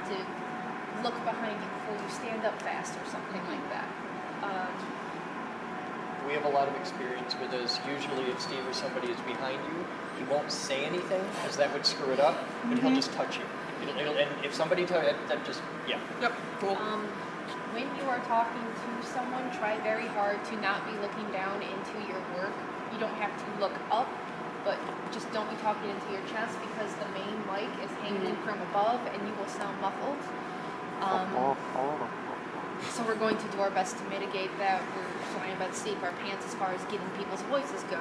to look behind you before you stand up fast or something like that. We have a lot of experience with this. Usually if Steve or somebody is behind you, he won't say anything because that would screw it up, but he'll just touch you. And if somebody tells you, that just, yeah. Yep, cool. When you are talking to someone, try very hard to not be looking down into your work. You don't have to look up, but just don't be talking into your chest because the main mic is hanging from above and you will sound muffled. So we're going to do our best to mitigate that. We're trying about to seat our pants as far as getting people's voices go.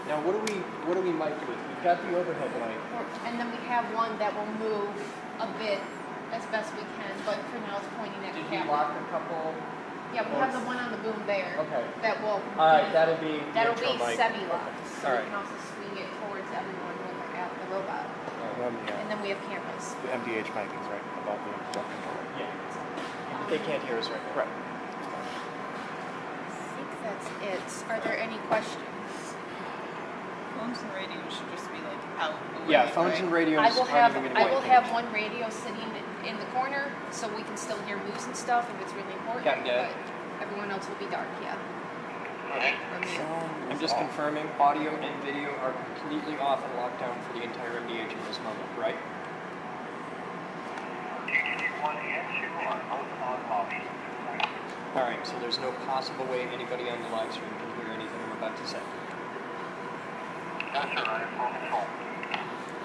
Now what do we mic with? We've got the overhead mic. And then we have one that will move a bit as best we can, but for now it's pointing at the camera. Did you lock a couple? Yeah, we have the one on the boom there. Okay. That will. Alright, that'll be semi-locked. So All right. we can also swing it towards everyone when we're at the robot. And then we have cameras. The MDH micings, right? Above the controller. Yeah. They can't hear us right now. Right. I think that's it. Are there any questions? Phones and radios should just be like out away. Yeah, phones and radios I will aren't even have going to have one radio sitting in the corner so we can still hear moves and stuff if it's really important. Yeah. But everyone else will be dark, yeah. I'm just confirming audio and video are completely off and locked down for the entire MDH in this moment, right? Alright, so there's no possible way anybody on the live stream can hear anything I'm about to say.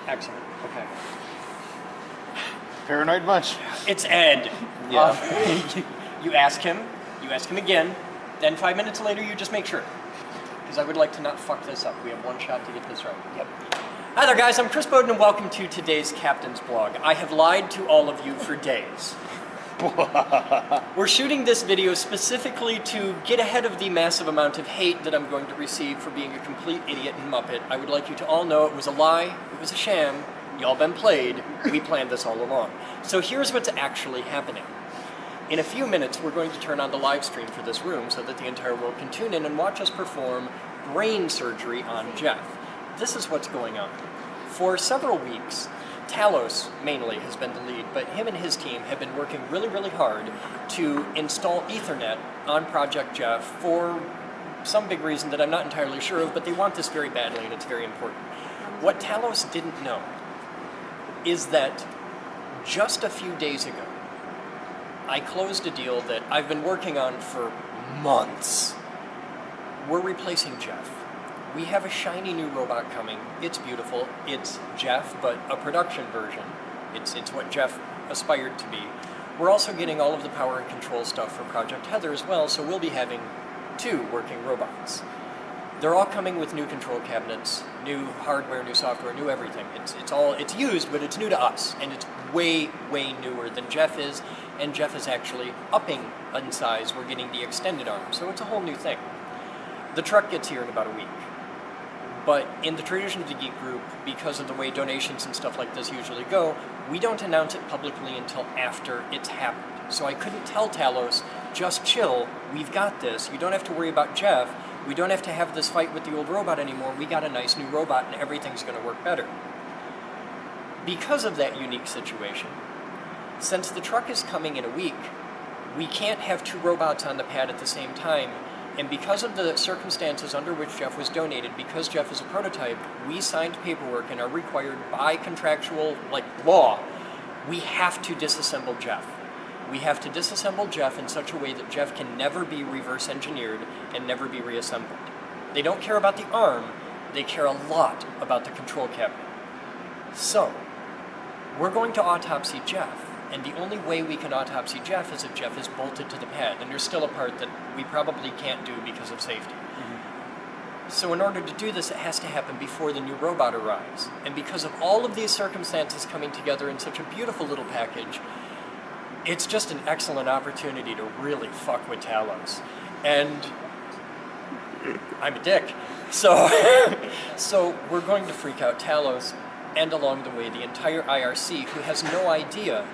Excellent, okay. Paranoid bunch. It's Ed. Yeah. You ask him again, then 5 minutes later you just make sure. Because I would like to not fuck this up. We have one shot to get this right. Yep. Hi there guys, I'm Chris Boden and welcome to today's Captain's Blog. I have lied to all of you for days. We're shooting this video specifically to get ahead of the massive amount of hate that I'm going to receive for being a complete idiot and muppet. I would like you to all know it was a lie, it was a sham, y'all been played, we planned this all along. So here's what's actually happening. In a few minutes we're going to turn on the live stream for this room so that the entire world can tune in and watch us perform brain surgery on Jeff. This is what's going on. For several weeks, Talos mainly has been the lead, but him and his team have been working really, really hard to install Ethernet on Project Jeff for some big reason that I'm not entirely sure of, but they want this very badly and it's very important. What Talos didn't know is that just a few days ago, I closed a deal that I've been working on for months. We're replacing Jeff. We have a shiny new robot coming. It's beautiful. It's Jeff, but a production version. It's what Jeff aspired to be. We're also getting all of the power and control stuff for Project Heather as well, so we'll be having 2 working robots. They're all coming with new control cabinets, new hardware, new software, new everything. It's used, but it's new to us, and it's way, way newer than Jeff is, and Jeff is actually upping in size. We're getting the extended arm, so it's a whole new thing. The truck gets here in about a week. But in the tradition of the Geek Group, because of the way donations and stuff like this usually go, we don't announce it publicly until after it's happened. So I couldn't tell Talos, just chill, we've got this, you don't have to worry about Jeff, we don't have to have this fight with the old robot anymore, we got a nice new robot and everything's going to work better. Because of that unique situation, since the truck is coming in a week, we can't have 2 robots on the pad at the same time. And because of the circumstances under which Jeff was donated, because Jeff is a prototype, we signed paperwork and are required by contractual, law, we have to disassemble Jeff. We have to disassemble Jeff in such a way that Jeff can never be reverse engineered and never be reassembled. They don't care about the arm, they care a lot about the control cabinet. So, we're going to autopsy Jeff. And the only way we can autopsy Jeff is if Jeff is bolted to the pad. And there's still a part that we probably can't do because of safety. So in order to do this, it has to happen before the new robot arrives. And because of all of these circumstances coming together in such a beautiful little package, it's just an excellent opportunity to really fuck with Talos. And I'm a dick. So, so we're going to freak out Talos, and along the way the entire IRC, who has no idea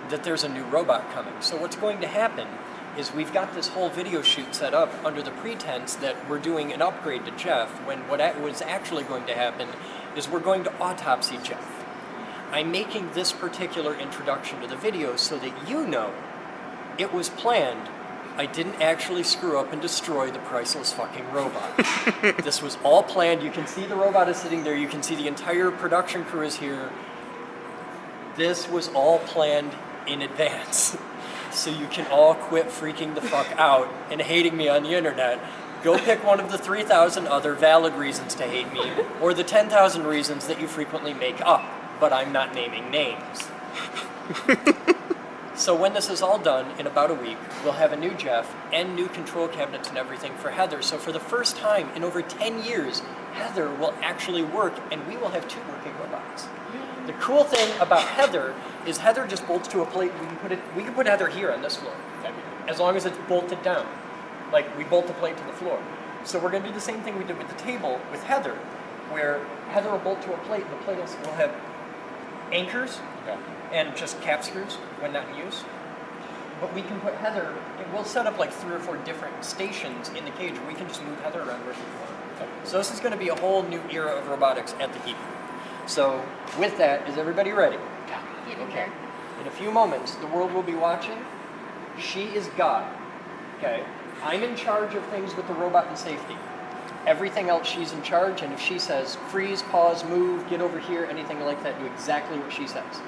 that there's a new robot coming. So what's going to happen is we've got this whole video shoot set up under the pretense that we're doing an upgrade to Jeff, when what was actually going to happen is we're going to autopsy Jeff. I'm making this particular introduction to the video so that you know it was planned. I didn't actually screw up and destroy the priceless fucking robot. This was all planned. You can see the robot is sitting there. You can see the entire production crew is here. This was all planned in advance. So you can all quit freaking the fuck out and hating me on the internet. Go pick one of the 3,000 other valid reasons to hate me, or the 10,000 reasons that you frequently make up, but I'm not naming names. So when this is all done, in about a week, we'll have a new Jeff and new control cabinets and everything for Heather. So for the first time in over 10 years, Heather will actually work, and we will have 2 working robots. The cool thing about Heather is Heather just bolts to a plate. We can put Heather here on this floor, as long as it's bolted down. Like, we bolt the plate to the floor. So we're going to do the same thing we did with the table with Heather, where Heather will bolt to a plate, and the plate will have anchors and just cap screws when not in use. But we can put Heather, we'll set up like 3 or 4 different stations in the cage where we can just move Heather around wherever we want. So this is going to be a whole new era of robotics at the Geek. So with that, is everybody ready? Get in Okay. there. In a few moments, the world will be watching. She is God. Okay? I'm in charge of things with the robot and safety. Everything else she's in charge, and if she says freeze, pause, move, get over here, anything like that, do exactly what she says.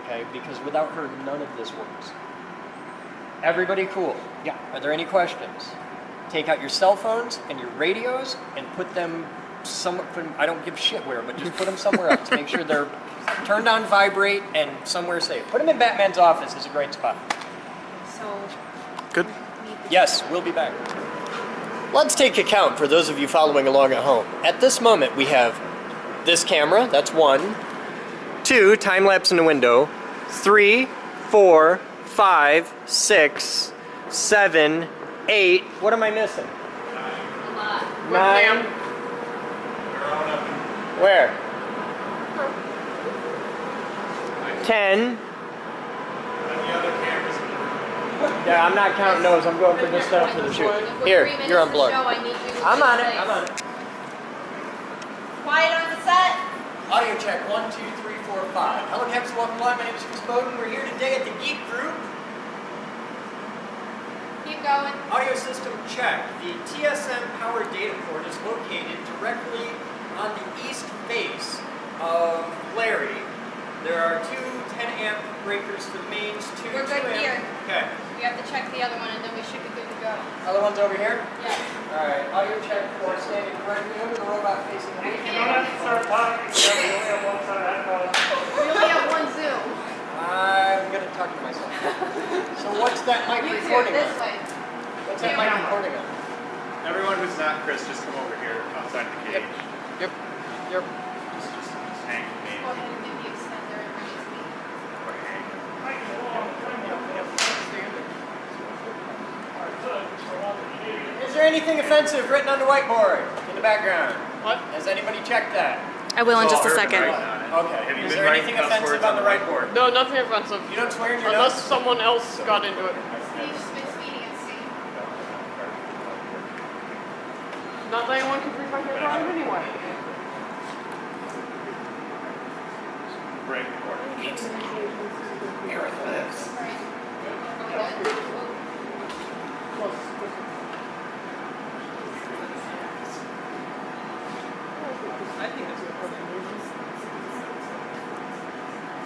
Okay? Because without her, none of this works. Everybody cool? Yeah. Are there any questions? Take out your cell phones and your radios and put them somewhere. I don't give shit where, but just put them somewhere else. Make sure they're turned on vibrate and somewhere safe. Put them in Batman's office is a great spot. So, Good. Yes, we'll be back. Let's take account for those of you following along at home. At this moment, we have this camera, that's 1. 2, time lapse in the window. 3, 4, 5, 6, 7, 8. What am I missing? a lot. 9. Where? 10. Yeah, I'm not counting those. I'm going for this stuff for the shoot. Here, you're unplugged. I'm on it. I'm on it. Quiet on the set. Audio check. 1, 2, 3, 4, 5. Hello, Captain. Welcome live. My name is Chris Boden. We're here today at the Geek Group. Keep going. Audio system check. The TSM power data port is located directly on the east face of Larry. There are 2 10-amp breakers for the mains, 2 We're good 2-amp. here. Okay. We have to check the other one, and then we should be good to go. Other one's over here? Yes. Alright, audio check for standing directly over the robot facing the main. You don't have to start talking. You only have one side of that phone. We only have one Zoom. I'm gonna talk to myself. So what's that mic You two, recording this on? way. What's that mic recording on? Everyone who's not Chris, just come over here outside the cage. Yep. Just hang with me. Go ahead and give the extender and bring it to me. Or hang. Is there anything offensive written on the whiteboard in the background? What? Has anybody checked that? I will in It's all just a urban second. writing on it. Okay. Have you Is been there writing anything cuss offensive words on the whiteboard? No, nothing offensive. You don't swear in your Unless notes? someone else got into it. Steve Smith's meeting at Steve. Not that anyone can prove my crime anyway. Break recording. Here it lives. Right. I think it's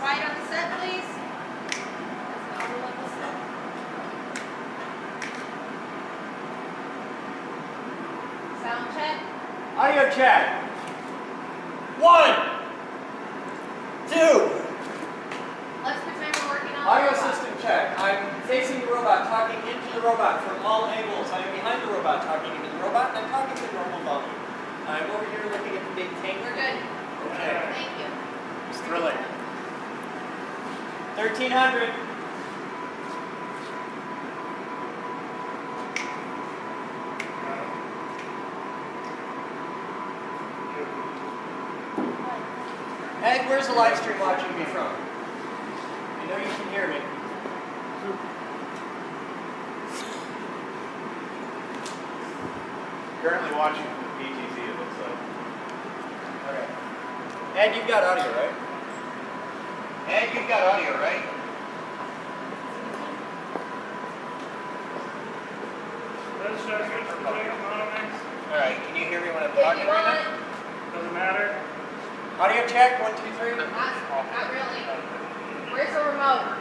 Quiet on the set, please. That's not what this is. Sound check. Audio check. 1, 2. Let's pretend we're working on Audio the robot. system check. I'm facing the robot, talking into the robot from all angles. I am behind the robot, talking into the robot, and I'm talking to normal volume. I'm over here looking at the big tank. We're good. Okay. Thank you. It's thrilling. 1300. Ed, where's the live stream watching me from? I know you can hear me. Currently watching from the PTZ, it looks like. Okay. Ed, you've got audio, right? And you've got audio, right? Alright, can you hear me when I'm talking right now? Doesn't matter. Audio check, 1, 2, 3. Not really. Where's the remote?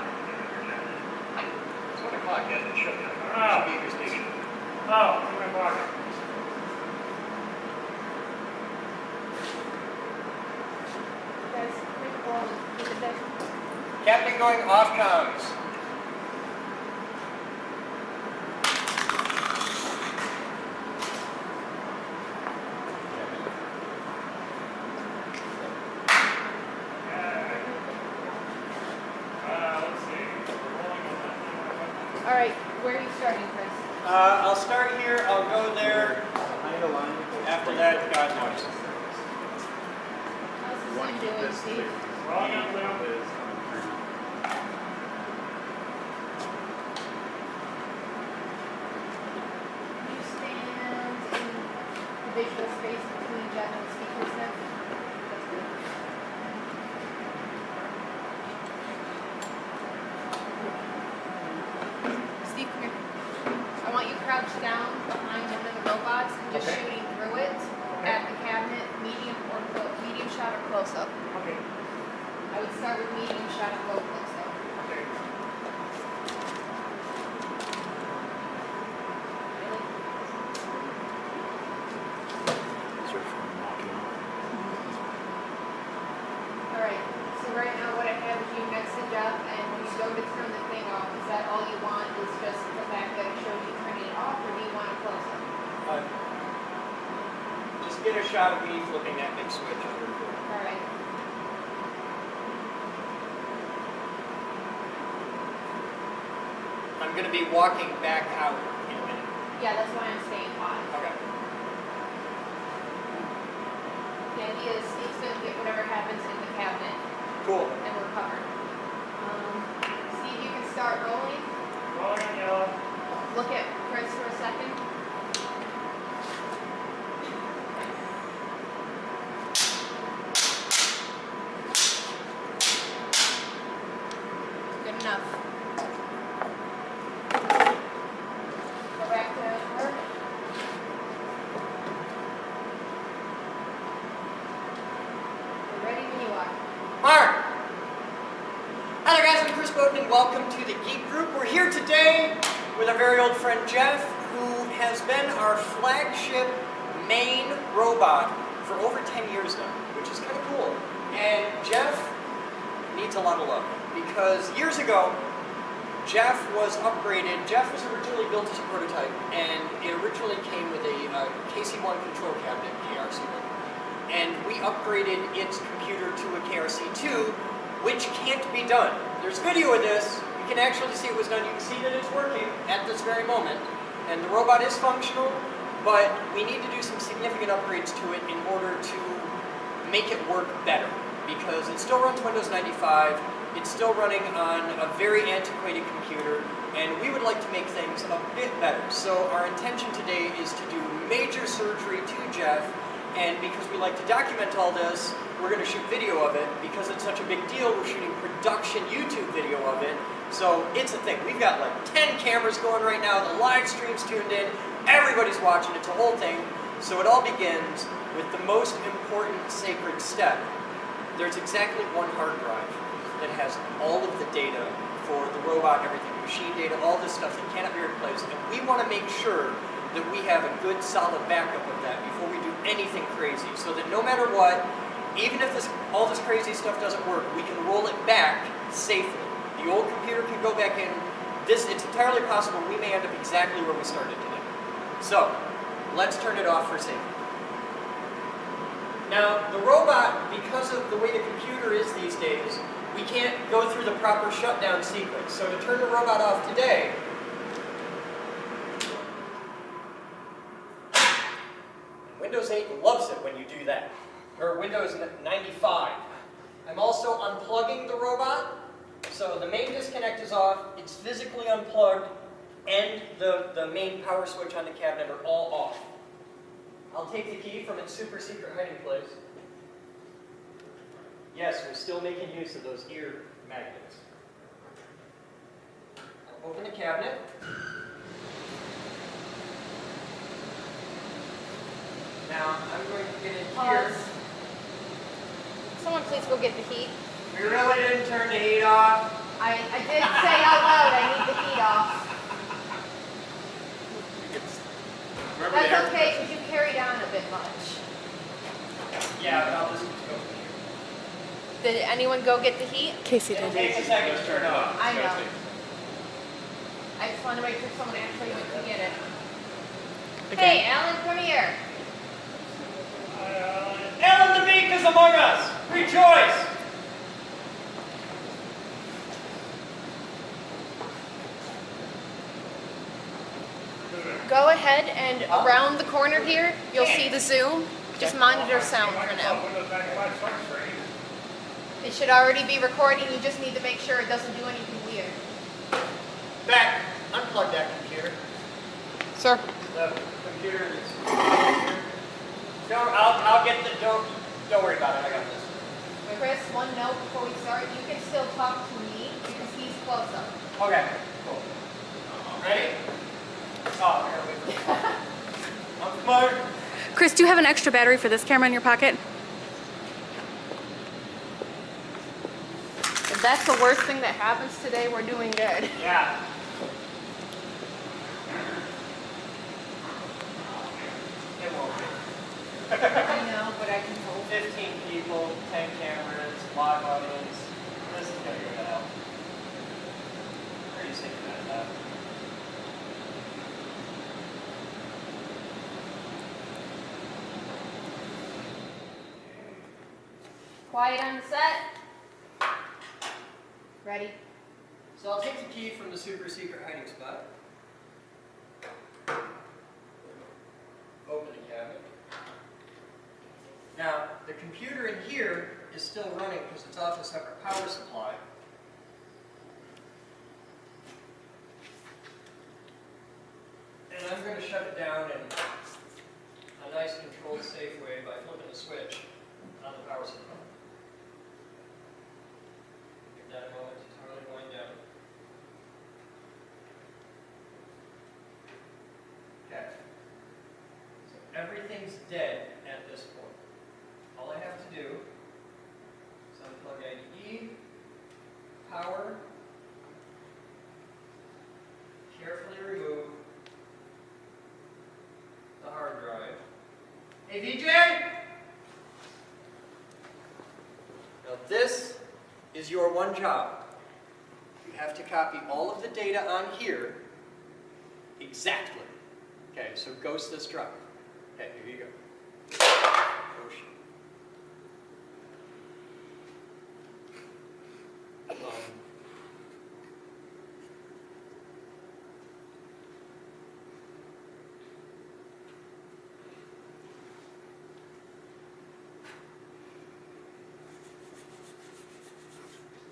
It's 1 o'clock, yes, it should be. Oh. Should be at your station. Oh, it's in my pocket. Guys, make a call. Keep it there. Captain going off comms. Let's see. We're rolling on that. All right, where are you starting, Chris? I'll start here, I'll go there. After that, God knows. How's the Zoom doing, Steve? Rolling on Zoom. Can you stand in the visual space between Jeff and the speakers there? That's good. Steve, come here. I want you crouched down behind one of the robots and just Okay. shooting through it at the cabinet, medium shot or close up. Okay. I would start with medium shot and go close up. Okay. Alright, so right now what I have is you next to Jeff, and when you go to turn the thing off, is that all you want is just the fact that it shows you turning it off, or do you want a close up? Just get a shot of me flipping that big switch. Alright. I'm going to be walking back out in a minute. Yeah, that's why I'm staying on. Okay. The idea is Steve's gonna get whatever happens in the cabinet, Cool. and we're covered. Steve, you can start rolling. Rolling on yellow. Look at Chris for a second. Good enough. Go back to work. You're ready when you are. Mark! Hi there guys, I'm Chris Boden and welcome to the Geek Group. We're here today with our very old friend Jeff, who has been our flagship main robot for over 10 years now, which is kind of cool. And Jeff needs a lot of love because years ago, Jeff was upgraded. Jeff was originally built as a prototype, and it originally came with a KC1 control cabinet, KRC1. And we upgraded its computer to a KRC2, which can't be done. There's video of this. You can actually see it was done. You can see that it's working at this very moment. And the robot is functional, but we need to do some significant upgrades to it in order to make it work better. Because it still runs Windows 95, it's still running on a very antiquated computer, and we would like to make things a bit better. So our intention today is to do major surgery to Jeff, and because we like to document all this, we're going to shoot video of it. Because it's such a big deal, we're shooting production YouTube video of it. So it's a thing. We've got like 10 cameras going right now, the live stream's tuned in, everybody's watching, it's a whole thing. So it all begins with the most important sacred step. There's exactly one hard drive that has all of the data for the robot, everything, machine data, all this stuff that cannot be replaced. And we want to make sure that we have a good solid backup of that before we do anything crazy. So that no matter what, even if all this crazy stuff doesn't work, we can roll it back safely. The old computer can go back in. It's entirely possible we may end up exactly where we started today. So, let's turn it off for safety. Now, the robot, because of the way the computer is these days, we can't go through the proper shutdown sequence. So to turn the robot off today, Windows 8 loves it when you do that, or Windows 95. I'm also unplugging the robot, so the main disconnect is off, it's physically unplugged, and the main power switch on the cabinet are all off. I'll take the key from its super secret hiding place. Yes, we're still making use of those ear magnets. I'll open the cabinet. Now, I'm going to get in here. Pause. Someone please go get the heat. We really didn't turn the heat off. I did say out loud I need the heat off. Remember the air That's okay, compressor. because you carried on a bit much. Yeah, but I'll just go from here. Did anyone go get the heat? Casey It'll did. take a second Let's to turn turn it on. on. I Let's know. see. I just want to make sure someone actually went to get it. Again. Hey, Alan, come here. Alan the Meek is among us! Rejoice! Go ahead and around the corner here, you'll see the Zoom. Just monitor sound for now. It should already be recording. You just need to make sure it doesn't do anything weird. Back, unplug that computer. Sir. The computer is here. I'll get the, don't worry about it, I got this. Chris, one note before we start. You can still talk to me because he's close up. Okay, cool. Ready? Oh, I gotta wait for the I'm smart. Chris, do you have an extra battery for this camera in your pocket? If that's the worst thing that happens today, we're doing good. Yeah. It won't be. I know, but I can hope. 15 people, 10 cameras, live audience. This is gonna go to hell. Pretty sick about that. Quiet on the set. Ready? So I'll take the key from the super secret hiding spot. Open the cabinet. Now, the computer in here is still running because it's off a separate power supply. And I'm going to shut it down in a nice controlled, safe way by flipping the switch on the power supply. Give that a moment, it's really going down. Okay. So everything's dead at this point. All I have to do is unplug IDE, power, carefully remove the hard drive. Hey VJ! Now this is your one job. You have to copy all of the data on here exactly. Okay, so ghost this drive. Okay, here you go. Oh shit.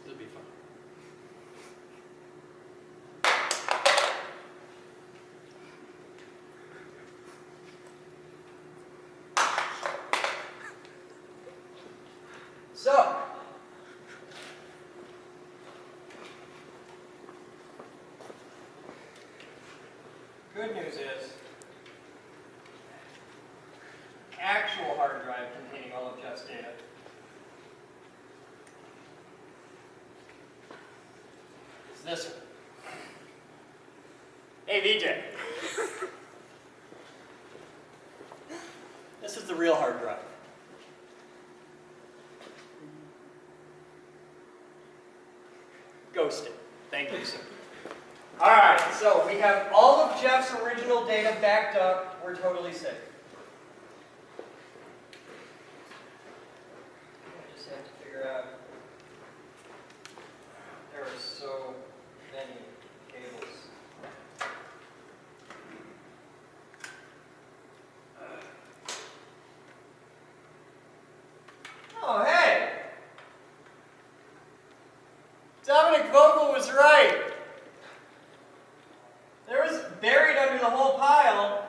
It'll be fun. So, good news is, actual hard drive containing all of Jeff's data is this one. Hey VJ. This is the real hard drive. Ghosted. Thank you, sir. All right, so we have all of Jeff's original data backed up. We're totally safe. I just have to figure out. There are so many cables. Oh, hey! Dominic Vogel was right. There was buried under the whole pile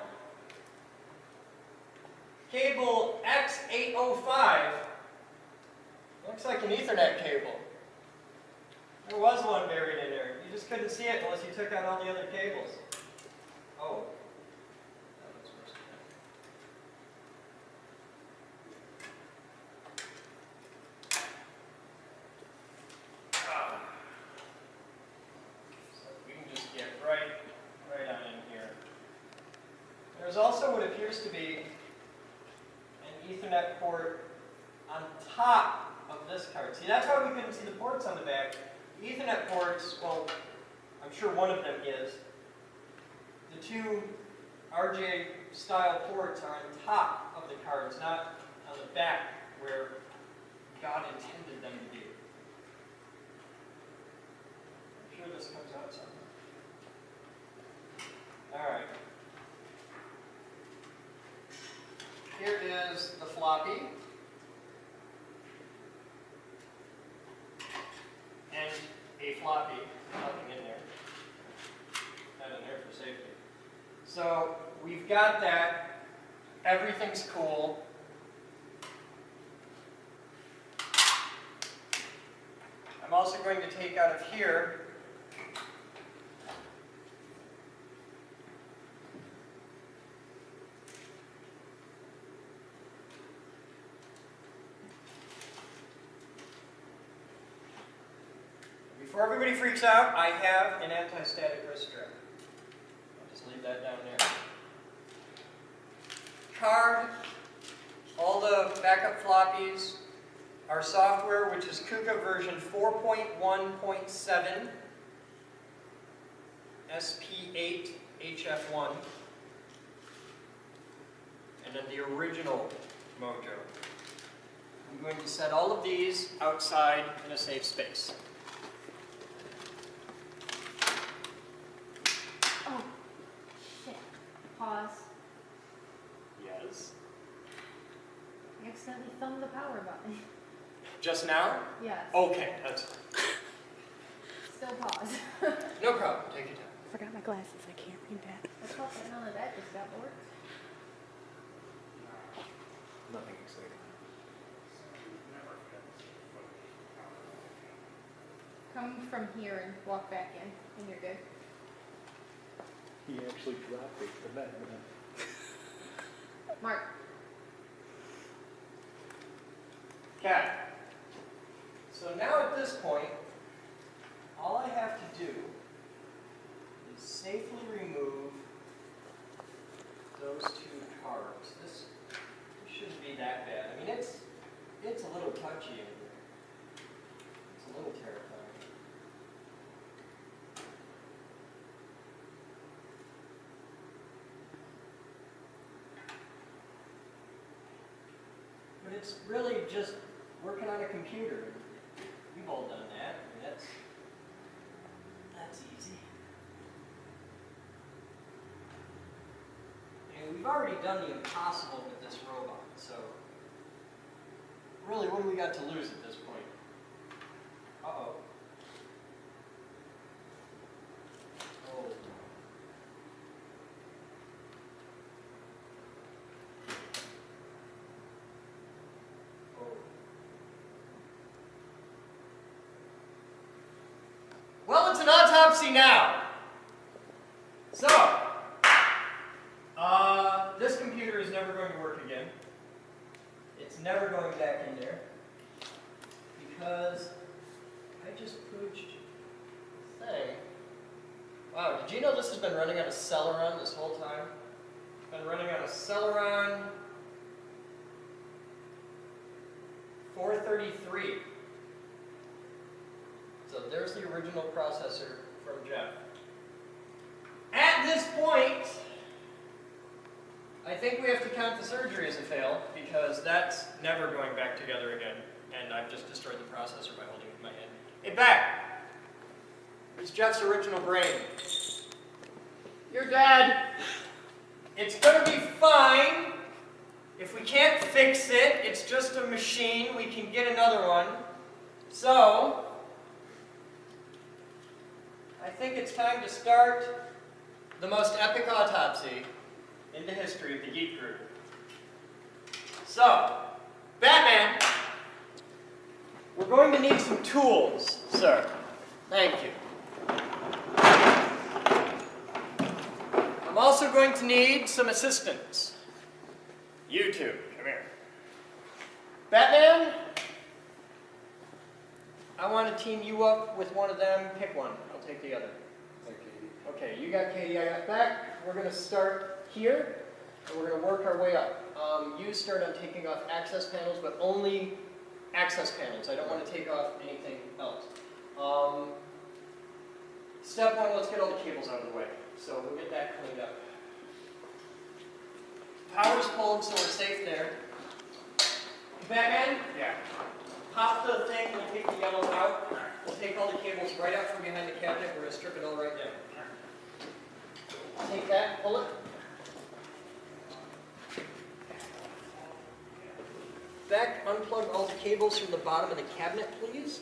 cable X805. Looks like like an Ethernet cable. There was one buried in there. You just couldn't see it unless you took out all the other cables. Oh. That looks worse than that. Ah. So we can just get right on in here. There's also what appears to be an Ethernet port on top of this card. See, that's why we couldn't see the ports on the back. The Ethernet ports, well, I'm sure one of them is. The two RJ style ports are on top of the cards, not on the back where God intended them to be. I'm sure this comes out somewhere. Alright. Here is the floppy. And a floppy, nothing in there. Not in there for safety. So we've got that. Everything's cool. I'm also going to take out of here before everybody freaks out, I have an anti-static wrist strap. I'll just leave that down there. Card, all the backup floppies, our software, which is KUKA version 4.1.7, SP8 HF1, and then the original Mojo. I'm going to set all of these outside in a safe space. Oh, shit. Pause. Yes. I accidentally thumbed the power button. Just now? Yes. Okay, that's Still pause. no problem. Take your time. Forgot my glasses. I can't read that. Let's hope that none of that just got bored. Nothing exciting. Come from here and walk back in, and you're good. He actually dropped it to bed. Mark. Okay. So now at this point, all I have to do is safely remove those two cards. This shouldn't be that bad. I mean, it's a little touchy in here. It's a little terrifying. But it's really just working on a computer. We've all done that. I mean, that's easy. And we've already done the impossible with this robot, so really, what do we got to lose at this point? Uh-oh. Oh. Well, it's an autopsy now. So, this computer is never going to work again. It's never going back in there because I just pooched the thing. Wow, did you know this has been running on a Celeron this whole time? It's been running on a Celeron 433. So there's the original processor from Jeff. At this point, I think we have to count the surgery as a fail because that's never going back together again. And I've just destroyed the processor by holding it in my hand. Hey, back! It's Jeff's original brain. You're dead. It's going to be fine. If we can't fix it, it's just a machine. We can get another one. So, I think it's time to start the most epic autopsy in the history of the Geek Group. So, Batman, We're going to need some tools, sir. Thank you. I'm also going to need some assistants. You two, come here. Batman, I want to team you up with one of them. Pick one. I'll take the other. Okay, you got Katie, I got Beck. We're going to start here, and we're going to work our way up. You start on taking off access panels, but only access panels. I don't want to take off anything else. Step one, let's get all the cables out of the way. So we'll get that cleaned up. Power's pulled, so we're safe there. Batman? Yeah. Pop the thing, we'll take the yellow out. We'll take all the cables right out from behind the cabinet. We're going to strip it all right down. Take that, pull it. Back, unplug all the cables from the bottom of the cabinet, please.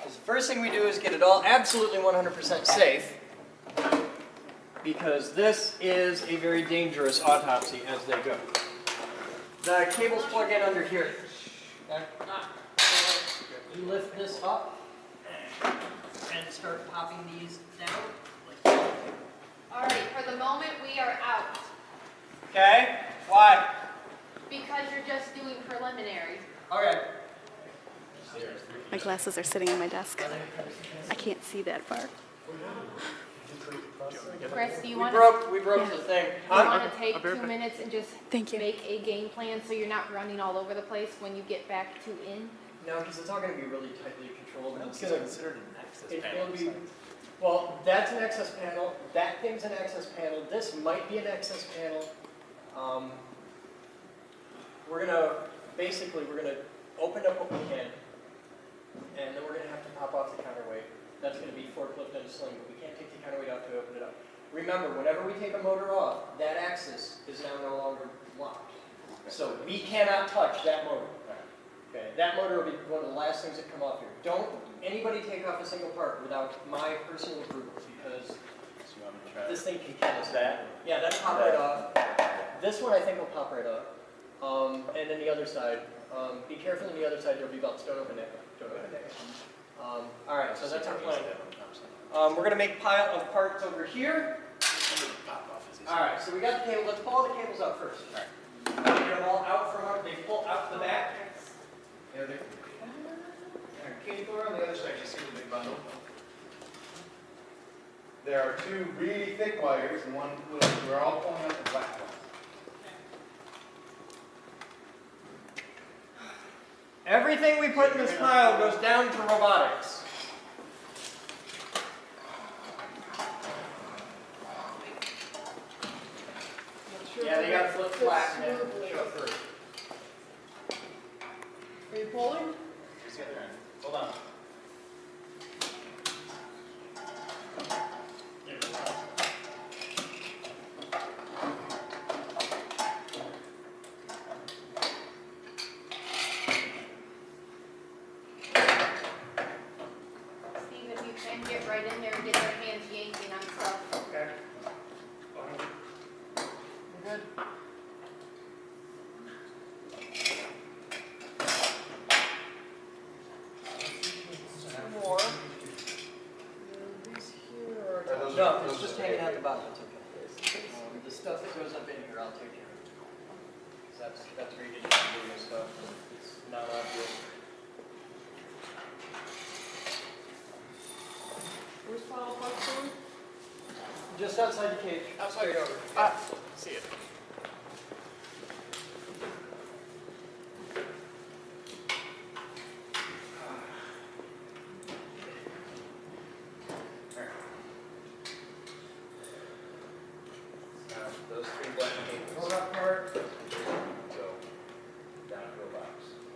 The first thing we do is get it all absolutely 100% safe, because this is a very dangerous autopsy as they go. The cables plug in under here. Okay. You lift this up and start popping these down. Alright, for the moment we are out. Okay, why? Because you're just doing preliminary. Okay. My glasses are sitting on my desk. I can't see that far. Chris, do you We want broke the thing. to take 2 minutes and just Thank you. make a game plan so you're not running all over the place when you get back to in? No, because it's all going to be really tightly controlled. It's considered an access panel. It'll be, well, that's an access panel. That thing's an access panel. This might be an access panel. We're gonna open up what we can, and then we're gonna have to pop off the counterweight. That's gonna be forklift and a sling, but we can't take the counterweight out to open it up. Remember, whenever we take a motor off, that axis is now no longer locked. So we cannot touch that motor. Okay, that motor will be one of the last things that come off here. Don't anybody take off a single part without my personal approval, because this thing can kill us. Yeah, that'll pop right off. This one I think will pop right off. And then the other side. Be careful on the other side, there'll be belts. Don't open it. Don't open it. Alright, so that's our plan. We're going to make a pile of parts over here. Alright, so we got the cable. Let's pull all the cables out first. Alright. Get them all out from they pull out the back. Yeah, Katie, go around the other side. You see the big bundle? There are two really thick wires and one little. We're all pulling out the black one. Everything we put in this pile goes down to robotics. Yeah, they got to flip flat and then show first. Are you pulling? Just get there. Hold on. Steve, if you can get right in there and get your hands yanking on stuff. Okay. We're good. More. These here are... No, it's just hanging out the bottom. It's okay. The stuff that goes up in here, I'll take care of. 'Cause that's where you get your video stuff. It's not obvious. Where's final question? Just outside the cage. Outside. Straight over. See it. Those three black cables. Pull that part. So, down to a box.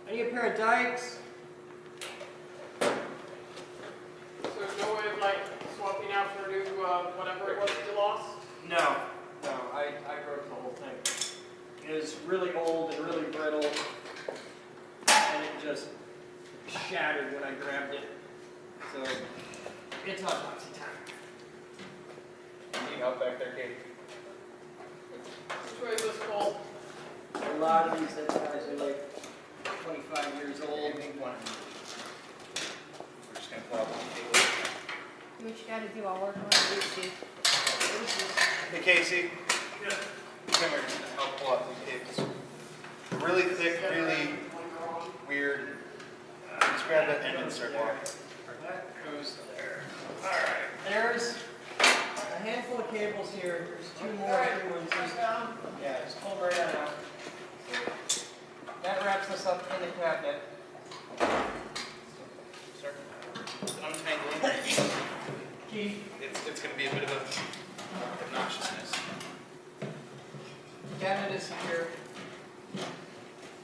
I need a pair of dikes. So there's no way of like swapping out for new whatever it was that you lost? No, I broke the whole thing. It was really old and really brittle, and it just shattered when I grabbed it. So, it's autopsy time. Any help back there, Kate? couple. A lot of these guys are like 25 years old. We're just gonna pull out one cable. Do what you gotta do. I'll work on it, Steve. Hey Casey. Yeah. Come here, I'll pull out these cables. Really thick, really weird. Just grab that end and start walking. That goes there. Alright, there's a handful of cables here. There's two more free ones. Yeah, just pull them right on out. That wraps us up in the cabinet. Start untangling. Key. It's going to be a bit of a obnoxiousness. Cabinet is here.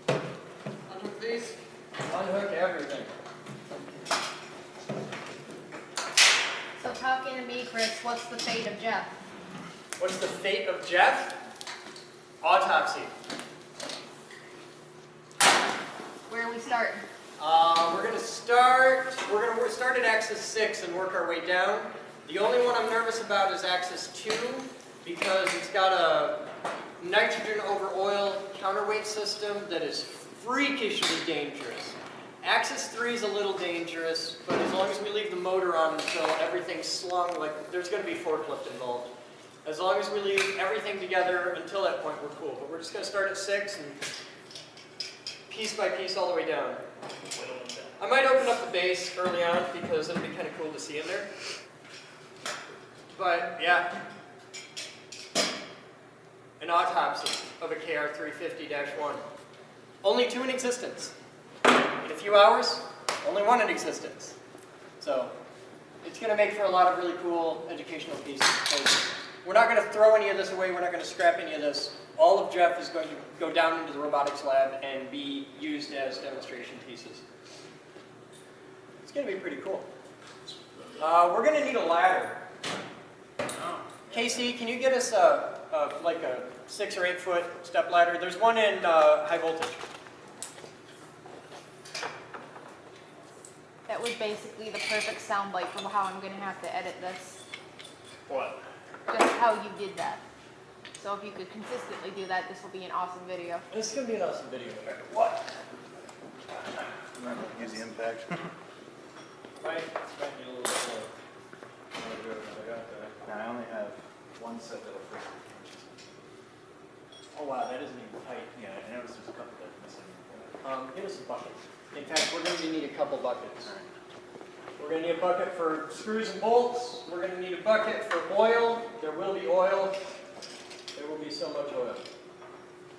Unhook these. Unhook everything. So talking to me, Chris, what's the fate of Jeff? What's the fate of Jeff? Autopsy. Where are we starting? We're gonna start at axis 6 and work our way down. The only one I'm nervous about is axis 2 because it's got a nitrogen over oil counterweight system that is freakishly dangerous. Axis 3 is a little dangerous, but as long as we leave the motor on until everything's slung, like there's going to be forklift involved. As long as we leave everything together until that point, we're cool. But we're just going to start at 6 and piece by piece all the way down. I might open up the base early on because it'll be kind of cool to see in there. But yeah, an autopsy of a KR350-1. Only 2 in existence. In a few hours, only 1 in existence. So it's going to make for a lot of really cool educational pieces. So we're not going to throw any of this away. We're not going to scrap any of this. All of Jeff is going to go down into the robotics lab and be used as demonstration pieces. It's going to be pretty cool. We're going to need a ladder. Casey, can you get us like a 6 or 8 foot step ladder? There's one in high voltage. That was basically the perfect soundbite for how I'm gonna have to edit this. What? Just how you did that. So if you could consistently do that, this will be an awesome video. This is going to be an awesome video. What? Use the impact. Might need a little bit more. I only have one set that'll fit. Oh wow, that isn't even tight. Yeah, I noticed there's a couple that are missing. Give us a bucket. In fact, we're going to need a couple buckets. We're going to need a bucket for screws and bolts. We're going to need a bucket for oil. There will be oil. There will be so much oil.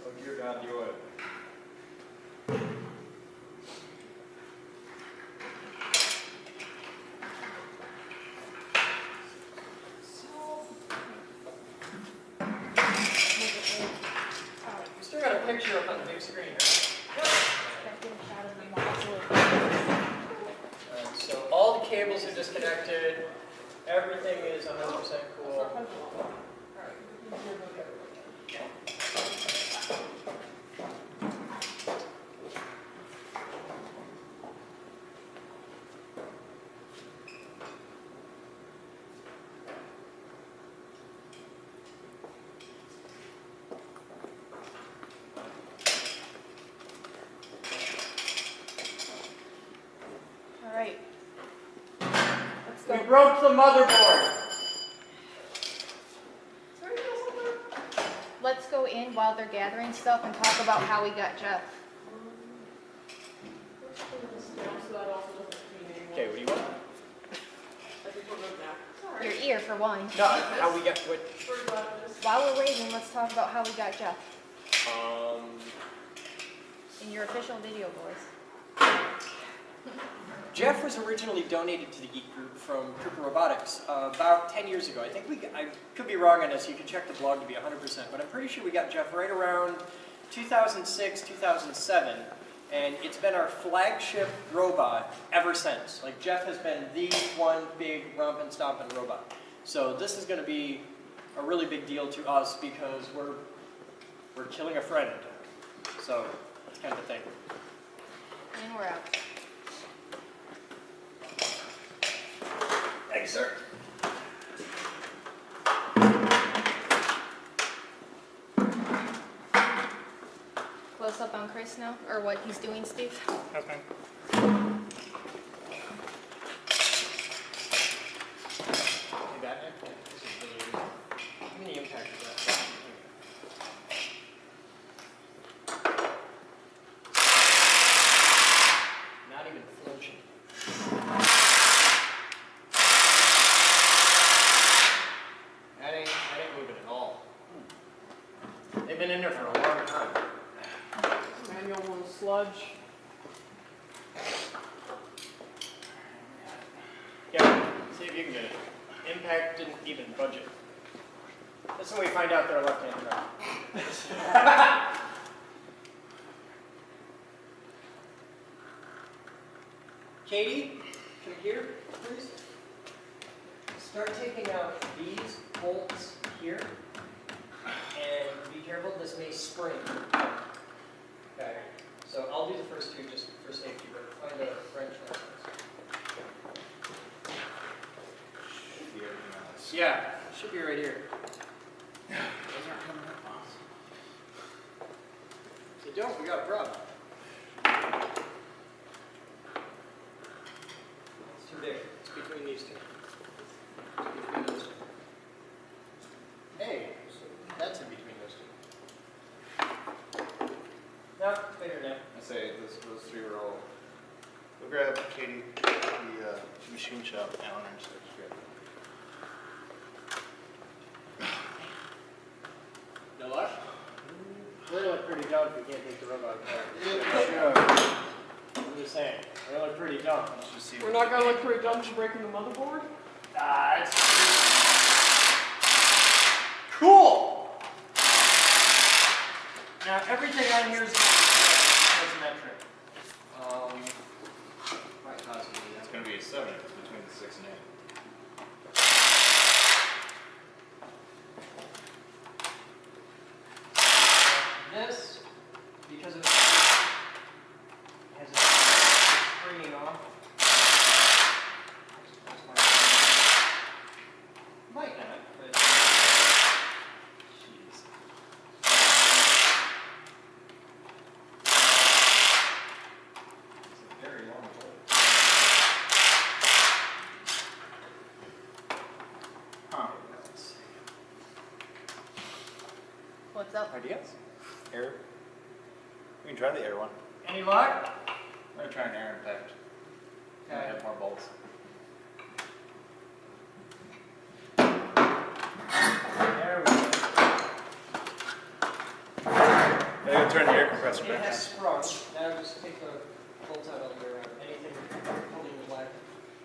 Oh dear God, the oil. We still got a picture up on the big screen, right? So all the cables are disconnected. Everything is 100% cool. Alright. Let's We go. broke the motherboard. Let's go in while they're gathering stuff and talk about how we got Jeff. Okay, what do you want? Your ear, for one. No, how we got what? While we're waiting, let's talk about how we got Jeff Um, in your official video voice. Jeff was originally donated to the Geek Group from Cooper Robotics about 10 years ago. I think I could be wrong on this. You can check the blog to be 100%, but I'm pretty sure we got Jeff right around 2006, 2007, and it's been our flagship robot ever since. Like, Jeff has been the one big rompin' stompin' robot. So this is going to be a really big deal to us because we're killing a friend. So that's kind of the thing. And we're out. Thanks, sir. telling Chris now, or what he's doing, Steve? That's fine. You got it? This is really, how many impact is that? Not even flinching. That ain't moving at all. They've been in there for a long time. Manual and sludge. Yeah, see if you can get it. Impact didn't even budget. That's when we find out they're left-handed right. Katie, come here, please. Start taking out these bolts here. And be careful, this may spring. Okay, so I'll do the first two just for safety, but find a wrench like this. Yeah, should be right here. Those aren't coming up. If you don't, we got a problem. It's too big. It's between these two. It's between those two. Hey, so that's in between those two. No, it's bigger now. I say those three are all. We'll grab Katie, the machine shop, Allen and stuff. No luck? We're gonna look pretty dumb if we can't take the robot apart. I'm just saying, we're gonna look pretty dumb. Let's just see. We're not gonna look pretty dumb for breaking the motherboard? It's cool! Now, everything on here is metric. Might possibly, It's going to be a 7. It's between the 6 and 8. This, because it has a springing off. Might not, but jeez. It's a very long bolt. Huh. Let's see. What's up? Ideas? Air? We can try the air one. Any luck? I'm going to try an air impact. Might Okay. have more bolts. There we go. Yeah, I'm going to turn the air compressor It back has on. sprung. Now just take the bolts out all the way around. Anything holding the line.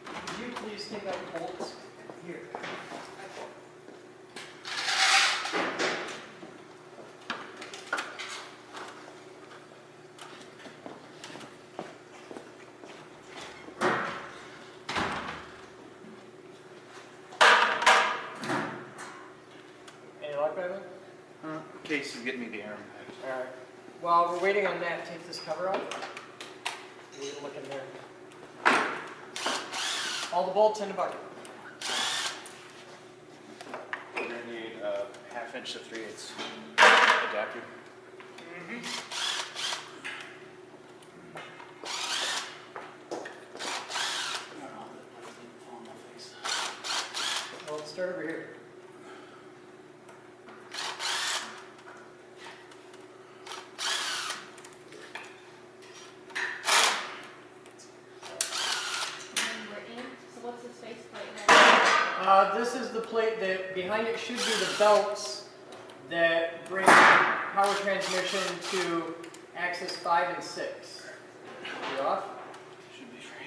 Could you please take out the bolts? Here. Any luck, Evan? Casey's getting me the air impact. Alright. While we're waiting on that, take this cover off. We can look in there. All the bolts in the bucket. We're going to need a 1/2 inch to 3/8 adapter. Well, let's start over here. And we're in. So what's this face plate now? This is the plate that behind it should be the belts that bring power transmission to axis 5 and 6. You off? Should be free.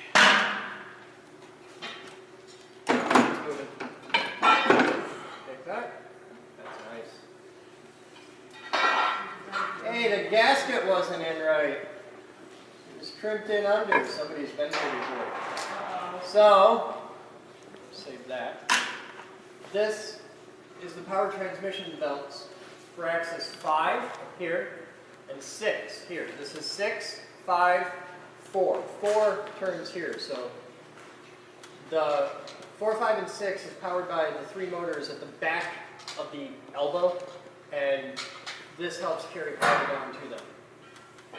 It's moving. Take that. That's nice. Hey, the gasket wasn't in right. It was crimped in under. Somebody's been there before. So, save that. This is the power transmission belts for axis 5 here and 6 here. This is 6, 5, 4. 4 turns here. So the 4, 5, and 6 is powered by the 3 motors at the back of the elbow, and this helps carry power down to them.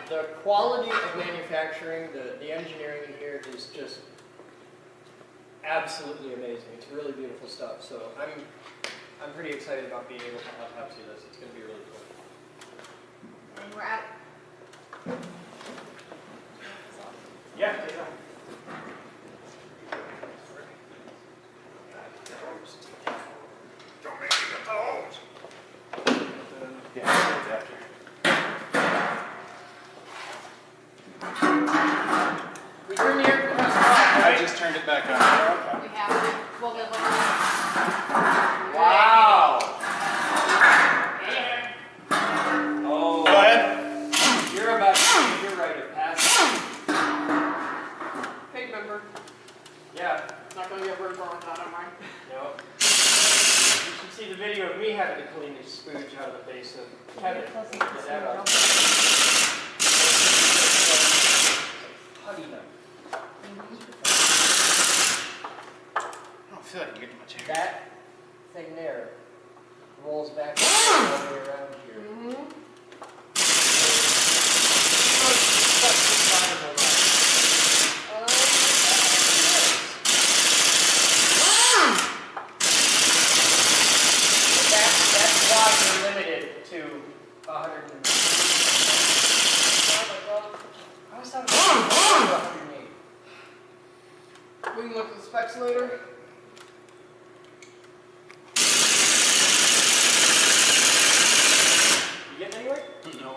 The quality of manufacturing, the engineering in here is just absolutely amazing. It's really beautiful stuff. So I'm pretty excited about being able to autopsy this. It's going to be really cool. And we're at. Yeah, take it out. Don't make me get the hose. Yeah, it's after. We turn the air compressor off, I right? just turned it back on. We have to. Well, then Wow. Oh. Go ahead. You're about to get your rite of passage. Pig member. Yeah. Not gonna get burned on that, am I? No. You should see the video of me having to clean this spooge out of the base of Kevin. Get that out. Putty knife. I don't feel like I'm getting much hair. That thing there rolls back all the way around here. Mm-hmm. That's why we're limited to 100. I was talking about 108. We can look at the specs later. You getting anywhere? No.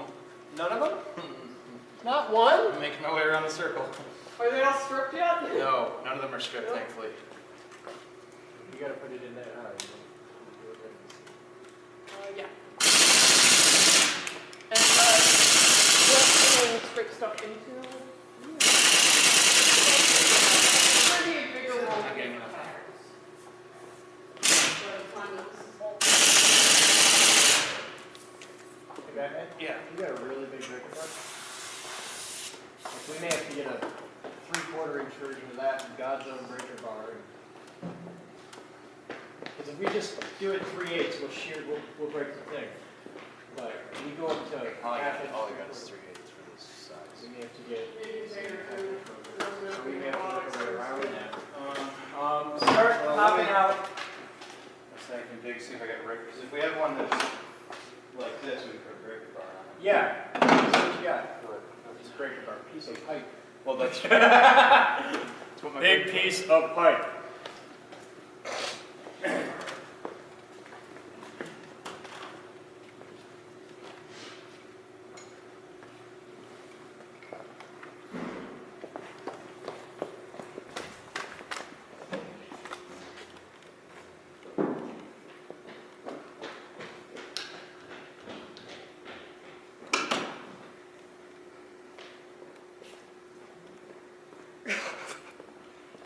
None of them? Not one? I'm making my way around the circle. Are they all stripped yet? No, none of them are stripped, Really? thankfully. You gotta put it in there. Yeah. And what can we strip stuff into? Maybe a bigger roll. Not getting enough hair. Hey, Batman? Yeah. You got a really big breaker bar? Like, we may have to get a 3/4 inch version of that and God's own breaker bar. Because if we just do it 3/8, we'll break the thing. But we go up to half inch. All I got is 3/8 for this size. We may have to get. So We may have to work our way around that. Well, Start popping let me- out. So I can dig, see if I got breakers. If we have one that's like this, we can put a breaker bar on it. Yeah. That's what you got. This breaker bar, piece of pipe. Well, that's that's what my Big piece of pipe.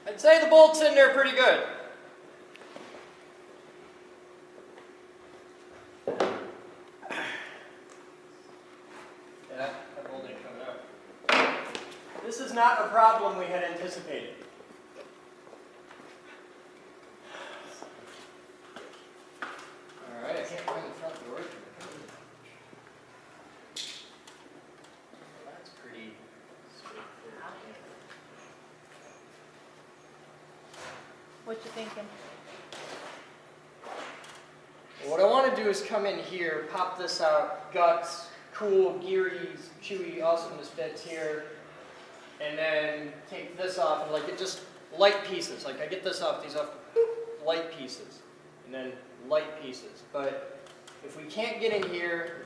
I'd say the bolt's in there pretty good. Yeah, that bolt ain't coming out. This is not a problem we had anticipated. Alright, I can't find the front door. That's pretty straightforward. What you thinking? What I want to do is come in here, pop this out, guts, cool, geary, chewy awesomeness bits here, and then take this off and like it just light pieces. Like I get this off, these off, boop, light pieces, and then light pieces. But if we can't get in here,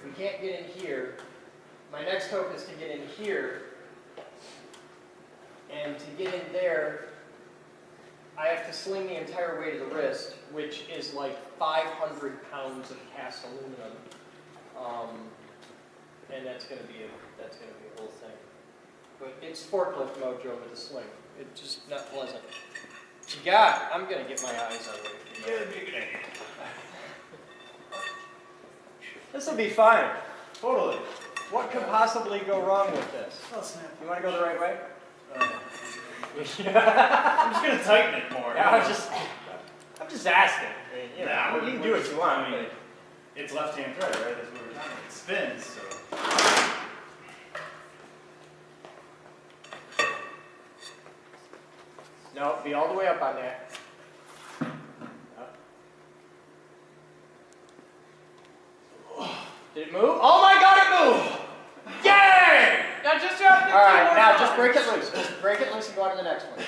my next hope is to get in here, and to get in there, I have to sling the entire weight of the wrist, which is like 500 pounds of cast aluminum, and that's gonna be a whole thing. But it's forklift mojo with the sling. It's just not pleasant. What you got? I'm gonna get my eyes on it. Yeah, that'd be a good idea. This will be fine. Totally. What could possibly go wrong with this? Oh, snap. You want to go the right way? I'm just gonna tighten it more. Yeah, I'm just asking. I mean, you know, Nah, you can do what you want. I mean, it's left-hand thread, right? That's what we're talking about. It spins, so. No, be all the way up on that. Up. Did it move? Oh my god, it moved! Yay! Now just drop 15 Alright, more now times. just break it loose. Just break it loose and go on to the next one.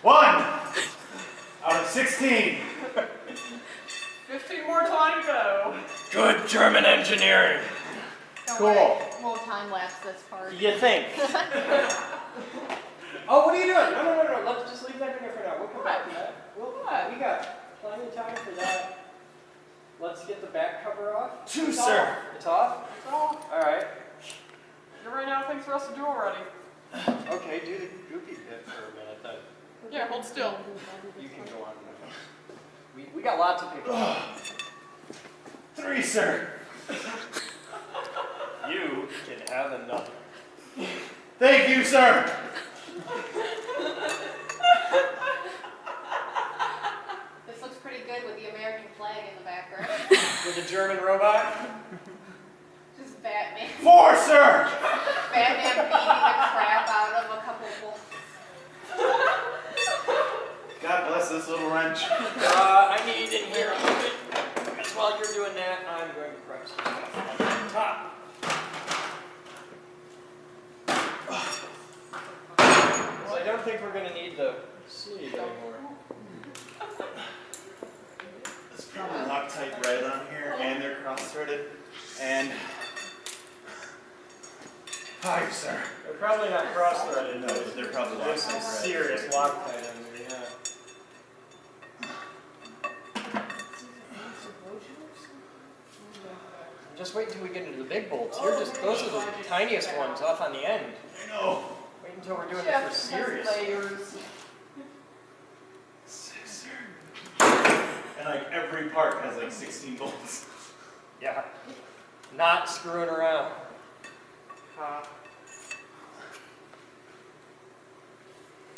1 out of 16. 15 more time to go. Good German engineering. Don't Cool. worry, we'll time lapse this part. You think? Oh, what are you doing? No. Let's just leave that in there for now. We'll come back to that. We got plenty of time for that. Let's get the back cover off. 2, It's sir. off. It's off? That's all. Alright. You ran out of things for us to do already. Okay, do the goopy bit for a minute then. Yeah, hold still. You can go on. We got lots of people. 3, sir. You can have another. Thank you, sir. This looks pretty good with the American flag in the background. With a German robot? Just Batman. 4, sir. Batman beating the crap out of a couple of wolves. God bless this little wrench. I need in here a little bit. Because while you're doing that, I'm going to prep some stuff on the top. So I don't think we're going to need the sleeve anymore. It's probably Loctite red on here, and they're cross-threaded. And 5, sir. They're probably not cross-threaded. No, they're probably There's some Loctite red. serious Loctite in there, yeah. Just wait until we get into the big bolts. Those are the tiniest ones off on the end. I know. Wait until we're doing Jeff it for serious. has layers. 6, sir. And like every part has like 16 bolts. Yeah. Not screwing around.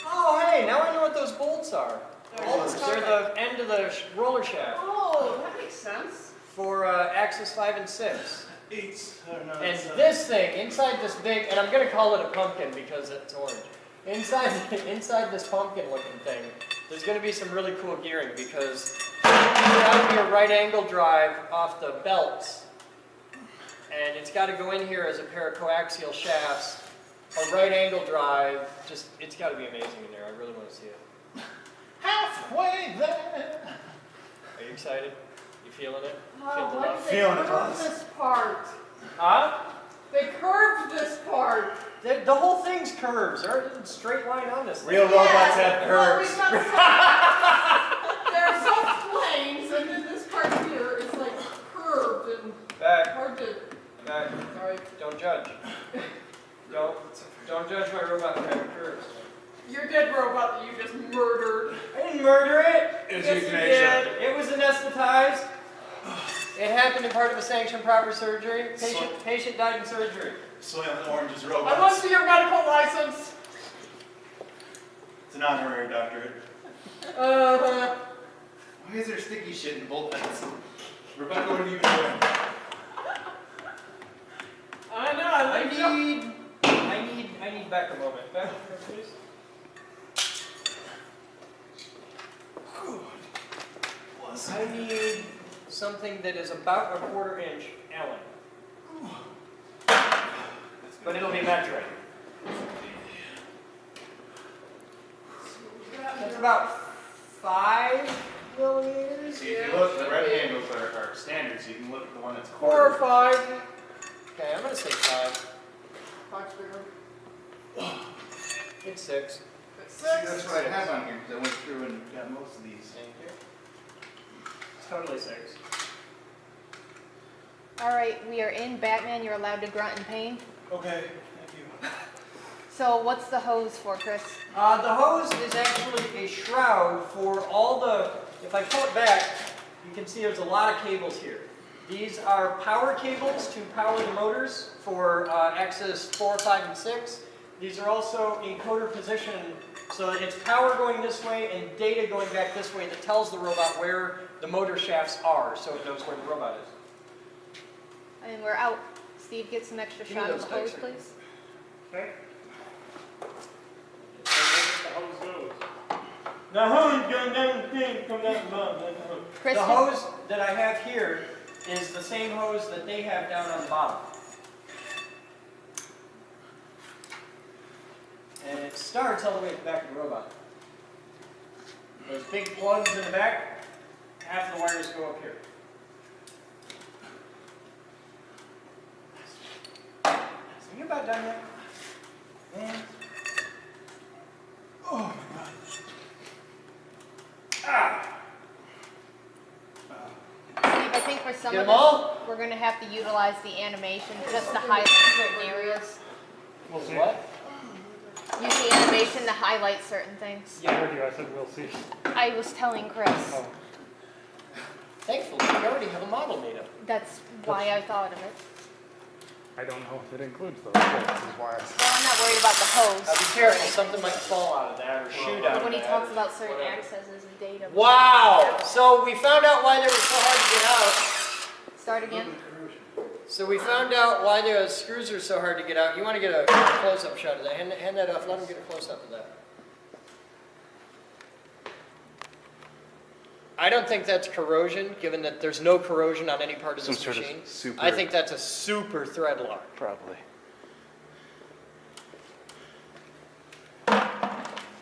Oh, hey, now I know what those bolts are. They're the end of the roller shaft Oh, that makes sense. for axis 5 and 6. 8. And this thing, inside this big, and I'm going to call it a pumpkin because it's orange. Inside this pumpkin looking thing, there's going to be some really cool gearing because you have your right angle drive off the belts, and it's got to go in here as a pair of coaxial shafts. A right angle drive, just, it's got to be amazing in there. I really want to see it. Halfway there. Are you excited? You feeling it? Oh, Feel the why love? did they Feeling it, curve boss. this part? Huh? They curved this part. The whole thing's curves. There isn't a straight line on this thing. Real robots have Well, curves. we've got there are some planes, and then this part here is like curved and Back, hard to. back. Sorry. Don't judge. Don't judge my robot for having curves. Your dead robot that you just murdered. I didn't murder it. It was Yes, you euthanasia. did. It was anesthetized. It happened in part of a sanctioned proper surgery. Patient died in surgery. Soylent Orange's I want robots. to see your medical license. It's an honorary doctorate. Uh, Why is there sticky shit in bolt pens? Rebecca, what have you been doing? I know. I need back a moment. Back here, please. I need something that is about a 1/4 inch Allen. But it'll be metric. That's about 5 millimeters. See, if you look, the red handles are standard, so you can look at the one that's 4 or quarter. 5. Okay, I'm gonna say 5. 5's bigger. It's 6. See, that's what I have on here, because I went through and got most of these. Thank you. It's totally 6. Alright, we are in Batman. You're allowed to grunt in pain. Okay, thank you. So what's the hose for, Chris? The hose is actually a shroud for all the, if I pull it back, you can see there's a lot of cables here. These are power cables to power the motors for axis 4, 5, and 6. These are also encoder position, so it's power going this way and data going back this way that tells the robot where the motor shafts are, so it knows where the robot is. And we're out. Steve, get some extra Give me shot of those the hose, sticks. please. Okay. So where's the hose going? The hose going down the thing, come down the bottom. Chris, The just- hose that I have here is the same hose that they have down on the bottom. And it starts all the way at the back of the robot. Those big plugs in the back, half the wires go up here. Are you about done yet? Man. Oh my god. Ah! Steve, I think for some Get of them all? this, we're going to have to utilize the animation just to highlight certain areas. We'll see. What? Use the animation to highlight certain things. I heard you, I said we'll see. I was telling Chris. Oh. Thankfully, we already have a model made up. That's why I thought of it. I don't know if it includes those bolts, is why I said. Well, I'm not worried about the hose. Now be careful, something might fall out of that or shoot out But of when he that. talks about certain accesses and data. Wow! So we found out why they were so hard to get out. Start again. So we found out why the screws are so hard to get out. You want to get a close-up shot of that. Hand that off. Let them get a close-up of that. I don't think that's corrosion, given that there's no corrosion on any part of this Some sort of machine. super- I think that's a super thread lock. Probably.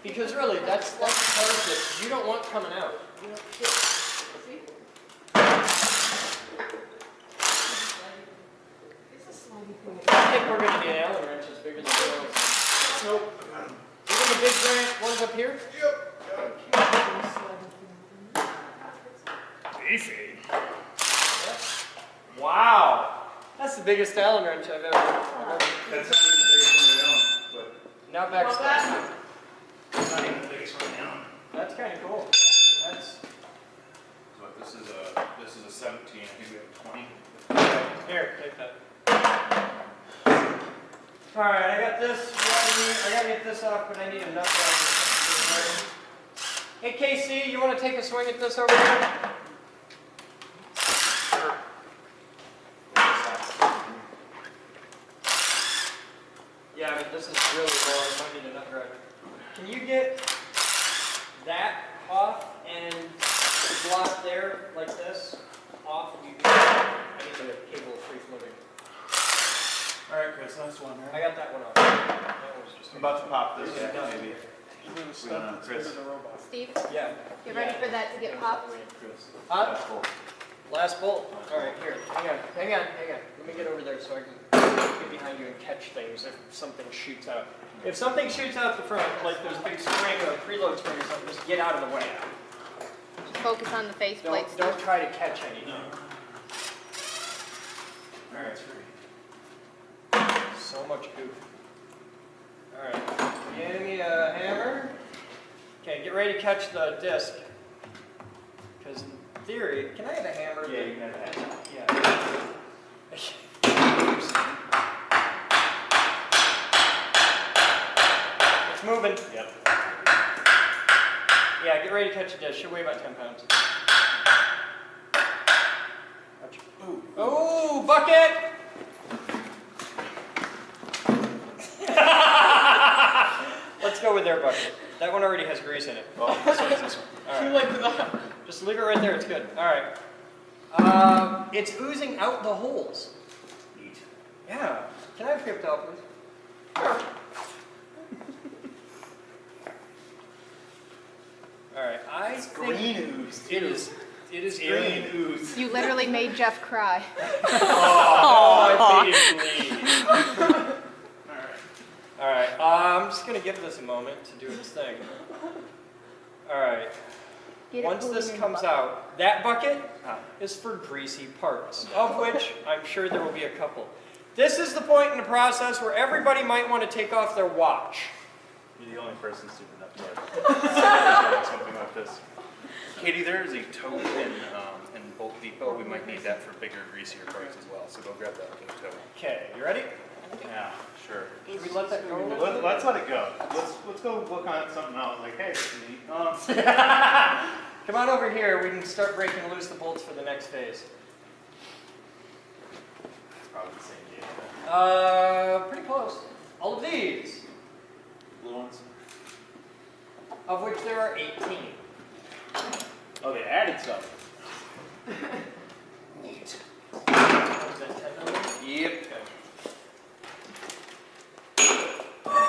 Because really, that's the part that you don't want coming out. I think we're going to need Allen wrenches bigger than those. Nope. Even the big giant ones up here? Beefy. Wow. That's the biggest Allen wrench I've ever. That's not even the biggest one we own, Not backstab. but it's not even the biggest one we own. That's kind of cool. That's. But this is a 17. I think we have 20. Here, take that. Alright, I got this. I gotta get this off, but I need a nut driver. Hey, KC, you want to take a swing at this over here? Sure. Yeah, but this is really low. I might need a nut driver. Can you get that off and the block there, like this, off? I need the cable free floating. Alright, Chris, last one, I right? got that one off. That was just I'm about to pop this Yeah. guy, maybe. Chris. Steve, Yeah. you ready for that to get popped? Hot? That's cool. Last bolt. All right, here. Hang on. Let me get over there so I can get behind you and catch things if something shoots out. If something shoots out the front, like there's a big spring or a preload spring or something, just get out of the way. Just focus on the face plates. Don't try to catch anything. Alright, it's free. So much goof. All right. Give me a hammer. Okay, get ready to catch the disc. Because in theory, can I have a hammer? Yeah, you can have that. Yeah. It's moving. Yep. Yeah, get ready to catch a dish. Should weigh about 10 pounds. Ooh. Ooh, bucket! Let's go with their bucket. That one already has grease in it. Oh, so is this one. All Too right. late for that. Just leave it right there. It's good. All right. It's oozing out the holes. Neat. Yeah. Can I have paper towel, please? Sure. All right. I think Green ooze. it is. It is Alien green. ooze. You literally made Jeff cry. Oh, I made it bleed. All right. I'm just gonna give this a moment to do its thing. All right. Get it Once moving this in the comes bucket. out, that bucket is for greasy parts, of which I'm sure there will be a couple. This is the point in the process where everybody might want to take off their watch. You're the only person stupid enough to like something like this. Katie, there is a tote in Bolt Depot. We might need that for bigger, greasier parts as well. So go grab that for the tote. Okay, you ready? Yeah, sure. Should we let that go? Let's let it go. Let's go look on something else. Like, hey, this is neat. Come on over here. We can start breaking loose the bolts for the next phase. Probably the same game. Pretty close. All of these. Blue ones. of which there are 18. Oh, they added some. Neat. What is that, 10 millimeter? Yep.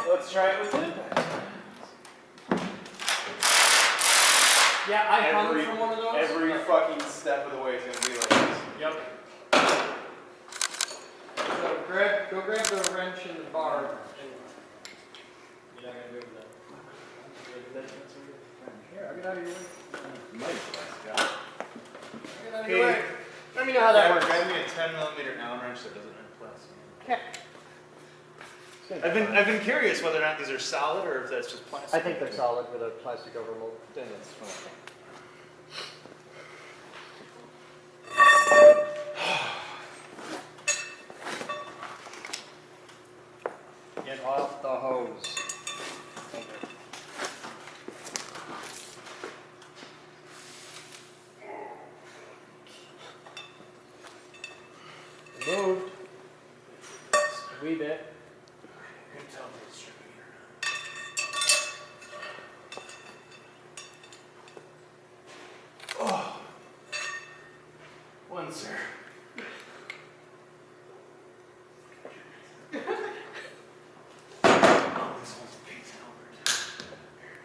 Let's try it with it. Yeah, I hung from one of those. Every fucking step of the way is gonna be like this. Yep. So go grab the wrench and the bar. And you're not gonna do that. Here, I'll get out of your way. Get out of your way. Let me know how that works. Grab me a 10 millimeter Allen wrench that doesn't have plastic. Okay. I've been curious whether or not these are solid or if that's just plastic. I think they're solid with a plastic overmold. Then it's fine. Get off the hose. Moved. A wee bit. Oh. One, sir. Oh, this one's Pete Albert.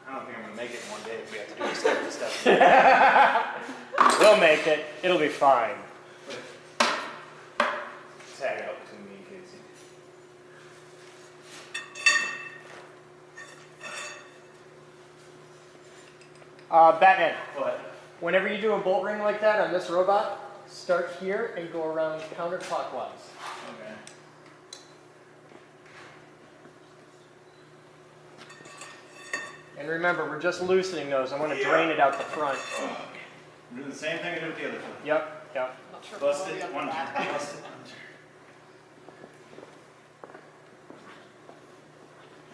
I don't think I'm going to make it in one day if we have to do this type of stuff. We'll make it. It'll be fine. Tag out between me and Casey. Batman. What? Whenever you do a bolt ring like that on this robot, start here and go around counterclockwise. Okay. And remember, we're just loosening those. I want to drain it out the front. I'm doing the same thing I did with the other one. Yep, yep. I'm not sure if Bust I'll be it, on the one back. turn. Bust it, one turn.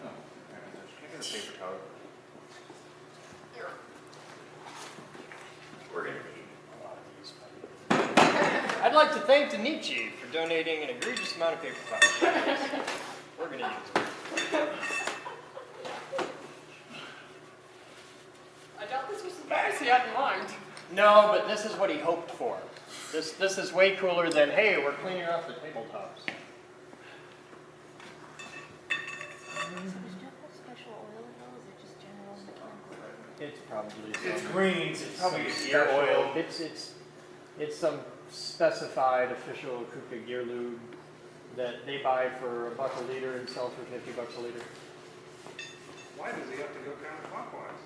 Oh, can I get a paper towel? Here. We're going to need a lot of these. I'd like to thank Danichi for donating an egregious amount of paper towels. We're going to use them. I doubt this was the price he had in mind. No, but this is what he hoped for. This is way cooler than, hey, we're cleaning off the tabletops. It's probably some, It's greens. It's probably some gear special- oil. It's some specified official Kuka gear lube that they buy for $1 a liter and sell for $50 a liter. Why does he have to go counterclockwise?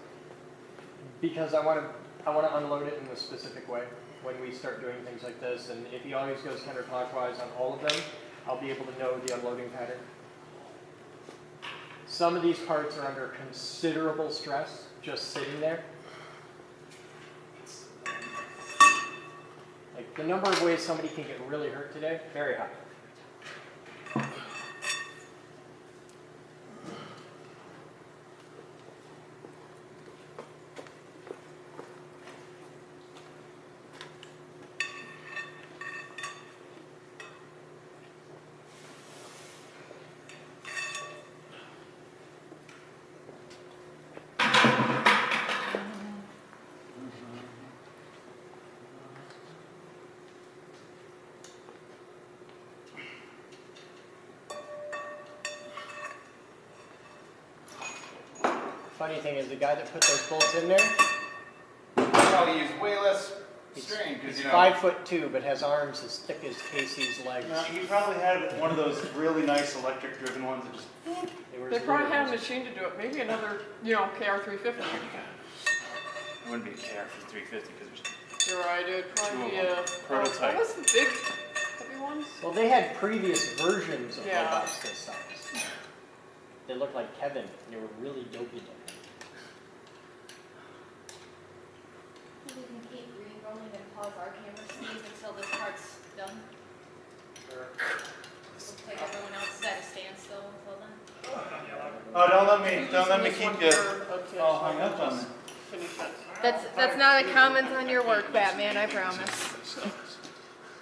Because I want to unload it in a specific way when we start doing things like this. And if he always goes counterclockwise on all of them, I'll be able to know the unloading pattern. Some of these parts are under considerable stress just sitting there. Like the number of ways somebody can get really hurt today, very high. Funny thing is, the guy that put those bolts in there, Probably use way less strain because, he's you know. 5'2", but has arms as thick as Casey's legs. No, he probably had one of those really nice electric driven ones that just. They probably had a machine to do it. Maybe another, KR350. It wouldn't be a KR for 350 because there's. You're right, it'd probably be Two of a them. Prototype. What was the big heavy ones? Well, they had previous versions of Yeah. robots this size. They looked like Kevin. They were really dopey looking. We can keep re-rolling and pause our camera scenes until this part's done. Looks like everyone else is at a standstill until then. Oh, don't let me Use keep one you for a test. all hung up on Just it. finish that. That's not a comment on your work, Batman, I promise.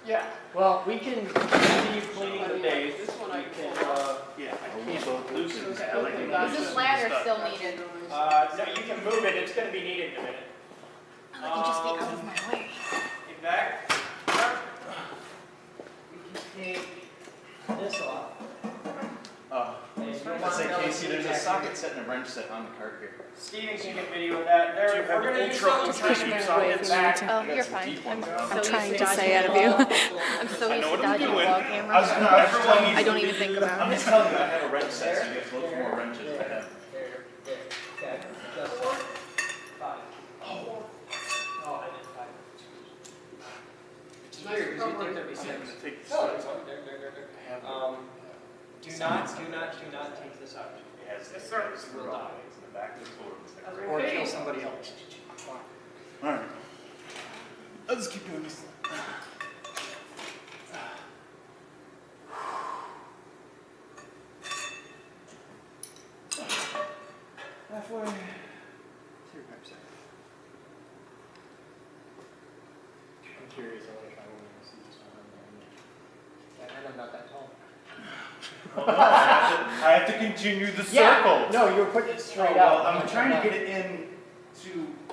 Yeah. Well, we can continue cleaning the base. This one I can. Yeah, I can't lose it. I like it. Is this ladder still needed? No, you can move it. It's going to be needed in a minute. Oh, it can just be out of my way. Get back. We can take this off. Let's say, Casey, there's a socket set and a wrench set on the cart here. Steven can get video of that. Do you have We're going to do ultra something deep sockets back. Oh, you're fine. I'm trying to stay out of you. I'm so used to dodging a wall camera. I don't even think about I'm it. just telling you, I have a wrench set, so you have to look for more wrenches. I have. Okay. Just 5. Oh, I did 5. It's weird because you'd think there'd be 6. No, it's on. There. Do not take this out. Yes, sir. You will die. It's in the back of the floor. Or kill somebody else. Alright. Let's keep doing this. Halfway. Your pipe set. I'm curious. I want to try one and see this one. And I'm not that tall. I have to continue the circle. No, you're putting it straight Well, out. I'm trying to get it in to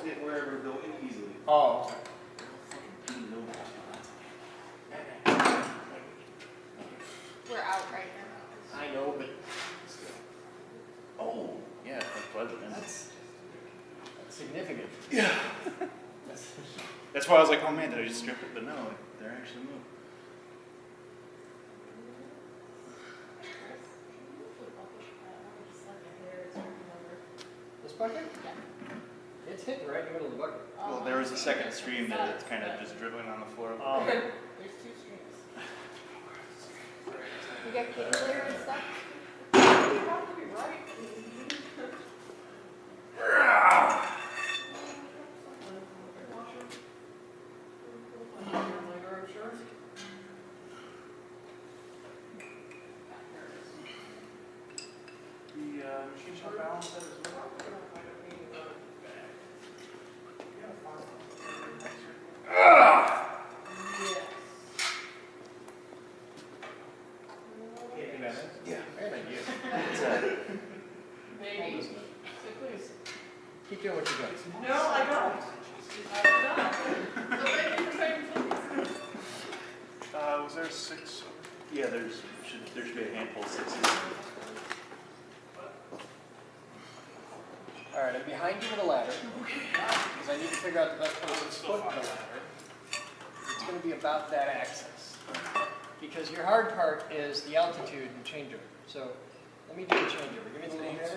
it wherever it'll go in easily. Oh. We're out right now. I know, but Oh, yeah, that's pleasant. that's significant. Yeah. That's why I was like, oh man, did I just strip it? But no, they're actually moved. This bucket? It's hitting right in the middle of the bucket. Well, there was a second stream that it's kind of just dribbling on the floor. There's 2 streams. You got cake clear and stuff? You have to be right. The machine shop balance set as well. Yeah. Very idea. It's Maybe. So please. Keep doing what you're doing. No, I don't. I don't. So thank you for saying please. was there 6? Yeah, there should be a handful of 6s. All right, I'm behind you with a ladder because I need to figure out the best place to put the ladder. It's going to be about that axis because your hard part is the altitude and changeover. So let me do the changeover. Give me the leads.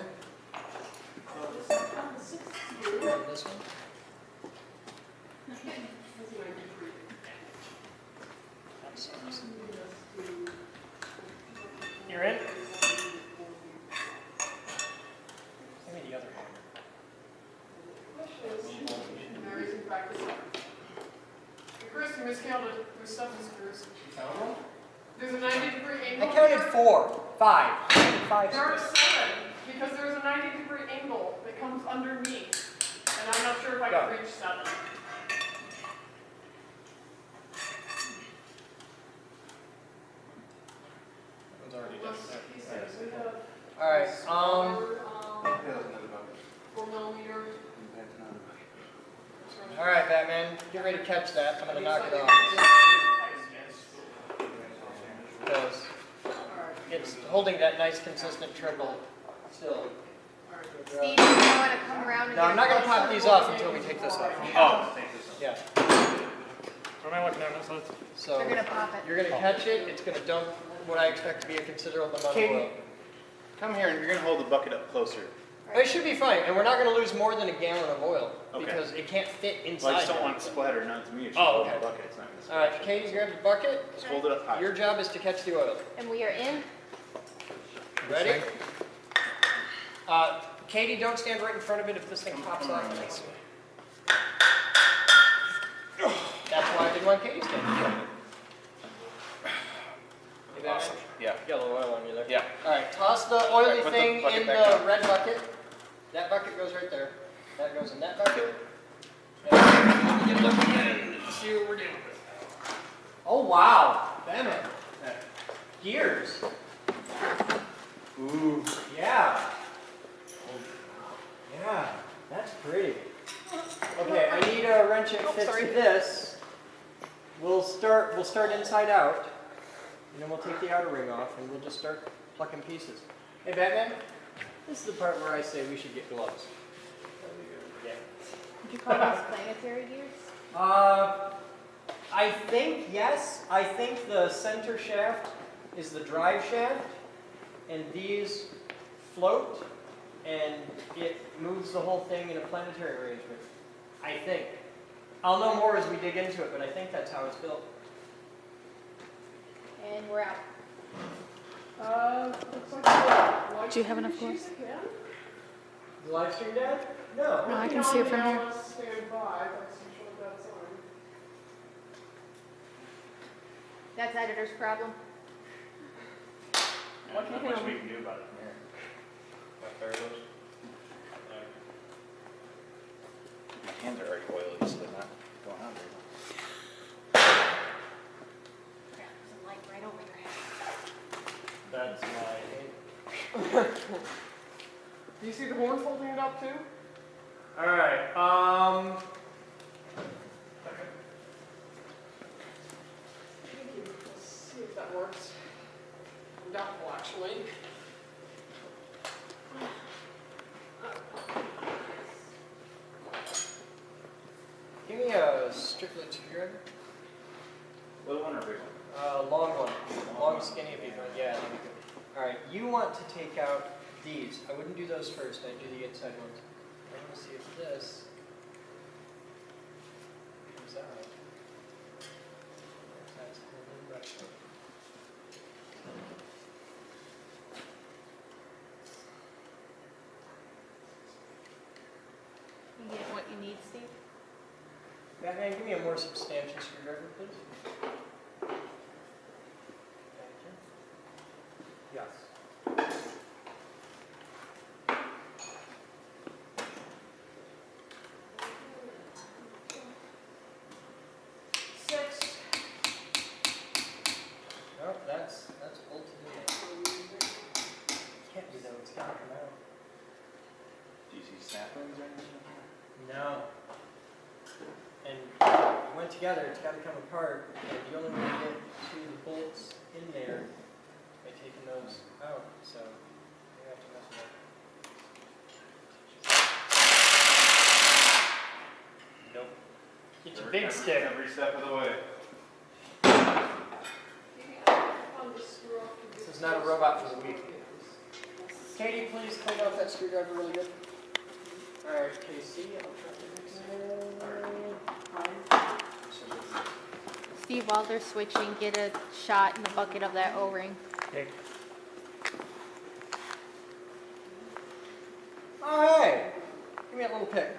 Grab this one. You're in? Give me the other hand. Now you can practice up. Chris, you miscounted. There's 7 screws. You found one? There's a 90-degree angle. I counted here. 4, 5. 5 There are screws. 7 because there's a 90-degree angle that comes underneath, and I'm not sure if I Go. can reach 7. That one's already done. He says we have All right. smaller, 4mm. All right, Batman. Get ready to catch that. I'm gonna knock it off because it's holding that nice, consistent triple still. Steve, you want to come around and No, I'm not gonna pop these off until we take this off. Oh, Yeah. What am I looking at? So So You're going to pop it. you're gonna catch it. It's gonna dump what I expect to be a considerable amount of oil. come here and you're going to hold the bucket up closer. It should be fine, and we're not gonna lose more than a gallon of oil Okay. because it can't fit inside. Well, I just don't there. want it to splatter, not to me. It should Oh, hold okay. the bucket. It's not going to All right, Katie, grab the bucket. Just hold it up high. Your job is to catch the oil. And we are in. Ready? Katie, don't stand right in front of it if this thing pops off. That's why I didn't want Katie standing in front of it. You got it? Yeah. Got a little oil on you there. Yeah. All right, toss the oily Put the thing bucket in back the down. red bucket. That bucket goes right there. That goes in that bucket. Get looking at it and see what we're dealing with. Oh wow, Bennett. Gears. Ooh, yeah. Yeah, that's pretty. Okay, I need a wrench that fits this. We'll start inside out, and then we'll take the outer ring off, and we'll just start plucking pieces. Hey, Batman. This is the part where I say we should get gloves. Yeah. Would you call those planetary gears? I think, yes. I think the center shaft is the drive shaft, and these float, and it moves the whole thing in a planetary arrangement. I think. I'll know more as we dig into it, but I think that's how it's built. And we're out. Looks like Do you have enough gloves? Yeah. The live stream, Dad? No. No, I can see it from here. Stand by. That's usually that sign. That's editor's problem. Not much we can do about it from here. Got fire those? My hands are already oily, so they're not going on very well. Crap, there's a light right over your head. That's my... Do you see the horns holding it up too? Alright, Let's see if that works. I'm doubtful, actually. give me a Strickland screwdriver. Little one or big one? Long one. Long, skinny, big one. Yeah, that'd be good. Alright, you want to take out these. I wouldn't do those first. I'd do the inside ones. I want to see if this comes out. That's holding right. You get what you need, Steve? Batman, give me a more substantial screwdriver, please. Thank you. Yes. Six. No, that's bolted in there. Can't do that. It's gotta come out. Do you see saplings or anything? No. And it went together, it's got to come apart, and you only want to get to the bolts in there by taking those out, so you have to mess with that. Nope. Get your big stick. Every step of the way. This is not a robot for the weak. Katie, please clean off that screwdriver really good. Alright, Casey, I'll try to fix Steve, while they're switching, get a shot in the bucket of that O-ring. Okay. Alright. Give me a little pick.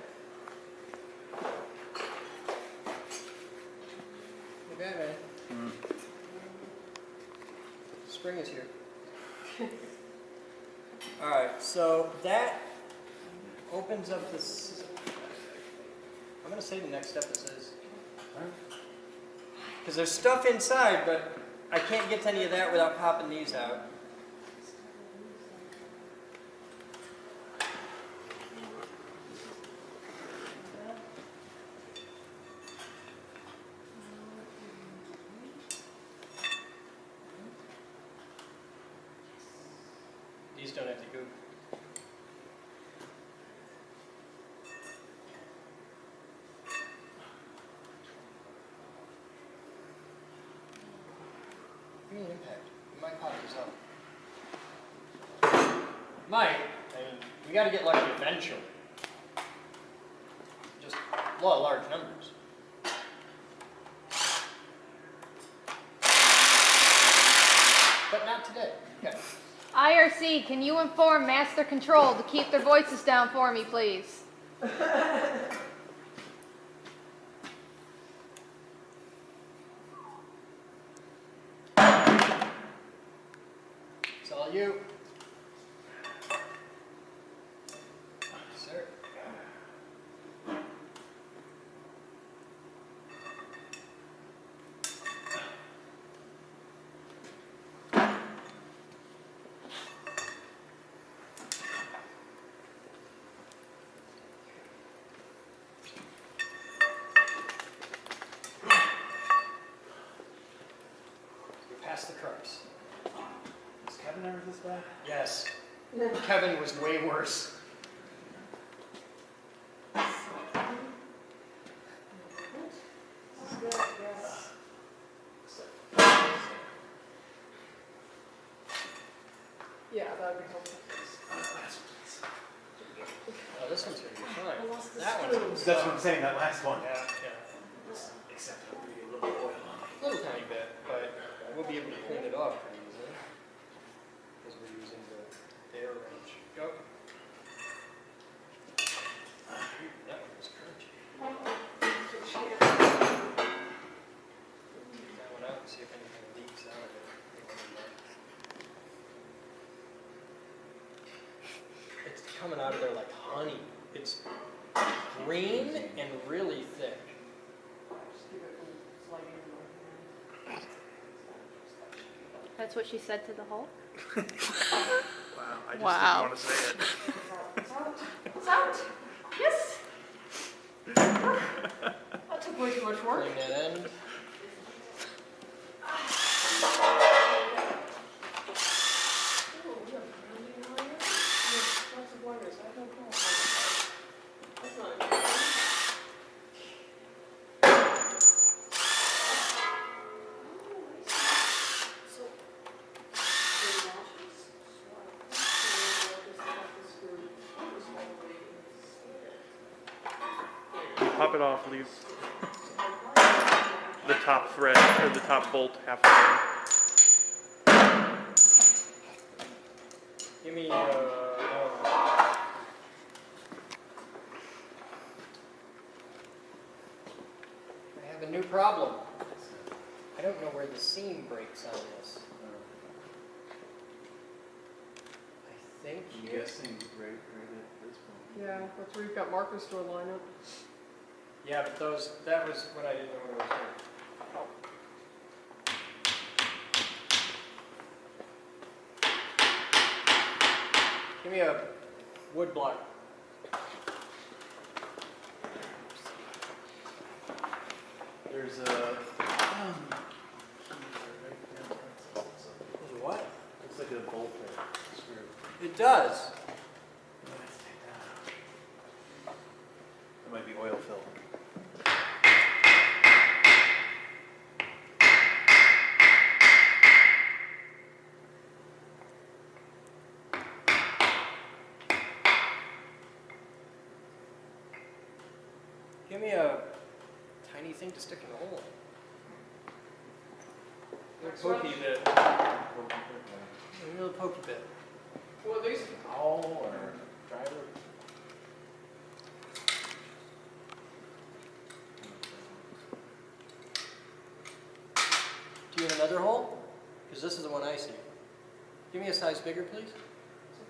Hey, Batman. Spring is here. Alright, so that opens up this. I'm going to say the next step is this. Because there's stuff inside, but I can't get to any of that without popping these out. These don't have to go. Give me an impact. You might pop these up. Might. I mean, we got to get lucky eventually. Just law of large numbers. But not today. Okay. IRC, can you inform Master Control to keep their voices down for me, please? It's all you. Sir. That's the crux. Is Kevin ever this bad? Yes. Kevin was way worse. Yeah, that would be helpful. Oh, this one's gonna be fine. That one's gonna be That's what I'm saying, that last one. Yeah, yeah. Except it'll be a little oil on it. A little tiny bit, but we'll be able to clean it off pretty easily. Because we're using the air wrench. Go. That one was crunchy. Take that one out and see if anything leaks out of it. It's coming out of there like honey. It's green and really thick. Just give it a slight in my hand. That's what she said to the Hulk? Wow, I just Wow. didn't want to say it. It's out. It's out. Yes. That took way too much work. Bring that end. Oh, we have grounding wires. We have lots of wires. I don't know. That's not interesting. So, the notches, so I just have to screw this all the way in. Pop it off, leave the top thread, or the top bolt halfway. Give me, I have a new problem. I don't know where the seam breaks on this. I think I'm here. guessing right at this point. Yeah, that's where you've got Marcus store lineup. Yeah, but that was what I didn't know what I was doing. Give me a wood block. There's a. What? Looks like a bolt there. Screw. It does. Let's take that out. It might be oil filled. Give me a tiny thing to stick in the hole. A little pokey bit. A little pokey bit. Well, these. Owl or driver? Do you have another hole? Because this is the one I see. Give me a size bigger, please.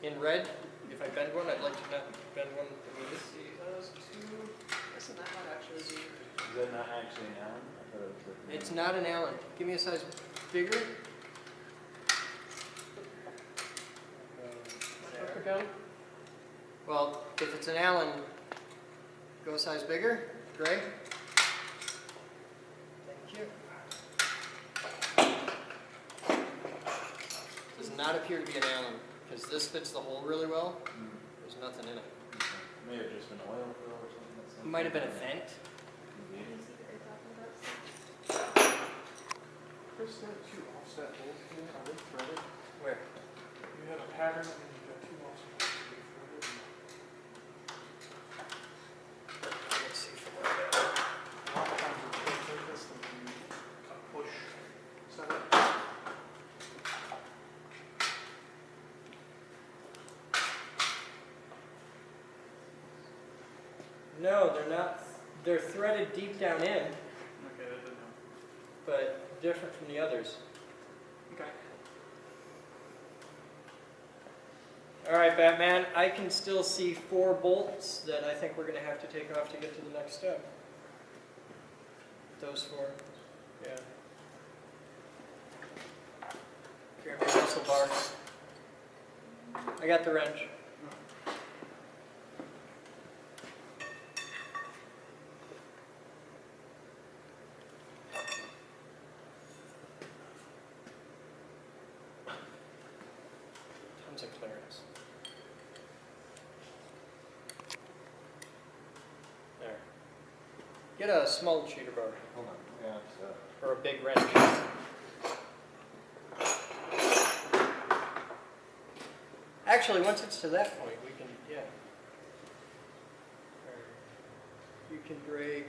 In red, if I bend one, I'd like to not bend one. Let's see, those two. Isn't that one actually? Is that not actually an Allen? I thought it was written. It's not an Allen. Give me a size bigger. Up again? Well, if it's an Allen, go a size bigger. Greg? Thank you. Does not appear to be an Allen, because this fits the hole really well. There's nothing in it. May have just been oil fill or something. That's It might have been a vent. Chris, there are two offset holes here. Are they threaded? Where? You have a pattern and then you've got two offset holes. Are they threaded? Let's see from where that. A lot of times it's like this, and then you push setup. No, they're not. They're threaded deep down in, Okay, that didn't help. but different from the others. Okay. All right, Batman, I can still see 4 bolts that I think we're going to have to take off to get to the next step. Those 4, yeah. Grab your muscle bar. I got the wrench. comes in clearance. There. Get a small cheater bar. Hold on. Yeah, it's, Or a big wrench. Actually, once it's to that point, we can, yeah. You can break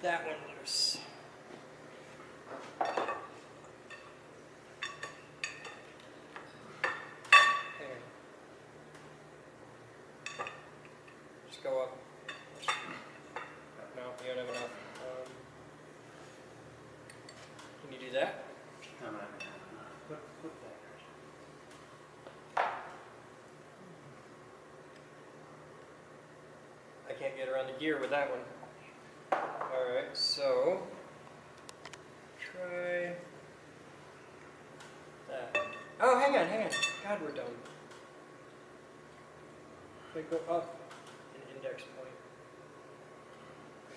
that one loose. There. Just go up. No, you don't have enough. Can you do that? no, no, no, no. Put that. I can't get around the gear with that one. Alright, so try that. Oh, hang on. God, we're done. If I go up an index point.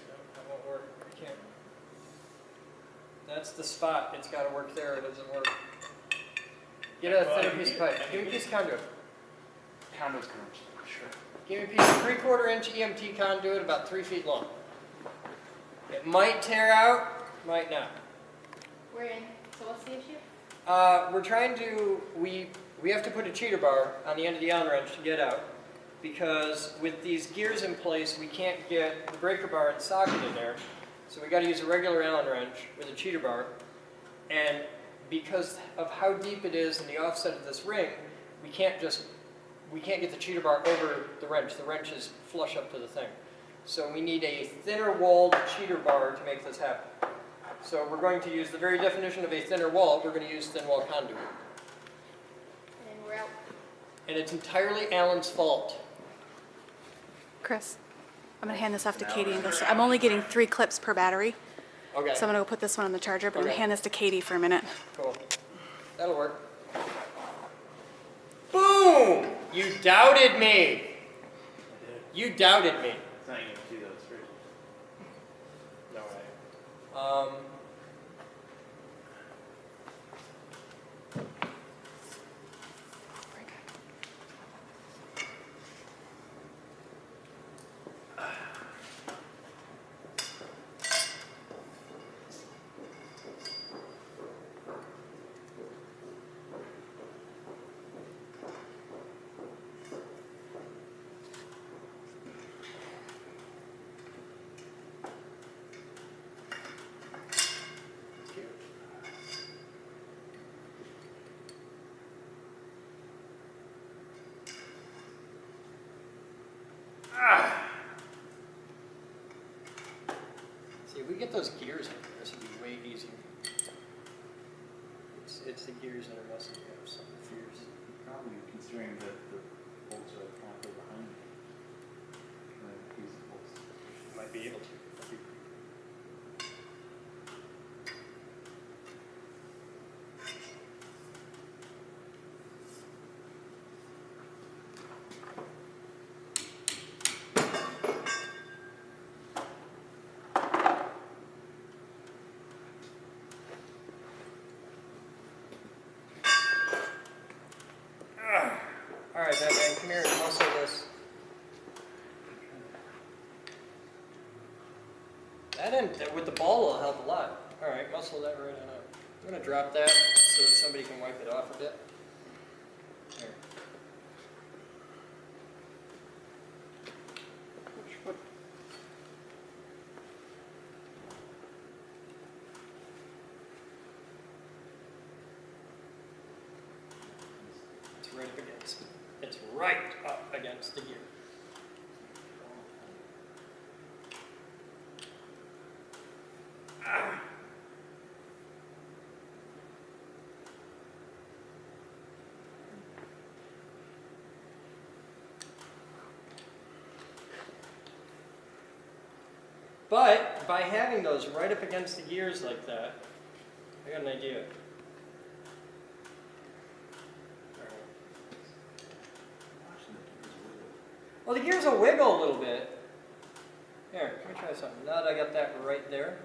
No, that won't work. I can't. That's the spot. It's got to work there. It doesn't work. Get a thinner piece of pipe. Give me a piece of conduit. Conduit's gonna work, sure. Give me a piece of 3/4 inch EMT conduit about 3 feet long. It might tear out, might not. We're in. So what's the issue? We're trying to, we have to put a cheater bar on the end of the Allen wrench to get out, because with these gears in place, we can't get the breaker bar and socket in there. So we got to use a regular Allen wrench with a cheater bar, and because of how deep it is in the offset of this ring, we can't get the cheater bar over the wrench. The wrench is flush up to the thing. So we need a thinner walled cheater bar to make this happen. So we're going to use the very definition of a thinner wall. We're going to use thin wall conduit. And we're out. And it's entirely Alan's fault. Chris, I'm gonna hand this off to Katie and go. I'm only getting 3 clips per battery, Okay, so I'm gonna go put this one on the charger. But I'm Okay. gonna hand this to Katie for a minute. cool. That'll work. Boom! You doubted me. You doubted me. It's not EMT though, it's free. No way. See, if we get those gears in, this would be way easier. It's the gears that are messing me up, so fears. Probably considering that the bolts are halfway behind me. These bolts. Might be able to. Alright, Batman, come here and muscle this. That end, with the ball will help a lot. Alright, muscle that right on up. I'm going to drop that so that somebody can wipe it off a bit. There. It's right up against the gear. But by having those right up against the gears like that, I got an idea. Well, the gears will wiggle a little bit. Here, let me try something. Now that I got that right there.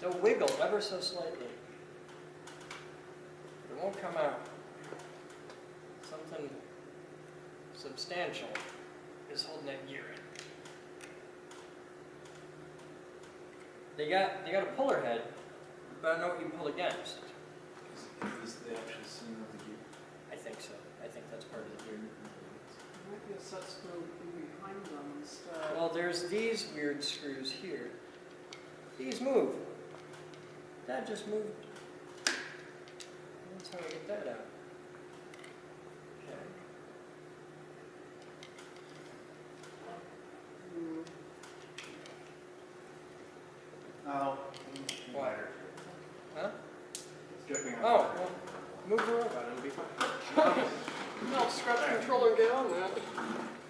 They'll wiggle ever so slightly. It won't come out. Something substantial is holding that gear in. They got a puller head, but I don't know what you pull against. Is this the actual center of the gear? I think so. I think that's part of the gear. There might be a set screw in behind them instead. Well, there's these weird screws here. These move. That just moved. That's how we get that out. Okay. No. Why? Huh? It's dripping on Oh, water. well, move the robot. It'll be fine. I'll scratch the controller and get on that.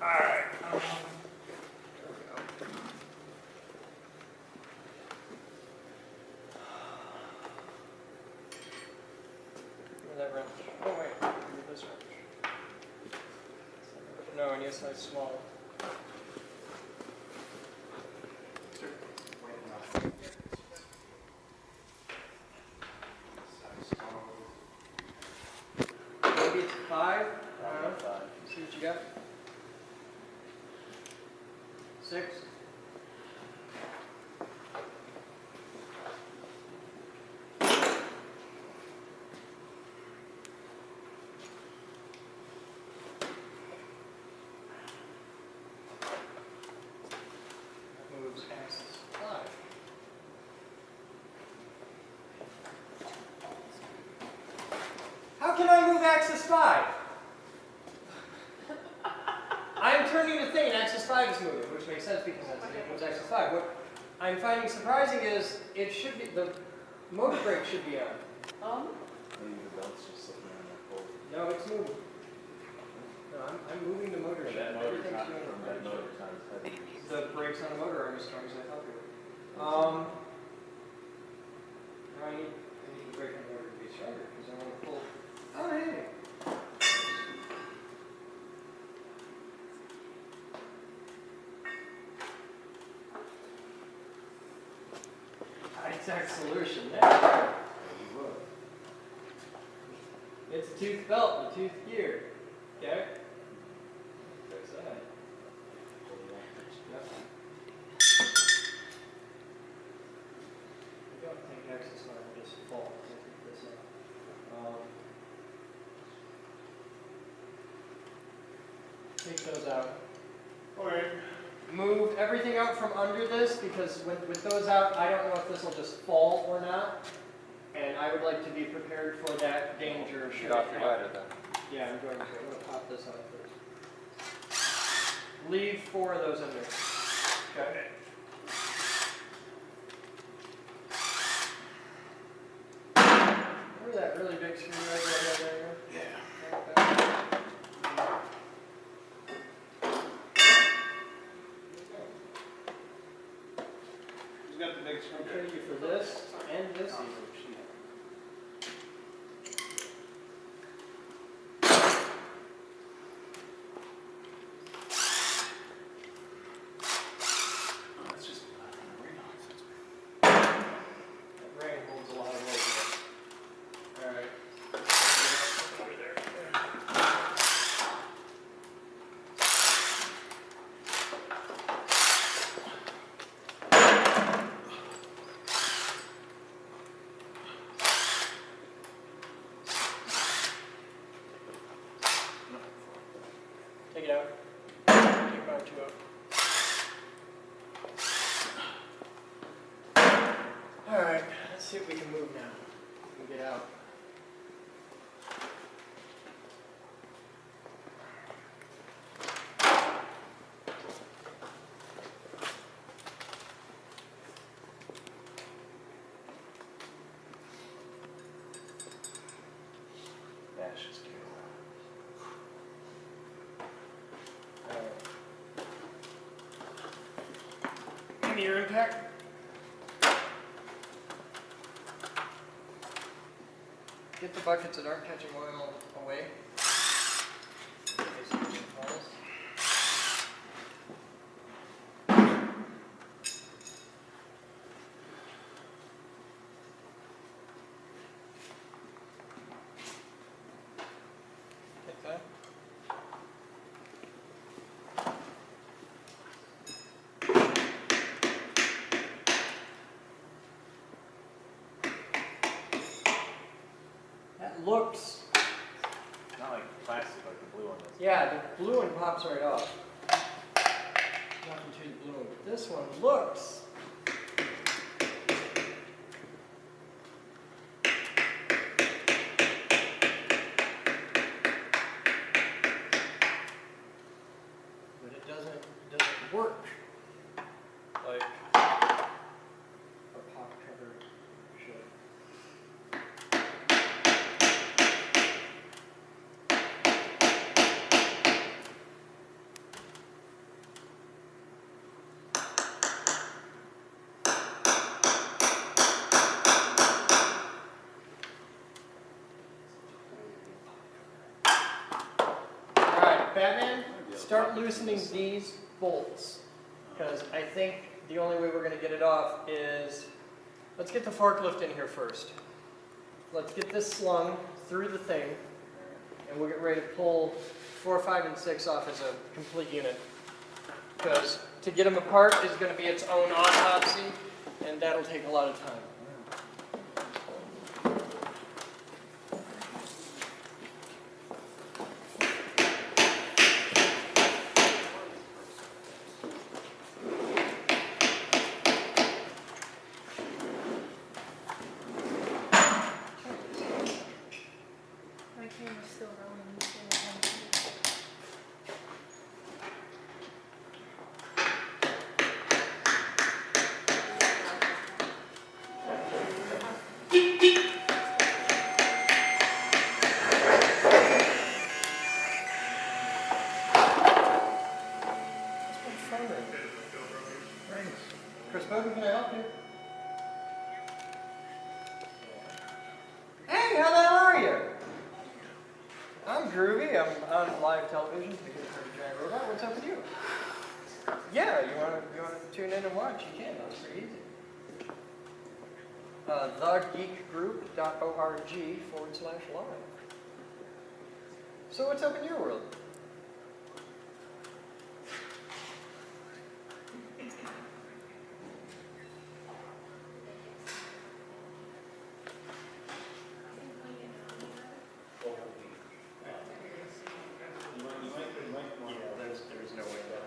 Alright. That wrench. Oh wait, move this wrench. No, I need a size smaller. Maybe it's 5. See what you got. 6. Moves axis 5. How can I move axis 5? I'm turning the thing and axis 5 is moving, which makes sense because it moves axis 5. What I'm finding surprising is it should be, the motor brake should be on. Maybe the belt's just sitting on that pole. No, it's moving. No, I'm moving the motor. That motor's Everything's not, doing that it. motor's not as heavy. The brakes on the motor aren't as strong as I thought they were. Now I need the brake on the motor to be stronger because I want to pull. Oh, hey. High-tech solution there. It's a tooth belt, the tooth gear. Okay? Fix that. Yep. I don't think axis line will just fall. I think this take those out. Okay. Move everything out from under this because with those out, I don't know if this will just fall or not. And I would like to be prepared for that danger. Get off your ladder then. Yeah, I'm going to pop this out first. Leave 4 of those under. Okay. Remember that really big screwdriver I had there? Yeah. Okay. Who's got the big I'll screwdriver? trade you for this and this even. That's just That ring holds a lot of weight. Alright. Over there. Take it out. Take about 2 out. Alright, let's see if we can move now. We can get out. Dash is good. Alright. Give me your impact. Get the buckets that aren't catching oil away. In case it falls. looks, Not like plastic like the blue one is. yeah, the blue one pops right off. Nothing too blue. But this one looks. But it doesn't work like a pop cover should. Alright, Batman, start loosening these bolts. Because I think the only way we're going to get it off is, let's get the forklift in here first. Let's get this slung through the thing, and we'll get ready to pull 4, 5, and 6 off as a complete unit. Because to get them apart is going to be its own autopsy, and that'll take a lot of time. My camera's still rolling. Chris Boden, can I help you? Hey, how the hell are you? I'm groovy. I'm on live television because I'm a giant robot. What's up with you? Yeah, you want to tune in and watch? You can. That's pretty easy. thegeekgroup.org/live. So what's up in your world? There's no way that.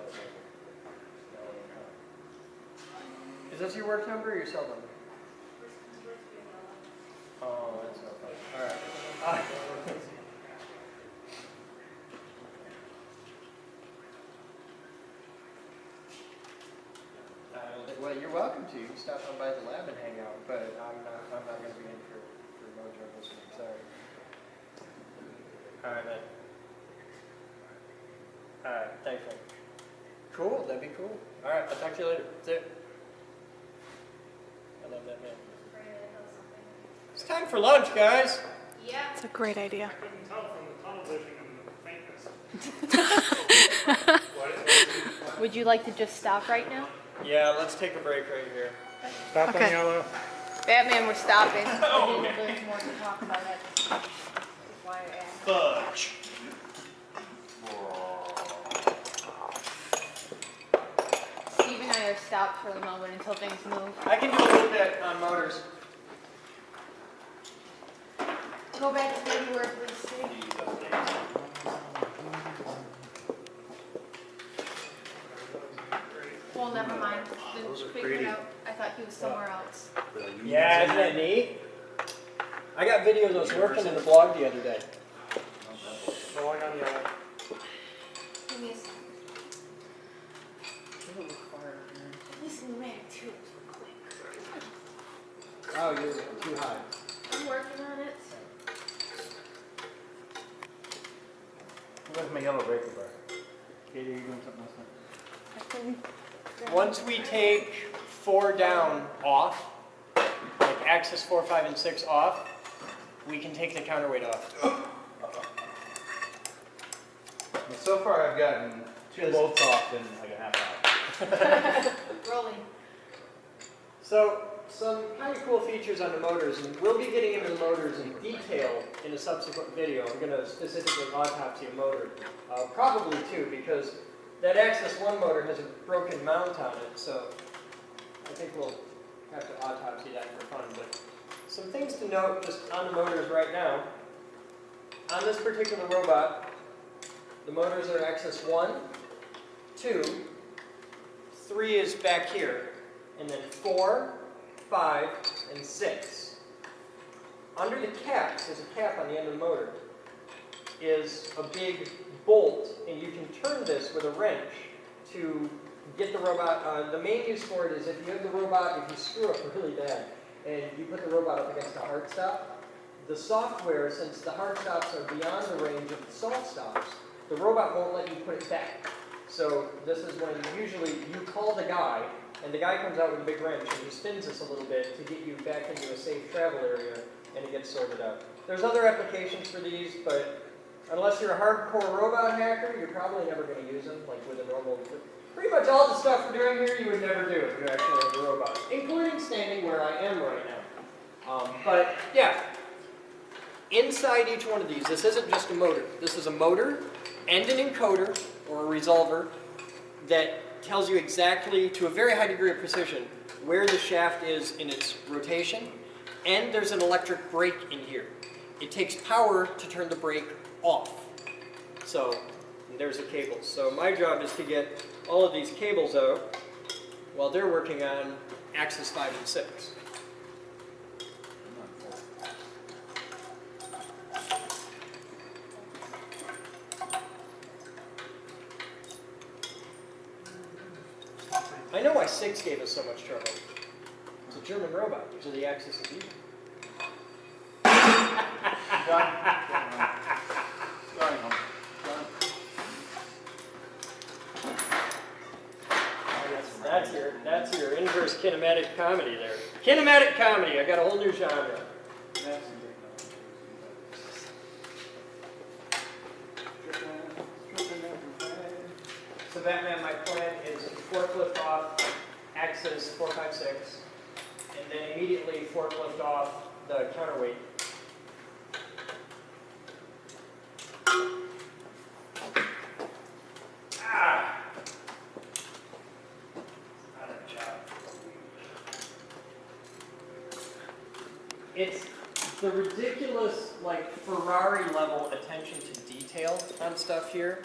Is this your work number or your cell number? Oh, that's no fun. All right. Well, you're welcome to. You can stop on by the lab and hang out, but I'm not going to be in for Mojo this week. Sorry. All right, man. All right, thanks, man. Cool, that'd be cool. All right, I'll talk to you later. See ya. I love that man. It's time for lunch, guys. Yeah. It's a great idea. I couldn't tell from the tunnel vision and the faintness. Would you like to just stop right now? Yeah, let's take a break right here. Stop on Okay. yellow. Batman, we're stopping. There's more to talk about at this point. That's why I asked. Fudge. Steve and I are stopped for the moment until things move. I can do a little bit on motors. Go back to where you were, please, Steve. Well, never mind. Then figure it out. I thought he was somewhere else. Yeah, isn't that neat? I got video of those working in the blog the other day. Going on yellow. Give me a second. Listen, man, too quick. Oh, you're too high. I'm working on it. Where's my yellow breaker bar? Katie, are you doing something else? Once we take 4 down off, like axis 4, 5, and 6 off, we can take the counterweight off. Well, so far I've gotten 2 bolts off in like a half hour. Rolling. So, some kind of cool features on the motors, and we'll be getting into the motors in detail in a subsequent video. I'm going to specifically autopsy a motor, probably 2, because that Axis 1 motor has a broken mount on it, so I think we'll have to autopsy that for fun. But some things to note just on the motors right now. on this particular robot, the motors are axis 1, 2, 3 is back here, and then 4, 5, and 6. Under the caps, there's a cap on the end of the motor, is a big bolt, and you can turn this with a wrench to get the robot. The main use for it is if you have the robot, if you screw up really bad, and you put the robot up against a hard stop, the software, since the hard stops are beyond the range of the soft stops, the robot won't let you put it back. So this is when usually you call the guy, and the guy comes out with a big wrench and he spins this a little bit to get you back into a safe travel area, and it gets sorted out. There's other applications for these, but unless you're a hardcore robot hacker, you're probably never going to use them, like with a normal... Pretty much all the stuff we're doing here you would never do if you actually had a robot, including standing where I am right now. But yeah, inside each one of these, this isn't just a motor. This is a motor and an encoder, or a resolver, that tells you exactly, to a very high degree of precision, where the shaft is in its rotation, and there's an electric brake in here. It takes power to turn the brake off. So there's the cables. So my job is to get all of these cables out while they're working on axis 5 and 6. I know why 6 gave us so much trouble. It's a German robot. Usually the axis is even. That's your inverse kinematic comedy there. Kinematic comedy. I got a whole new genre. So Batman, my plan is forklift off axis 4, 5, 6, and then immediately forklift off the counterweight. It's the ridiculous, like, Ferrari level attention to detail on stuff here.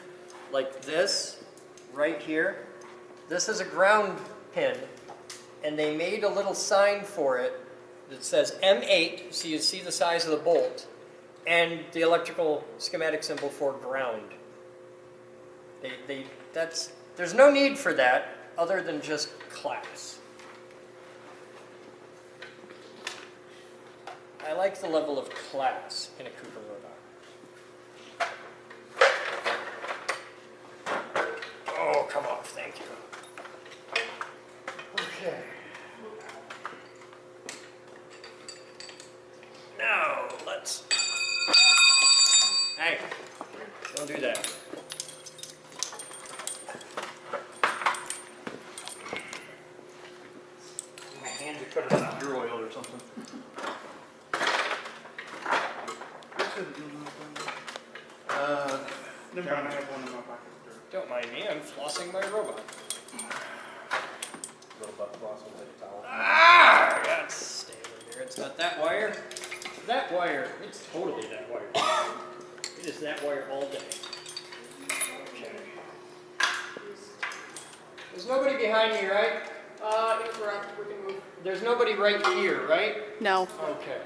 Like this, right here. This is a ground pin, and they made a little sign for it that says M8, so you see the size of the bolt, and the electrical schematic symbol for ground. There's no need for that other than just class. I like the level of class in a Cooper robot. Oh, come off, thank you. Okay. Now, let's... Hey, don't do that. My hand, you cut it on your oil or something. Never mind, I have one in my pocket. Don't mind me, I'm flossing my robot. Robot floss with a towel. Ah! That's staying in there. It's got that wire. That wire, it's totally that wire. It is that wire all day. Okay. There's nobody behind me, right? Incorrect. We can move. There's nobody right here, right? No. Okay.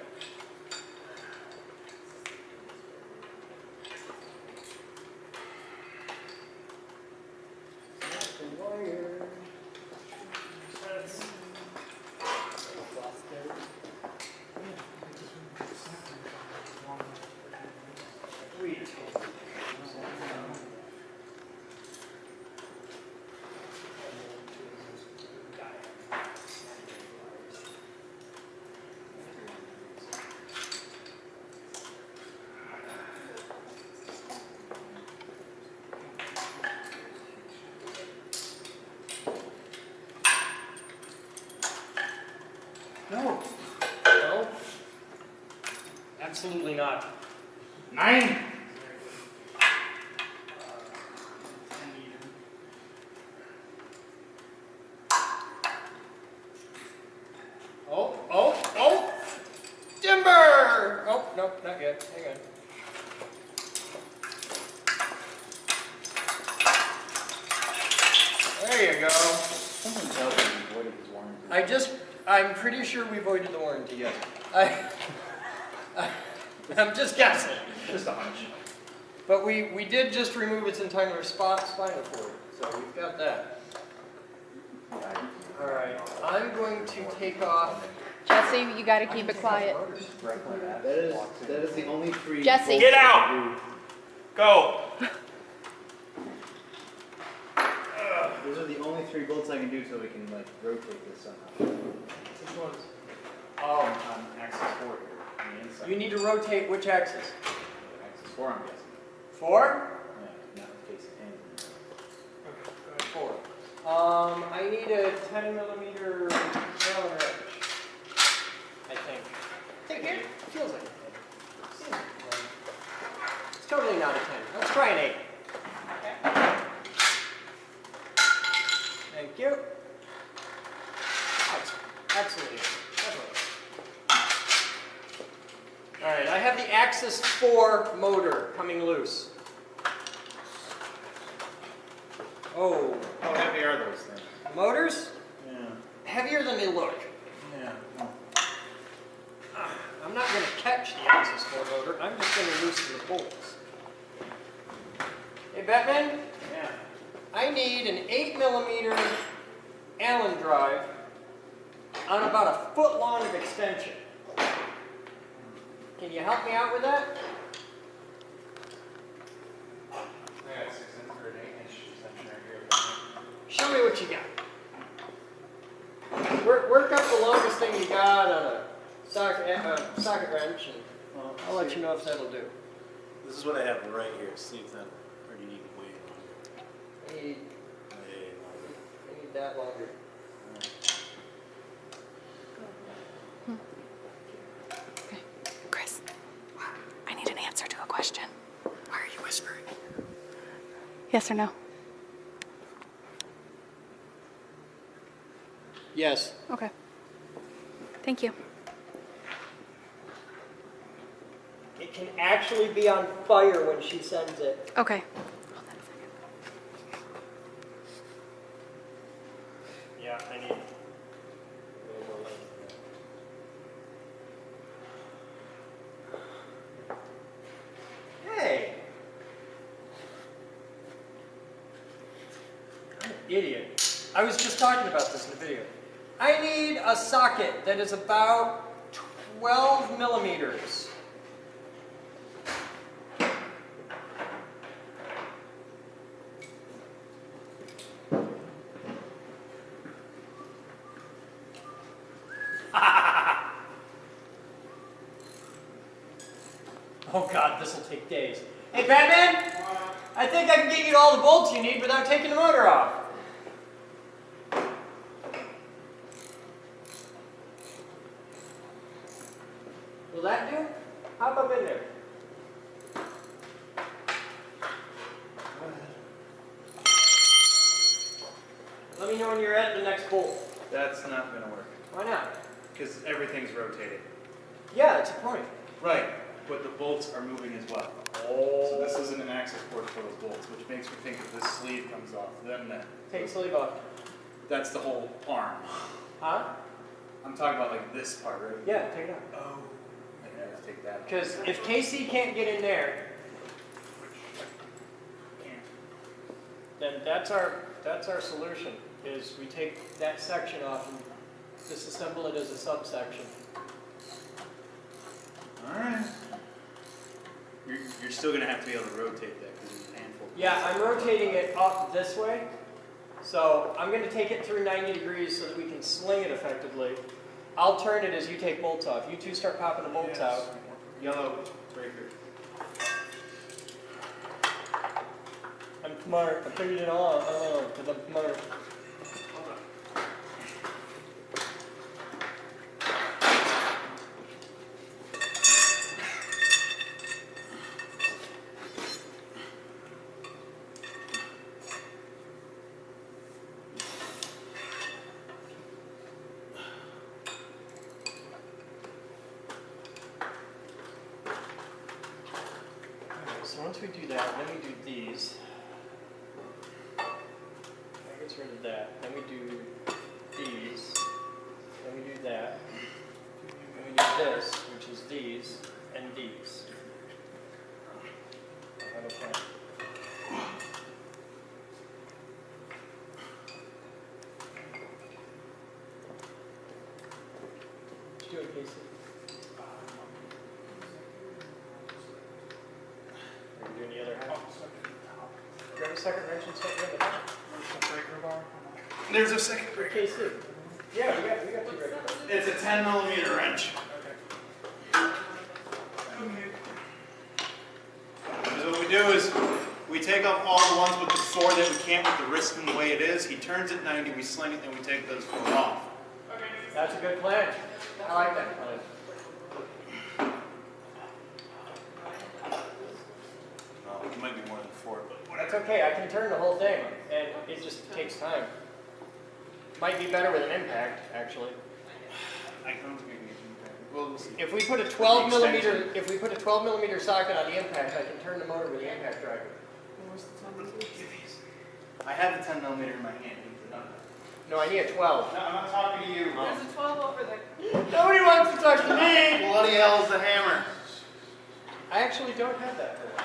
No. No? Absolutely not. 9. Oh! Timber! Oh, no, not yet. Hang on. There you go. Someone tells me he voided his warranty. I'm pretty sure we voided the warranty, yes. I'm just guessing. Just a hunch. But we did just remove its entire spinal cord, so we've got that. Alright, I'm going to take off. Jesse, you gotta keep it quiet. That is the only free. Jesse. Get out! Go! Those are the only 3 bolts I can do so we can like rotate this somehow. Which ones? Oh, on axis 4 here, on the inside. You need to rotate which axis? Axis 4, I'm guessing. 4? Yeah, not in case of 4. I need a 10 millimeter Allen wrench. I think. Take it. Feels like a 10. It's totally not a 10. Let's try an 8. Thank you. Absolutely. Alright, I have the Axis 4 motor coming loose. Oh. How heavy are those things? Motors? Yeah. Heavier than they look. Yeah. I'm not going to catch the Axis 4 motor. I'm just going to loosen the bolts. Hey, Batman? Yeah. I need an 8 millimeter Allen drive on about a foot long of extension. Can you help me out with that? I got 6 inch or an 8-inch extension right here. Show me what you got. Work up the longest thing you got on a socket wrench, and I'll let you know if that'll do. This is what I have right here. See if that, or do you need weight? I need that longer. Okay. Chris, I need an answer to a question. Why are you whispering? Yes or no? Yes. Okay. Thank you. It can actually be on fire when she sends it. Okay. Yeah, I need. Hey! I'm an idiot. I was just talking about this in the video. I need a socket that is about 12 millimeters. Oh God, this will take days. Hey Batman! I think I can get you all the bolts you need without taking the motor off. Will that do? Hop up in there. Let me know when you're at the next bolt. That's not going to work. Why not? Because everything's rotating. Yeah, it's a point. Right, but the bolts are moving as well. Oh. So this isn't an axis port for those bolts, which makes me think if this sleeve comes off, then that. Take the sleeve off. That's the whole arm. Huh? I'm talking about like this part, right? Yeah, take it off. Oh. I have to take that off. Because if Casey can't get in there, then that's our solution. Is we take that section off and disassemble it as a subsection. Alright. You're still going to have to be able to rotate that because it's a handful. Yeah, I'm rotating it up this way. So I'm going to take it through 90 degrees so that we can sling it effectively. I'll turn it as you take bolts off. You two start popping the bolts out. Yellow breaker. I'm smart. I figured it all out because I'm smart. So once we do that, then we do these. That gets rid of that. this, which is these, and these. I have a plan. What you doing, Casey? Are you doing the other half? Grab a second wrench and start doing the top. There's a second break. Casey. Yeah, we got two breakers. It's a 10mm wrench. So what we do is we take off all the ones with the 4 that we can't with the wrist in the way it is. He turns it 90, we sling it, and we take those 4 off. That's a good plan. I like that plan. It might be more than 4, but That's whatever. okay. I can turn the whole thing, and it just takes time. Might be better with an impact, actually. I don't think we can do that. We'll see. If we put a 12mm socket on the impact, I can turn the motor with the impact driver. I have the 10mm in my hand. No, I need a 12. No, I'm not talking to you. There's a 12 over there. Nobody wants to talk to me. Bloody hell's the hammer. I actually don't have that for that.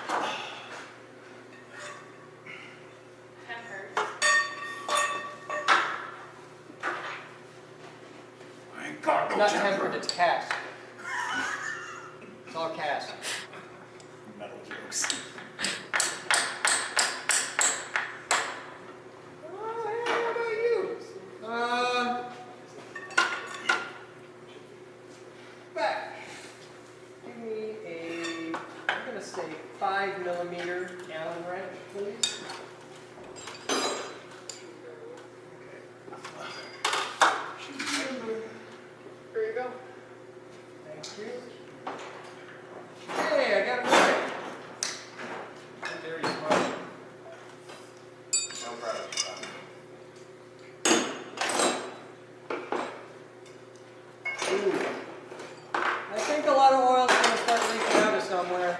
It's not tempered, it's cast. It's all cast. Metal jokes. Back. Give me a, I'm going to say 5mm Allen wrench, please. Here you go. Thank you. Hey, I got it right. I'm very smart. No problem. Ooh. I think a lot of oil is going to start leaking out of somewhere.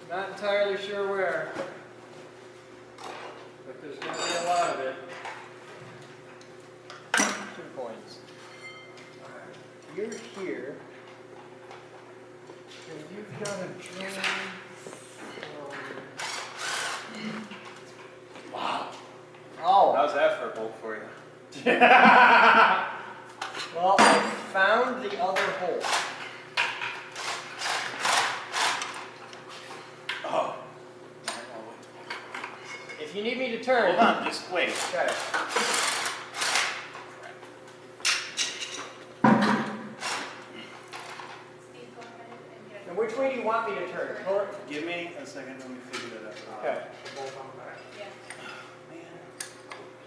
Not entirely sure where. But there's going to be a lot of it. 2 points. Alright. You're here. And you've got a drain. Wow. Oh. How's that for a bolt for you? Well, I found the other hole. Oh. If you need me to turn. Hold on, just wait. Okay. And which way do you want me to turn? Give me a second, let me figure that out. Okay.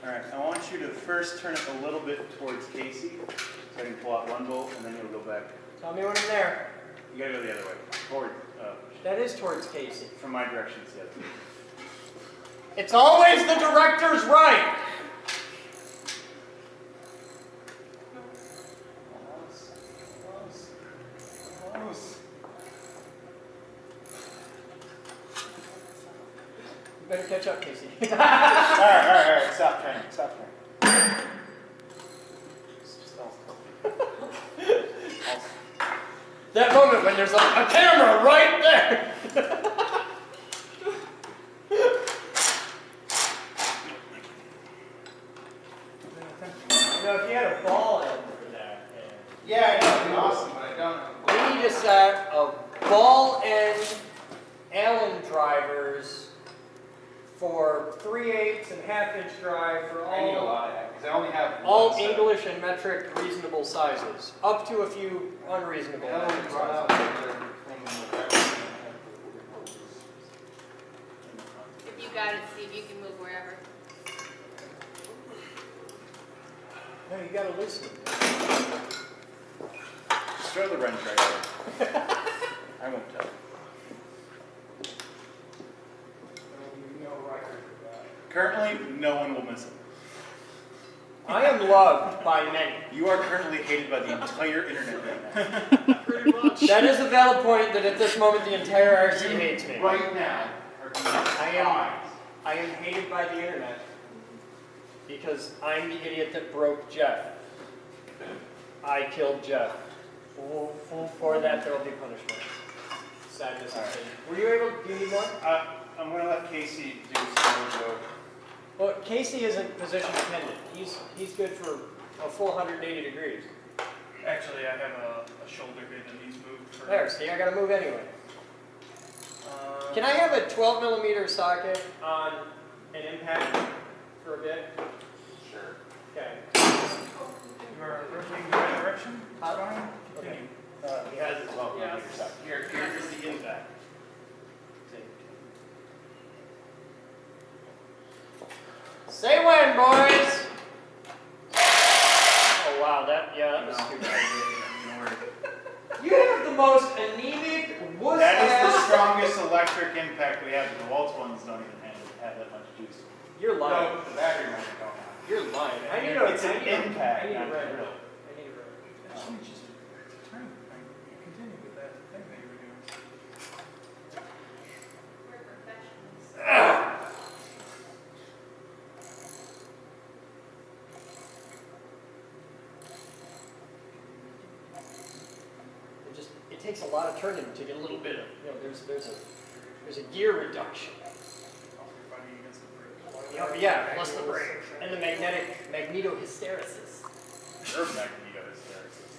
Alright, I want you to first turn it a little bit towards Casey, so I can pull out one bolt, and then you'll go back. Tell me when I'm there. You gotta go the other way. Toward, That is towards Casey. from my direction, it's the other way. It's always the director's right. You better catch up, Casey. Alright, stop turning, stop turning. That moment when there's a camera right there. You know, if you had a ball end for that. Yeah, I know, it'd be awesome, but I don't know. We need a set of ball end Allen drivers for 3/8 and 1/2-inch drive for I need a lot of that, because I only have all one set. English and metric reasonable sizes, up to a few unreasonable metric sizes. If you got it, see if you can move wherever. No, you gotta listen. Just throw the wrench right there. I won't tell you. No record for that. Currently, no one will miss it. I am loved by many. You are currently hated by the entire internet right now. Pretty much. That is a valid point that at this moment the entire RC hates me. Right now. I am hated by the internet because I'm the idiot that broke Jeff. I killed Jeff. For that, there will be punishment. Sadness and pain. Were you able? Do you need more? I'm going to let Casey do some mojo. Well, Casey isn't position dependent. He's good for a full 180 degrees. Actually, I have a shoulder here that needs moved. For There, see, I gotta move anyway. Can I have a 12 millimeter socket on an impact for a bit? Sure. Okay. You are rotating the right direction? Huh? Fine. Okay. Continue. He has it 12 Yes. millimeter socket. Here's the impact. Say when, boys! Oh wow, that was stupid. You have the most anemic wuss That is the ass. strongest electric impact we have. The Waltz ones don't even have that much juice. You're lying. No, the battery might be going out. You're lying. I need It's an impact, I need a not red. a drill. I need a red. Actually, just turn. Continue with that thing that you were doing. It takes a lot of turning to get a little bit of, there's a gear reduction. You're fighting against the brake. Yeah, plus the brake. And the magnetohysteresis. Your magnetohysteresis.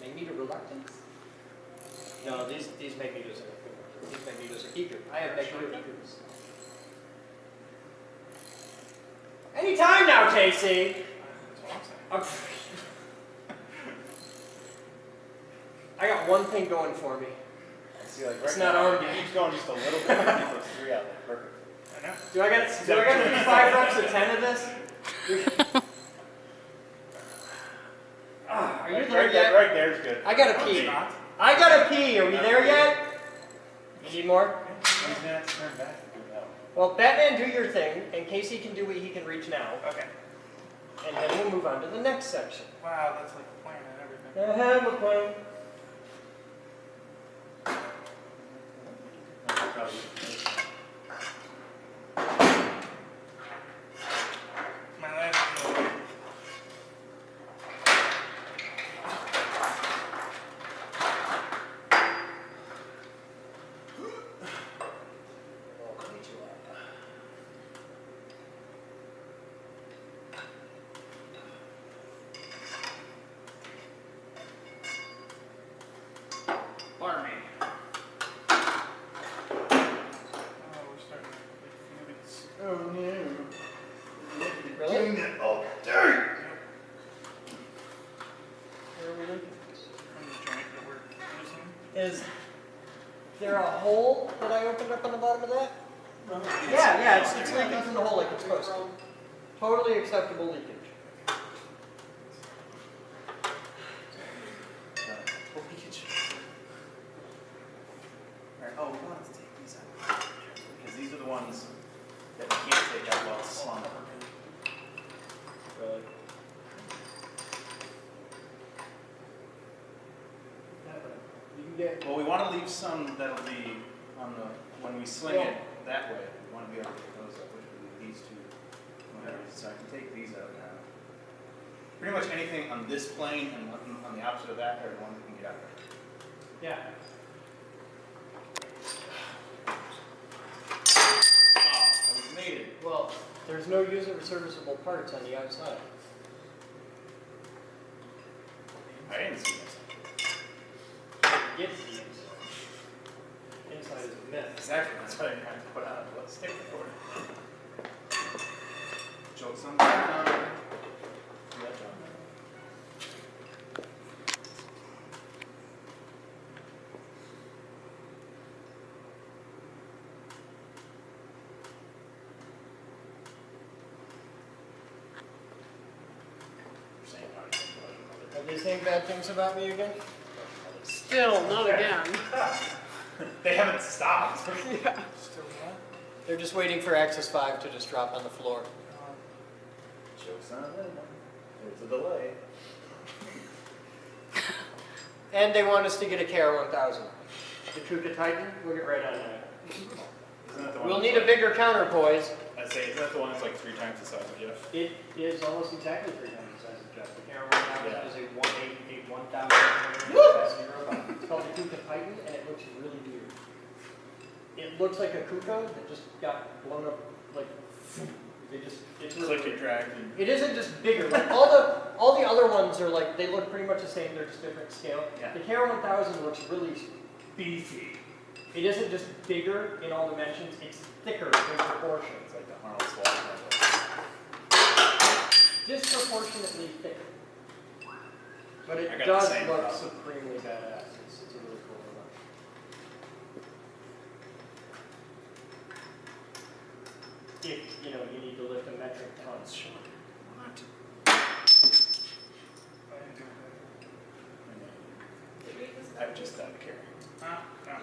Magnetoreluctance? No, these magnetos are these magnetos are eager. I have magnetoheaters. Anytime now, Casey! That's what I'm saying. I got one thing going for me. I see, like, It's right not now, armed. it keeps going just a little bit. It puts 3 out there. Perfect. I know. Do I got to do 5 reps of 10 of this? Are you there yet? Right there's good. I gotta pee. Not. I gotta pee. Are we there yet? You need more? He's gonna have to turn back and do that. Well, Batman, do your thing, and Casey can do what he can reach now, Okay. and then we'll move on to the next section. Wow, that's like the plan and everything. I have a plan. Probably. My last one. Pardon me. Oh, we're starting to like, feel it's Oh no. Really? Doing that all day. Where are we looking? from the joint that we're using. Is there a hole that I opened up on the bottom of that? Yeah, it's leaking from the hole like it's supposed to. Totally acceptable leakage. Alright, oh, we want to take these out. Because these are the ones that we can't take out while it's slung. Really? You can get. Well, we want to leave some that'll be on the, when we sling it that way, we want to be able to pick those up, which would be these two. Whatever. So I can take these out now. Pretty much anything on this plane and on the opposite of that are the ones that can get out there. Yeah. We made it. Well, there's no user serviceable parts on the outside. I didn't see this. Get to the inside. Inside is a myth. Exactly, that's what I had to put on. Let's stick for it. Jokes on the ground. Yeah, John. Are they saying bad things about me again? Still, not again. They haven't stopped. Yeah. Still what? They're just waiting for Axis 5 to just drop on the floor. Jokes on them. There's a delay. And they want us to get a KR-1000. The Kuka Titan, we'll get right on that. Isn't that the one We'll that's need a like- bigger counterpoise. I say, isn't that the one that's like 3 times the size of Jeff? It is almost exactly 3 times the size of Jeff. The camera right now is a 1,000. It's called the Kuka Titan, and it looks really weird. It looks like a Kuka that just got blown up, like, it's really like weird. it dragged and... It isn't just bigger. Like all the other ones are like, they look pretty much the same, they're just different scale. Yeah. The Camera 1000 looks really beefy. It isn't just bigger in all dimensions, it's thicker in proportion. It's like the Arnold Schwarzenegger. Disproportionately thicker. But I it got the does same look problem. supremely badass. It's a really cool one. If, you know, you need to lift a metric tons. Sure. What? I just don't care. Huh? No.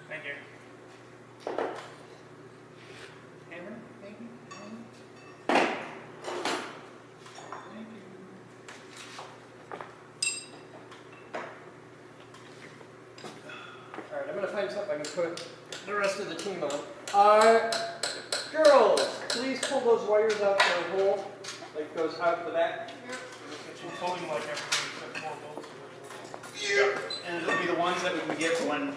Thank you. Hammer, maybe? Thank you. Alright, I'm gonna find something I can put the rest of the team on. Girls, please pull those wires out to the hole, like goes out the back. We're pulling like everything except 4 bolts. And it'll be the ones that we can get when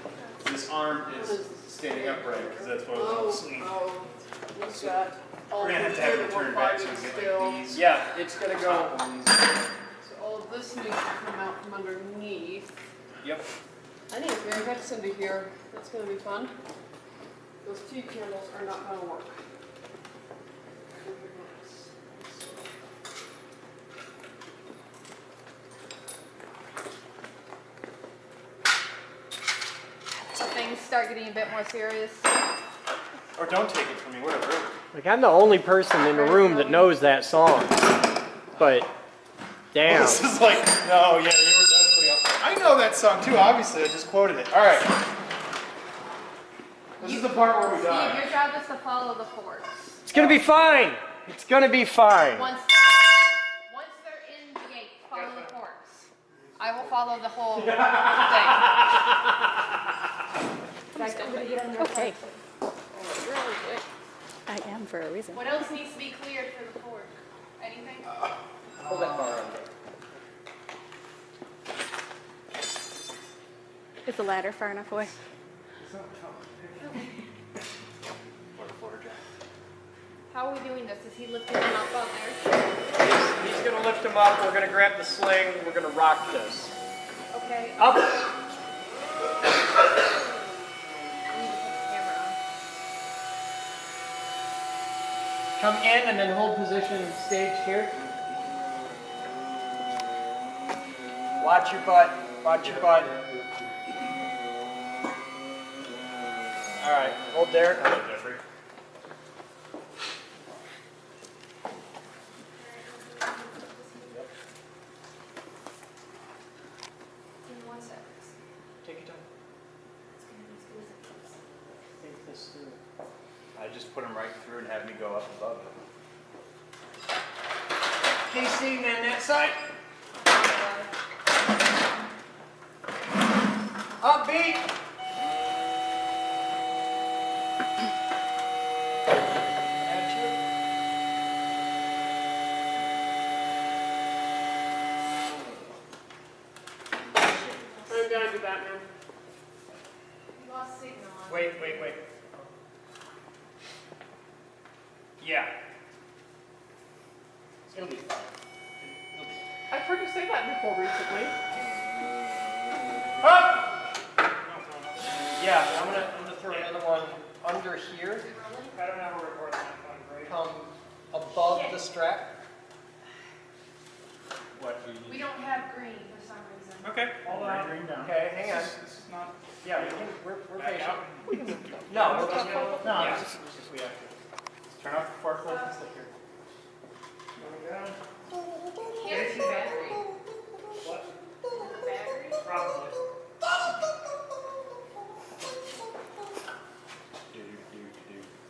this arm is standing upright, because that's what we'll swing. What's that? We're gonna have to have it turned back so we can get like these. Yeah, it's gonna go. So all of this needs to come out from underneath. Yep. I need to bring Hex into here. That's gonna be fun. Those T candles are not gonna work. So things start getting a bit more serious. Or don't take it from me, whatever. Like, I'm the only person in the room that knows that song. But, damn. This is like, no, yeah, that was pretty up. I know that song too, obviously, I just quoted it. Alright. This is the part where we Steve, die. your job is to follow the force. It's gonna be fine. It's gonna be fine. Once they're in the gate, follow the force. I will follow the whole thing. Guys, I'm gonna get on your Okay. side. I am for a reason. What else needs to be cleared for the force? Anything? Hold that bar on there. Is the ladder far enough away? How are we doing this? Is he lifting them up out there? He's gonna lift him up. We're gonna grab the sling. We're gonna rock this. Okay. Up. Come in and then hold position staged here. Watch your butt. Watch your butt. All right. Hold there. Take your time. Think this through. I just put them right through and have me go up above it. KC, man, that side. Upbeat. I'm gonna do that, man. You lost signal on. Wait. Yeah. It's gonna be fine. I've heard you say that before recently. Up! Yeah, I'm gonna throw another one under here. I don't have a recording on right? Come above the strap. What? We don't have green for some reason. Okay. Hold on. Green down. Okay, hang on. This is not. Yeah, we're Back patient. out. No, we're just No, yeah. it's just we have to. Turn off the fork hold and stick here. Going down. Can't see battery. What? The battery? Probably.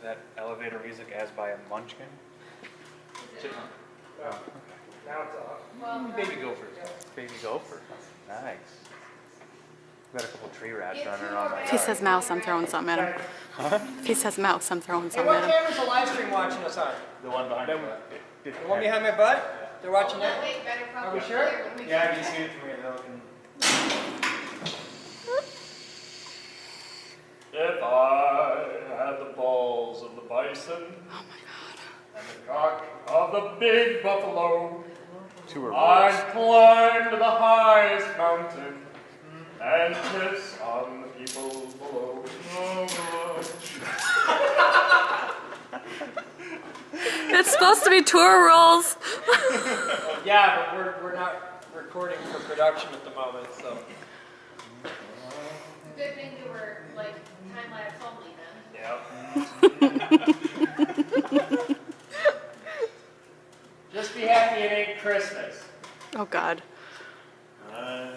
That elevator music as by a munchkin? Now it's off. Well, Baby gopher. Baby gopher. Nice. Got a couple tree rats running around my If he says mouse, I'm throwing something at him. If he says mouse, I'm throwing Hey, something what at him. camera's the live stream watching us on? The one behind me. The one behind my butt? They're watching that? Are we sure? Yeah, I can see it from here. They're looking. If I had the balls of the bison and the cock of the big buffalo, I'd climb to the highest mountain and piss on the people below. It's supposed to be tour rolls. Yeah, but we're not recording for production at the moment, so. Good thing you were like time lapse only then. Yep. Just be happy it ain't Christmas. Oh God. No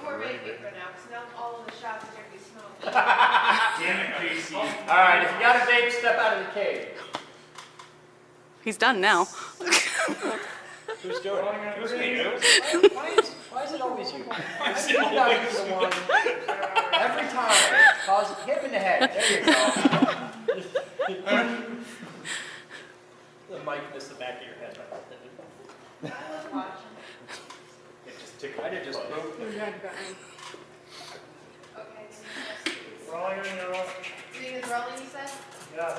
more vape for now, because now all of the shots are going to be smoking. Damn it, JC. Alright, if you got a vape, step out of the cave. He's done now. Who's doing it? It was me. Why is it always you? I think I'm the one every time. Cause hit him in the head. There you go. The mic missed the back of your head. I was watching. It just tickled. I did just move. Okay, Rolling in your own. Doing is rolling, you said? Yeah.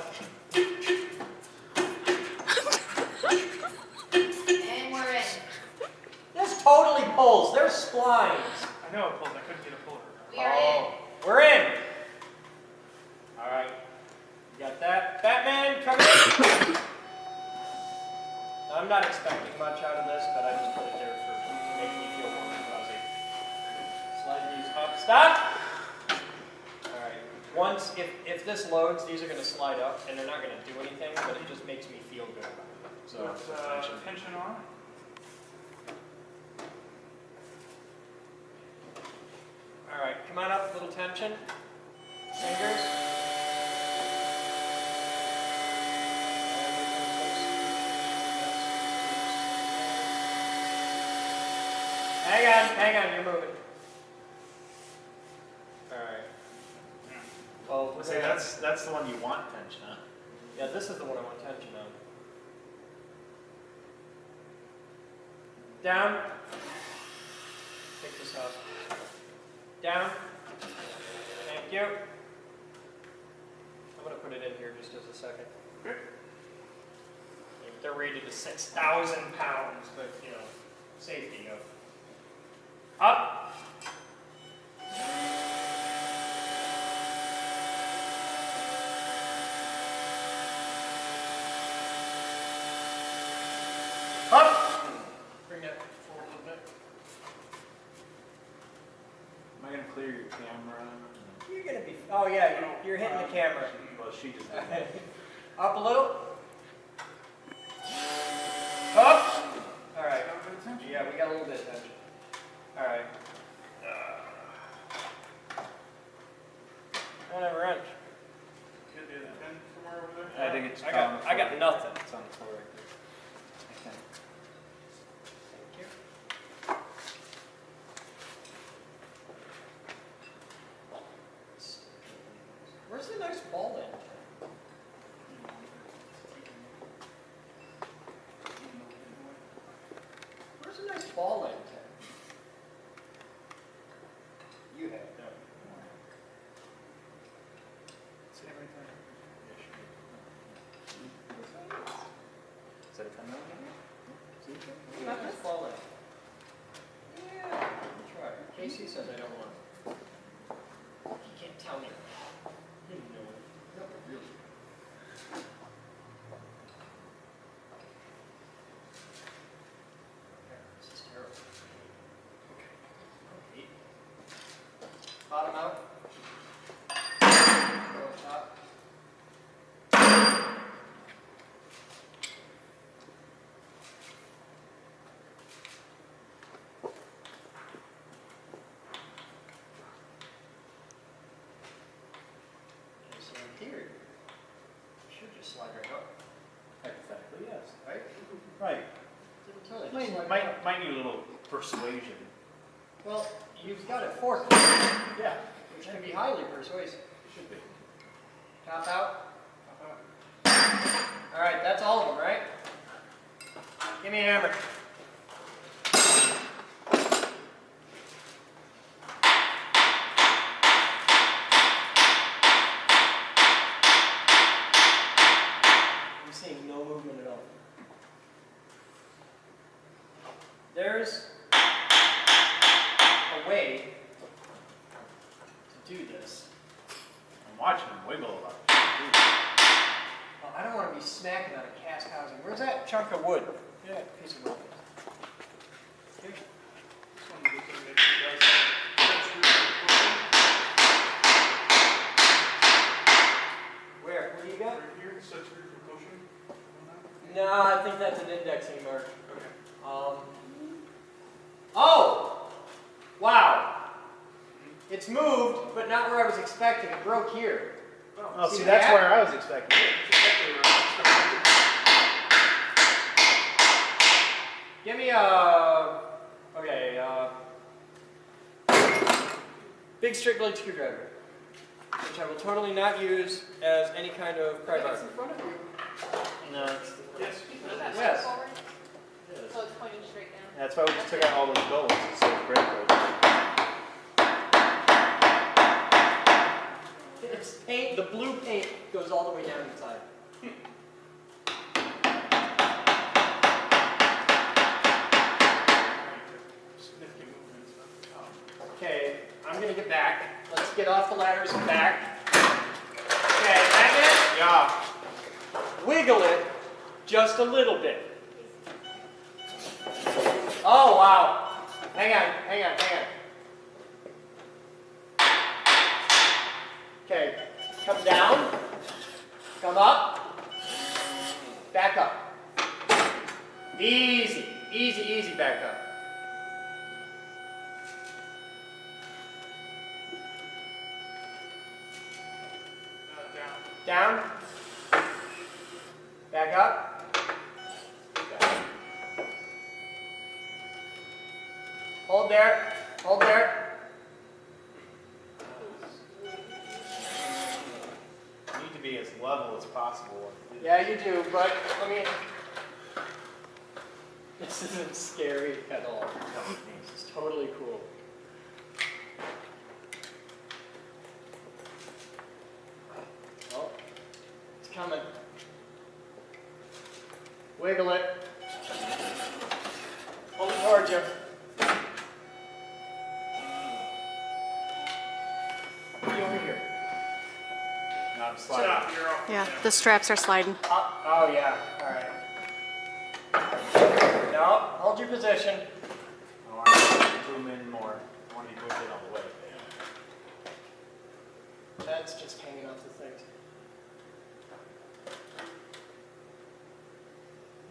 And we're in. This totally pulls. There's splines. I know it pulled, I couldn't get a puller. We are in. We're in. Alright. You got that? Batman, come in. Now, I'm not expecting much out of this, but I just put it there to make me feel warm and fuzzy. Slide these up. Stop! Alright. Once, if this loads, these are going to slide up, and they're not going to do anything, but it just makes me feel good. So, Put tension on. alright, come on up, little tension. Fingers. Hang on, you're moving. Alright. Well, Say that's the one you want tension on. yeah, this is the one I want tension on. Down. Take this off. Down. Thank you. I'm going to put it in here just as a second. They're rated to 6,000 pounds, but, you know, safety of. Up. Up. Bring that forward a little bit. Am I gonna clear your camera? You're going to be, oh yeah, you're hitting the camera. Well, she just did. Up a little. Up. All right. Yeah, we got a little bit of tension. All right. I have a wrench. Get the pin somewhere over there. I think it's. I got nothing. It's on the floor right there. Okay. Thank you. Where's the nice ball in? Where's the nice ball in? You have no. See everything? Is that a 10 millimeter? See? Not this ball in. Yeah, that's right. Casey says I don't want. He can't tell me. He didn't know it. No, really. This is terrible. Okay. Bottom out. Go top. There's some interior. Should just slide right up, Hypothetically, yes. right? Right. Didn't tell you. Just slide right up. Might need a little persuasion. Well, You've got it forked. Yeah, which can be highly persuasive. Should be. Top out. All right, that's all of them, right? Give me a hammer. I'm seeing no movement at all. There's a way to do this. I'm watching him wiggle a lot. Well, I don't want to be smacking on a cast housing. Where's that chunk of wood? Yeah, piece of wood. Here. This one looks like it actually does have Where? What do you got? right here, sensory percussion on that. No, I think that's an indexing mark. Okay. Oh! Wow. It's moved, but not where I was expecting. It broke here. Oh, See see, that's that? where I was expecting it. Exactly right. Give me a... Okay, big straight blade screwdriver, which I will totally not use as any kind of pry bar. It's in front of you. No, it's, Yes. Put that Yes. forward, it is. so it's pointing straight down. That's why we just took out all those goals. It's so great right It's paint, the blue paint goes all the way down inside. Significant movements on the top. Okay, I'm gonna get back. Let's get off the ladders and back. Okay, magnet. Yeah. Wiggle it just a little bit. Oh, wow. Hang on, hang on, hang on. Okay, come down, come up, back up. Easy, easy, easy back up. Down. Down, back up. Hold there, hold there. You need to be as level as possible. Yeah, you do, but let me... This isn't scary at all. No, this is totally cool. Oh, it's coming. Wiggle it. Hold it towards you. Be over here. No, I'm sliding. Stop, you're off. Yeah, the straps are sliding. Oh, yeah, all right. No, hold your position. I want to zoom in more. I want to be zoomed in all the way. That's just hanging off the things.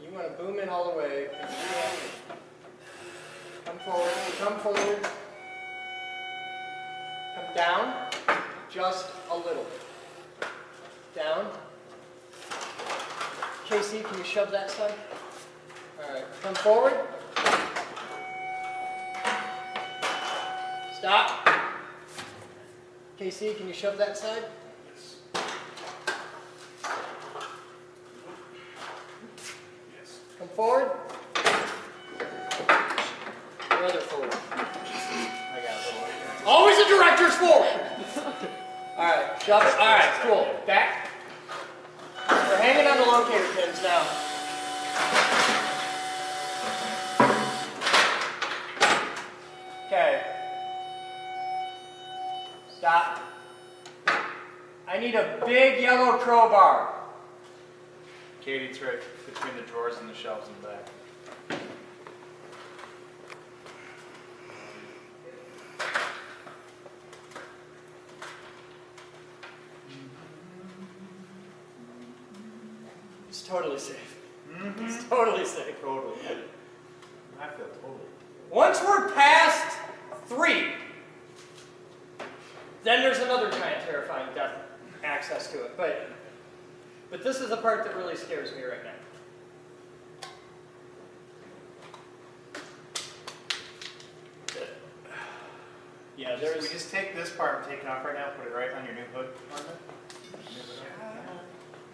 You want to boom in all the way. Come forward, come forward. Come down, just a little. Down. Casey, can you shove that side? All right, come forward. Stop. Casey, can you shove that side? Yes. Yes. Come forward. Further forward. I got a little right here. Always the director's forward. All right, shove it. All right, cool. Back. We're hanging on the locator pins now. Okay. Stop. I need a big yellow crowbar. Katie, it's right between the drawers and the shelves in the back. It's totally safe. It's totally safe. Totally. I feel totally. Once we're past 3, then there's another giant terrifying death access to it. But this is the part that really scares me right now. there's... We just take this part and take it off right now, put it right on your new hood on it.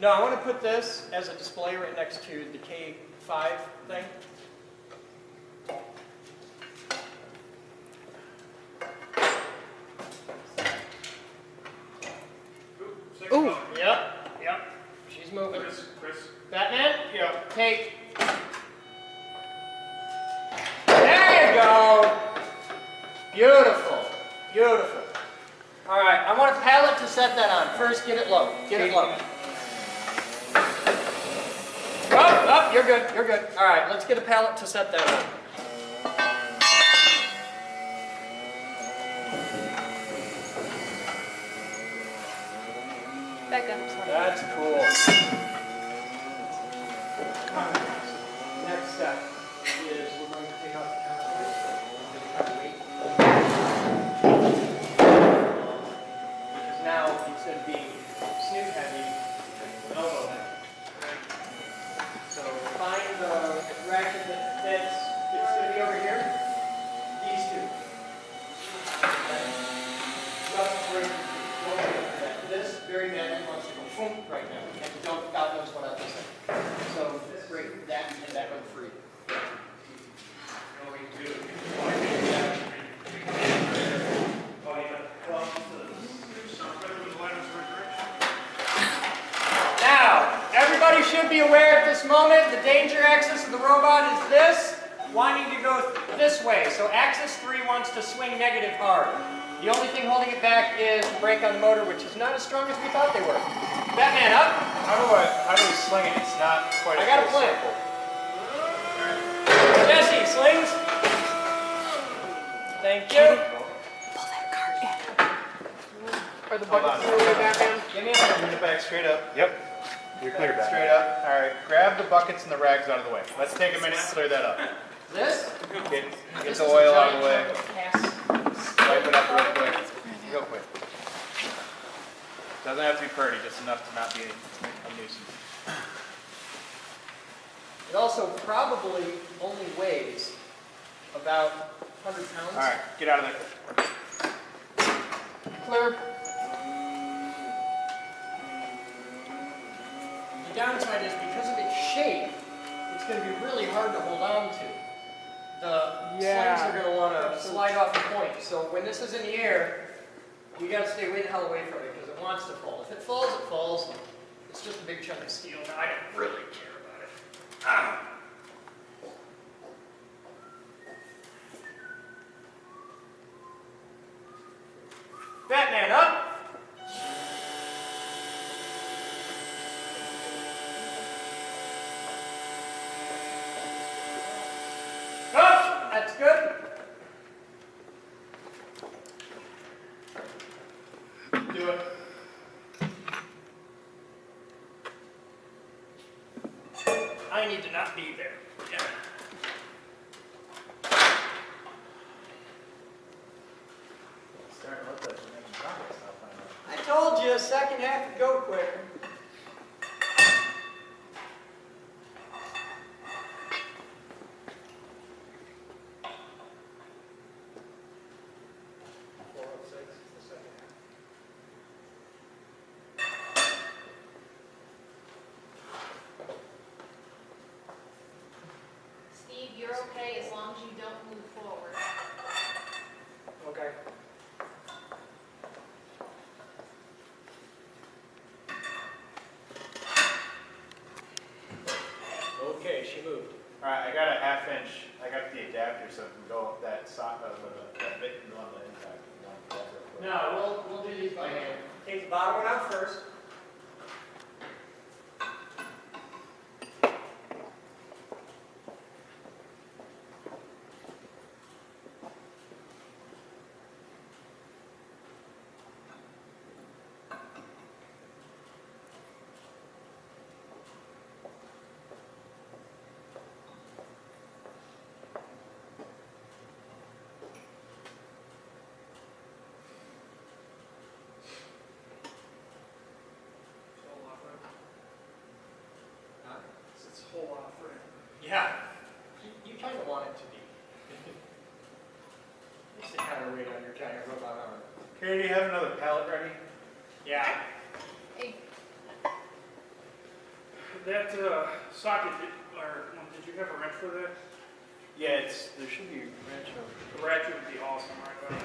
No, I want to put this as a display right next to the K5 thing. Ooh. Yep. She's moving. Chris. Batman? Yeah. Take. There you go. Beautiful. Beautiful. All right, I want a pallet to set that on. First, get it low. Get it low. Up, you're good, you're good. All right, let's get a pallet to set that on. Back up. Sorry. That's cool. Next step is we're going to take out the counterweight. Because now, instead of being snoot heavy, elbow heavy. So find the ratchet that fits. It's going to be over here. These two. Just break that. This very badly wants to go boom right now. And don't, God knows what else is there. So break that and that one free. Now, everybody should be aware at this moment, the danger axis of the robot is this, wanting to go this way. So axis 3 wants to swing negative hard. The only thing holding it back is the brake on the motor, which is not as strong as we thought they were. Batman, up! How do we sling it? It's not quite I got a plan. circle. Jesse, slings. Thank you. Pull that cart in. Are the Hold buckets on. in the way back in? Give me a Bring it back straight up. Yep. You're clear back. Straight up. All right. Grab the buckets and the rags out of the way. Let's take a minute and clear that up. This. Get This the is a oil out of giant the way. chunk of pass. Wipe it up real quick. Real quick. Doesn't have to be pretty, just enough to not be a nuisance. It also probably only weighs about 100 pounds. All right. Get out of there. Clear. The downside is because of its shape, it's going to be really hard to hold on to. The slings are going to want to slide off the point. So when this is in the air, you got to stay way the hell away from it because it wants to fall. If it falls, it falls. It's just a big chunk of steel. Now, I don't really care about it. Ah. Batman, up! Up! That's good. Do it. I need to not be there. Yeah. Starting to look like you're making progress now, finally. I told you, second half would go quicker. Steve, you're okay as long as you don't move forward. Okay. Okay, she moved. All right, I got a 1/2 inch. I got the adapter so it can go up that that bit can go on the impact. No, we'll do these by hand. Take the bottom one out first. the pallet ready? Yeah. Hey, That socket, did you have a wrench for that? Yeah, there should be a wrench over. The ratchet would be awesome right there.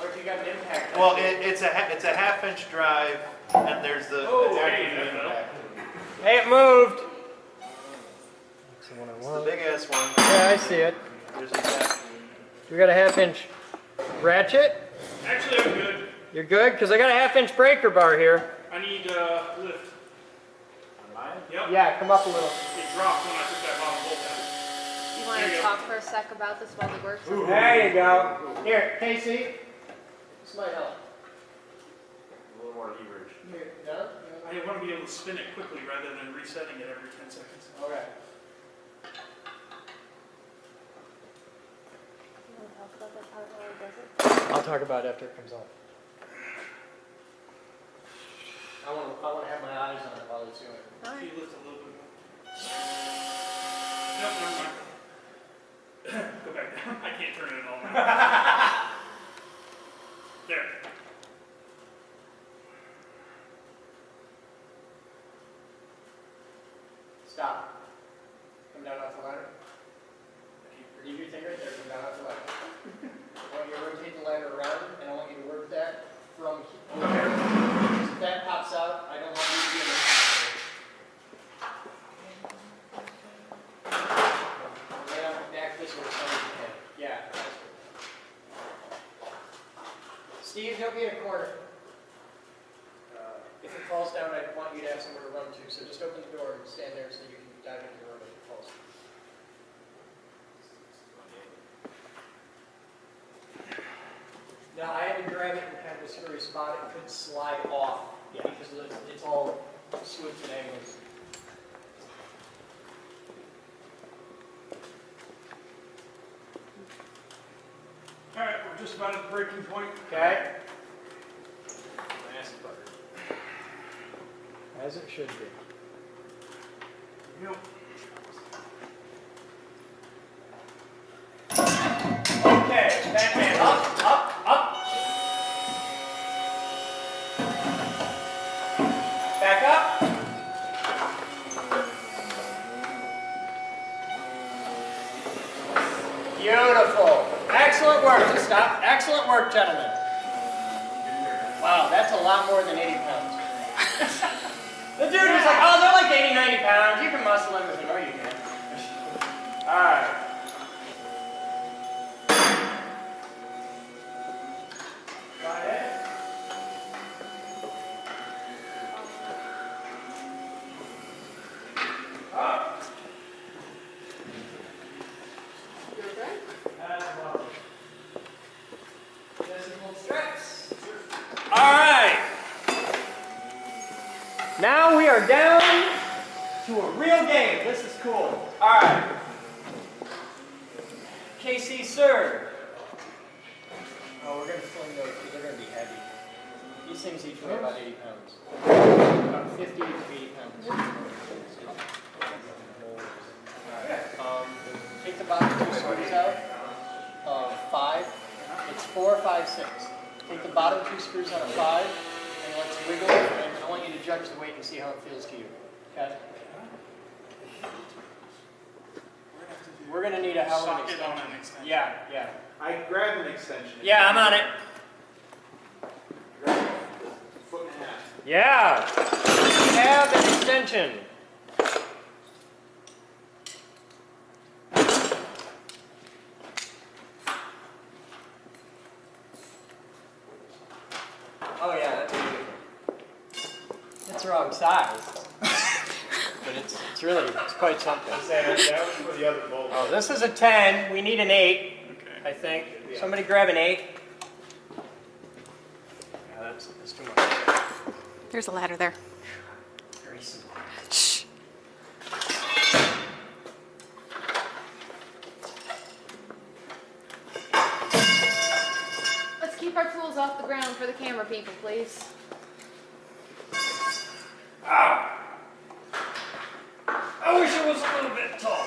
Or if you got an impact. Well, it's a half-inch drive, and there's the hey, Hey, it moved. That's the one I It's the want. big ass one. Yeah, I see it. There's a half. We got a 1/2-inch ratchet. Actually, I'm good. You're good? Because I got a 1/2-inch breaker bar here. I need lift. On mine? Yep. Yeah, come up a little. It dropped when I took that bottom bolt out. you want There to you talk for a sec about this while he works? There you go. Here, Casey. This might help. A little more leverage. Here, no? I want to be able to spin it quickly rather than resetting it every 10 seconds. Okay. You want to talk about that part while he does it? I'll talk about it after it comes off. I want to have my eyes on it while it's doing it. Can you lift a little bit more? Nope, never mind. Go back down. I can't turn it all now. There. Stop. Come down off the ladder. Leave your thing right there. Come down off the ladder. I want you to rotate the ladder around, and I want you to work that from here. If that pops out, I don't want you to be in the lay on the back this way so you can. Yeah, that's good. Steve, don't be in a corner. If it falls down, I want you to have somewhere to run to. So just open the door and stand there so you can dive into the room if it falls. Now I had to grab it in kind of a screwy spot. It could slide off because it's all swooped and angles. All right, we're just about at the breaking point. Okay. As it should be. Yep. Okay, Batman, up, up, up. Back up. Beautiful. Excellent work. Just stop. Excellent work, gentlemen. Wow, that's a lot more than 80 pounds. The dude was like, oh, they're like 80, 90 pounds. You can muscle them. I was like, oh, you can. All right. Go ahead. Up. You okay? As well. Just a little stretch. All right. Now we are down to a real game. This is cool. All right. KC, sir. Oh, we're going to fling those because they're going to be heavy. These things each weigh about 80 pounds. About 50 to 80 pounds. Take the bottom two screws out of 5. It's 4, 5, 6. Take the bottom two screws out of 5, and let's wiggle, and I want you to judge the weight and see how it feels to you. Okay? We're going to need a hell of an Socket on extension. an extension. Yeah, yeah. I grabbed an extension. Yeah, I'm on it. Grabbed a foot and a half. Yeah. We have an extension. Oh yeah, that's beautiful. It's the wrong size. But it's quite something. That was for the other bolt. Oh, this is a 10. We need an 8, I think. Yeah. Somebody grab an 8. Yeah, that's too much. There's a ladder there. Very simple. Shh. Let's keep our tools off the ground for the camera people, please. I wish it was a little bit tall.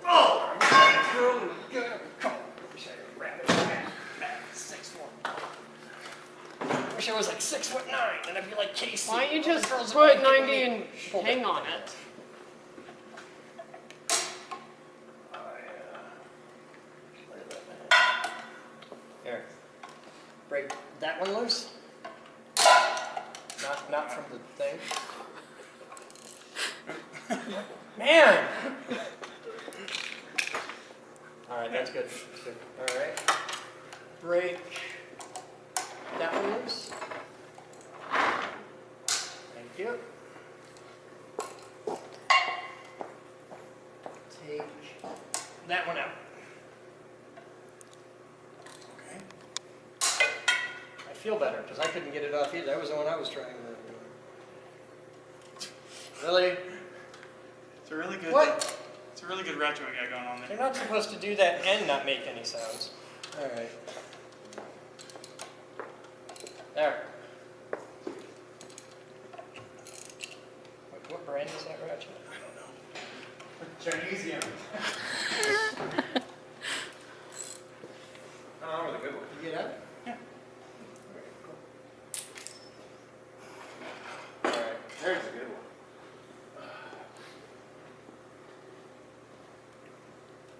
Oh, I'm trying to curl and good. Come on. I wish I had a rabbit back. 6'1". 6'9", and I'd be like Casey. Why don't you all the just girls put that wanna 90 get and with me. Hold hang on it? Look at that, man. Here. Break that one loose. Not from the thing. Man! Alright, that's good. That's good. Alright. Break that one loose. Thank you. Take that one out. Okay. I feel better because I couldn't get it off either. That was the one I was trying to. Really? It's a really good. What? It's a really good retro I got going on You're there. not supposed to do that and not make any sounds. All right. There. What brand is that ratchet? I don't know. Chinesium. Oh, that was a good one. Did you get that? Yeah. All right. There's a good one.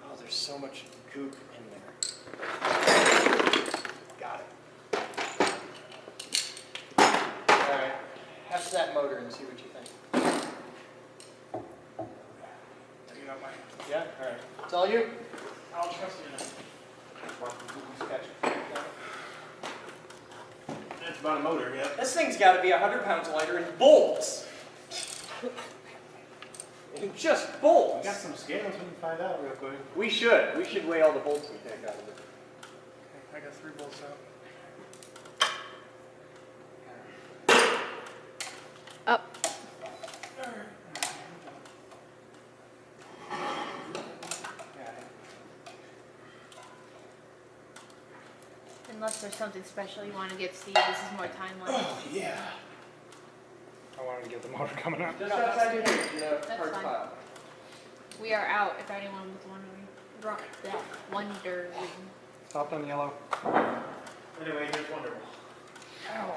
Oh, there's so much goop in there. Got it. All right. Heft that motor and see what you think. Take it out my. Yeah? All right. It's all you? I'll trust you now. That's about a motor, yeah. This thing's got to be 100 pounds lighter in bolts. Just We bolts. got some scales we can find out real quick. We should. We should weigh all the bolts we take out of it. Okay, I got 3 bolts out. Up. Unless there's something special you want to give Steve, this is more timeless. Oh, yeah. I wanted to get the motor coming up. Just outside your here in the That's parts fine. pile. We are out, if anyone was wondering. Wondering. Stop on yellow. Anyway, here's wonderful. Oh,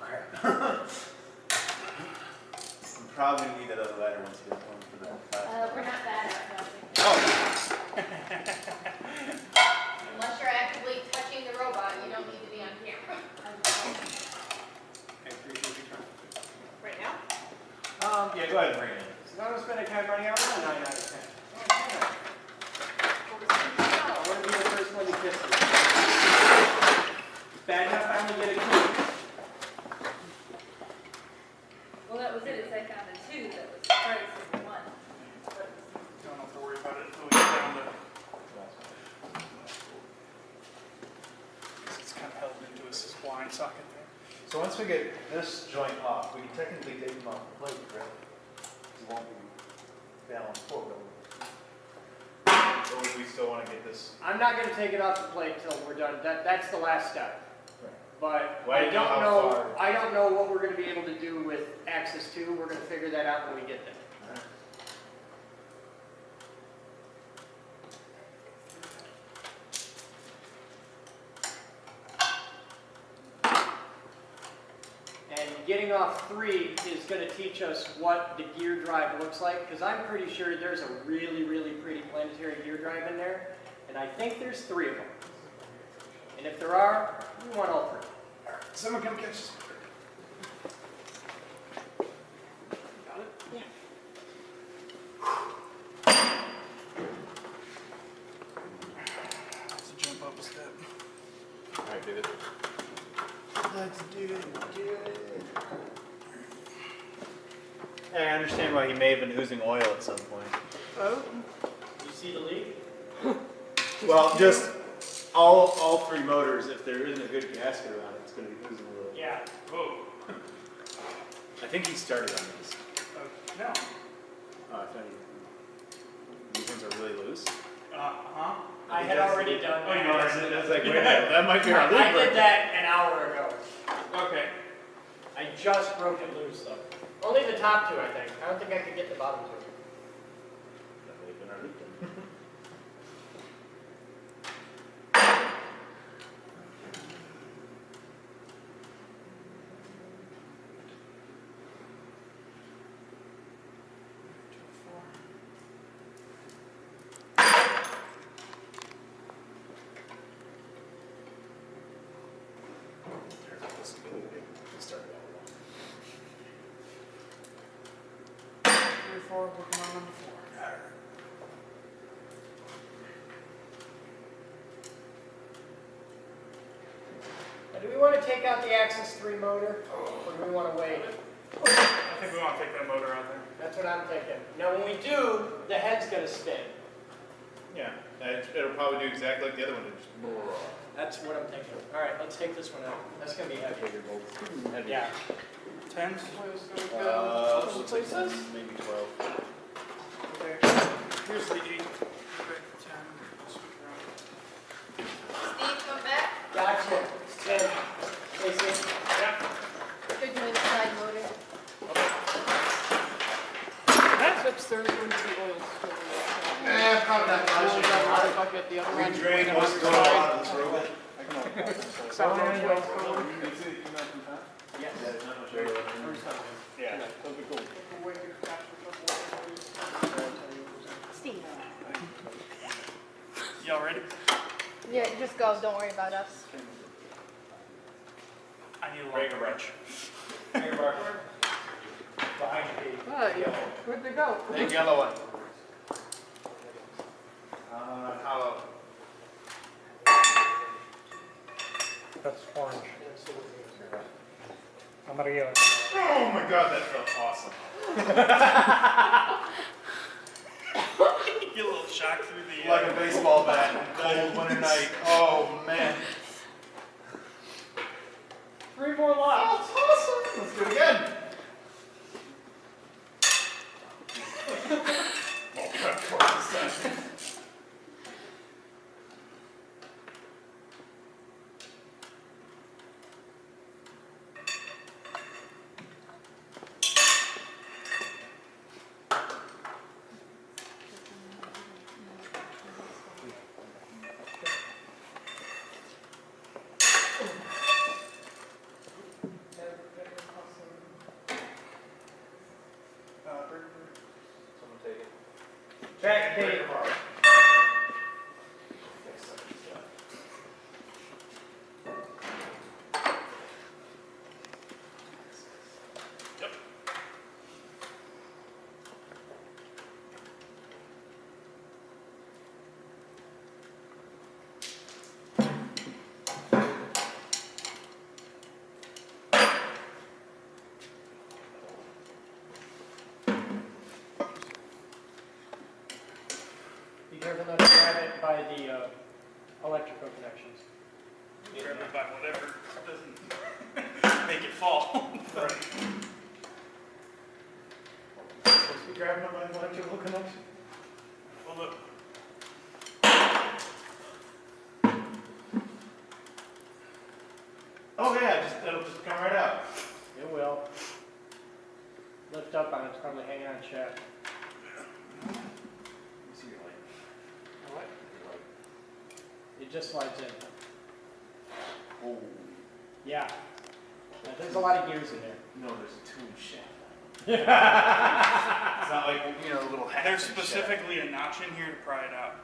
crap. I'm probably going to need that other ladder once you get one for the class. We're not bad at it. Oh! Unless you're actively touching the robot, you don't need to be on camera. I appreciate your time. Right now? Yeah, go ahead and bring it in. So now I'm spending time running out of 9 out of 10. I want to be the first one to kiss you. Bad enough I only get a kiss. Well, that was it, is I found a 2 that was the price of the 1. Don't have to worry about it until we get down to. It's kind of held into a spline socket there. So once we get this joint off, we can technically take them off the plate, right? It won't be balanced forward. Or we still want to get this. I'm not going to take it off the plate till we're done. That's the last step. But Well, I I don't know don't how know. far. I don't know what we're going to be able to do with Axis 2. We're going to figure that out when we get there. And getting off 3 is going to teach us what the gear drive looks like, because I'm pretty sure there's a really, really pretty planetary gear drive in there, and I think there's 3 of them. And if there are, we want all 3. Someone come catch this. Got it? Yeah. Let's jump up a step. Alright, David. Let's do it. I understand why he may have been oozing oil at some point. Oh, you see the leak? Well, just all 3 motors, if there isn't a good gasket around it, it's going to be oozing a little. Yeah. Whoa. I think he started on these. No. Oh, I thought these ones are really loose. I had already done that. Oh, you already did? I was like, wait a minute, that might be our leak. I did that an hour ago. Okay. I just broke it loose though. Only the top 2, I think. I don't think I could get the bottom 2. That would have been our leak then. 4, working on number 4. Now, do we want to take out the Axis 3 motor, or do we want to wait? I think we want to take that motor out there. That's what I'm thinking. Now, when we do, the head's going to spin. Yeah, it'll probably do exactly like the other one did. Just That's what I'm thinking. All right, let's take this one out. That's going to be heavy. heavy. Yeah. 10's Looks like 10, maybe 12. Okay. Here's the 8. Okay, 10. I'll switch around. Steve, come back. Gotcha. Ted, Casey. Yeah. They're doing the side motor. That's upstairs going to be oil still. Probably not much. Bucket, the other one. Redrain what's going on in this room. Sound oil still. Yeah. There's not much area left in there. Yeah, that'll be cool. Steve. Y'all ready? Yeah, just go. Don't worry about us. I need a Break long a wrench. Behind the Oh, yeah. Where'd they go? Big yellow one. Hollow. That's orange. Amarillo. Oh my god, that felt awesome. Get a little shock through the. Like a baseball bat on a cold winter night. Oh man. 3 more laps. Awesome. Let's do it again. Oh, crap, this time. Someone take it. Track date. Yep. Be careful not to grab it by the electrical connections. Grab it by whatever doesn't make it fall. Right. Supposed to be grabbing them by the electrical connection. Well, look. Oh yeah, it'll just come right out. It will. Lift up on it. It's probably hanging on shaft. Let me see your light. What? It just slides in. Oh. Yeah. Now, there's a lot of gears in there. No, there's a tune shaft. It's not like, you know, a little hat. There's specifically a notch in here to pry it out.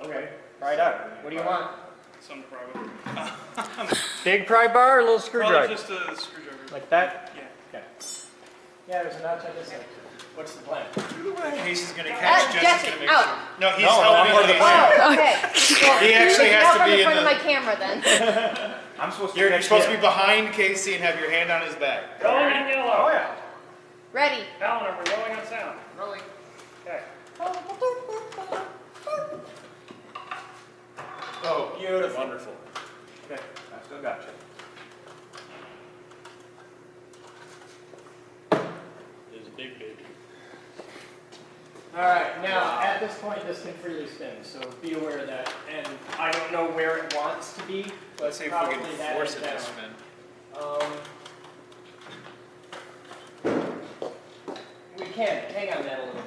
Okay. Pry it out. What do you want? Some to pry with. Big pry bar or a little Probably just a screwdriver. Like that? Yeah. Okay. Yeah, there's a notch on this side. What's the plan? Casey's gonna catch Jesse's Jesse, gonna make out. sure. No, he's No, I'm helping part of the Casey. plan. Oh, okay. Well, He actually has out to from be in in front of the- my camera then. I'm supposed to. You're supposed to be behind Casey and have your hand on his back. Rolling in yellow. Oh, yeah. Ready. Alan, are we rolling on sound? Rolling. Okay. Oh, Beautiful. wonderful. Okay, I still got you. It's a big baby. All right, now at this point, this can freely spin, so be aware of that. And I don't know where it wants to be, but Let's see if we probably can that force is it down. to spin. We can. Hang on that a little.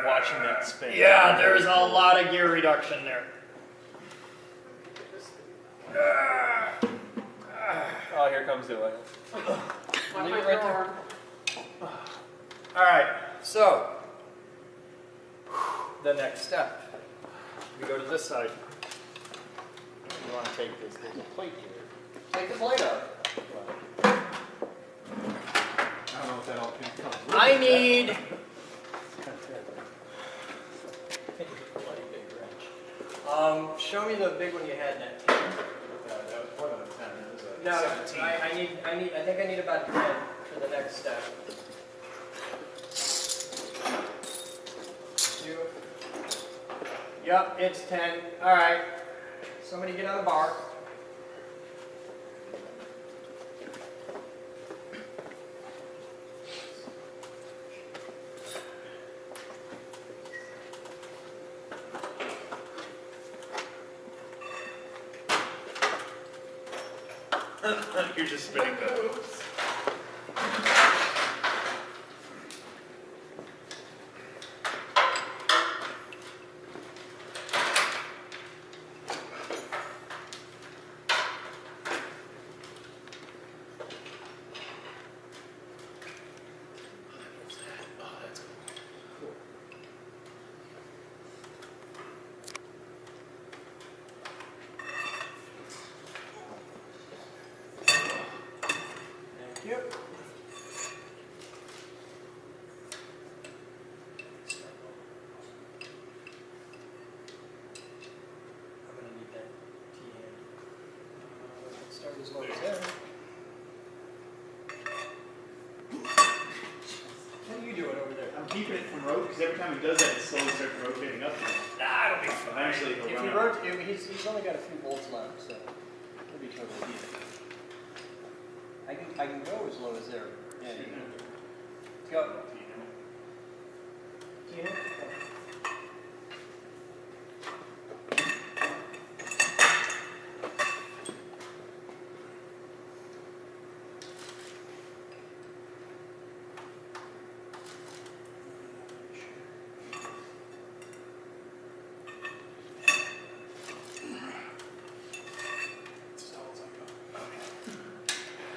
Watching that spin. Yeah, there's a lot of gear reduction there. Oh, here comes the oil. My Leave it right right there. arm. All right, so the next step, we go to this side. You want to take this little plate here. Take the plate up. I don't know if that all comes with I it. need. Show me the big one you had net. That was more than a 10. It was a No, 17. I think I need about 10 for the next step. You. Yep, it's 10. All right. Somebody get on the bar. You're just spinning that. Yep. I'm gonna need that T-hand. Let's start as low as there. What are you doing over there? I'm keeping it from rotate because every time he does that, it slowly starts rotating up. Nah, it'll be fine. Eventually, he'll If run he out. rotates, he's only got a few bolts left, so he'll be totally easy. I can go as low as there. Yeah, you can. Go. T-hand?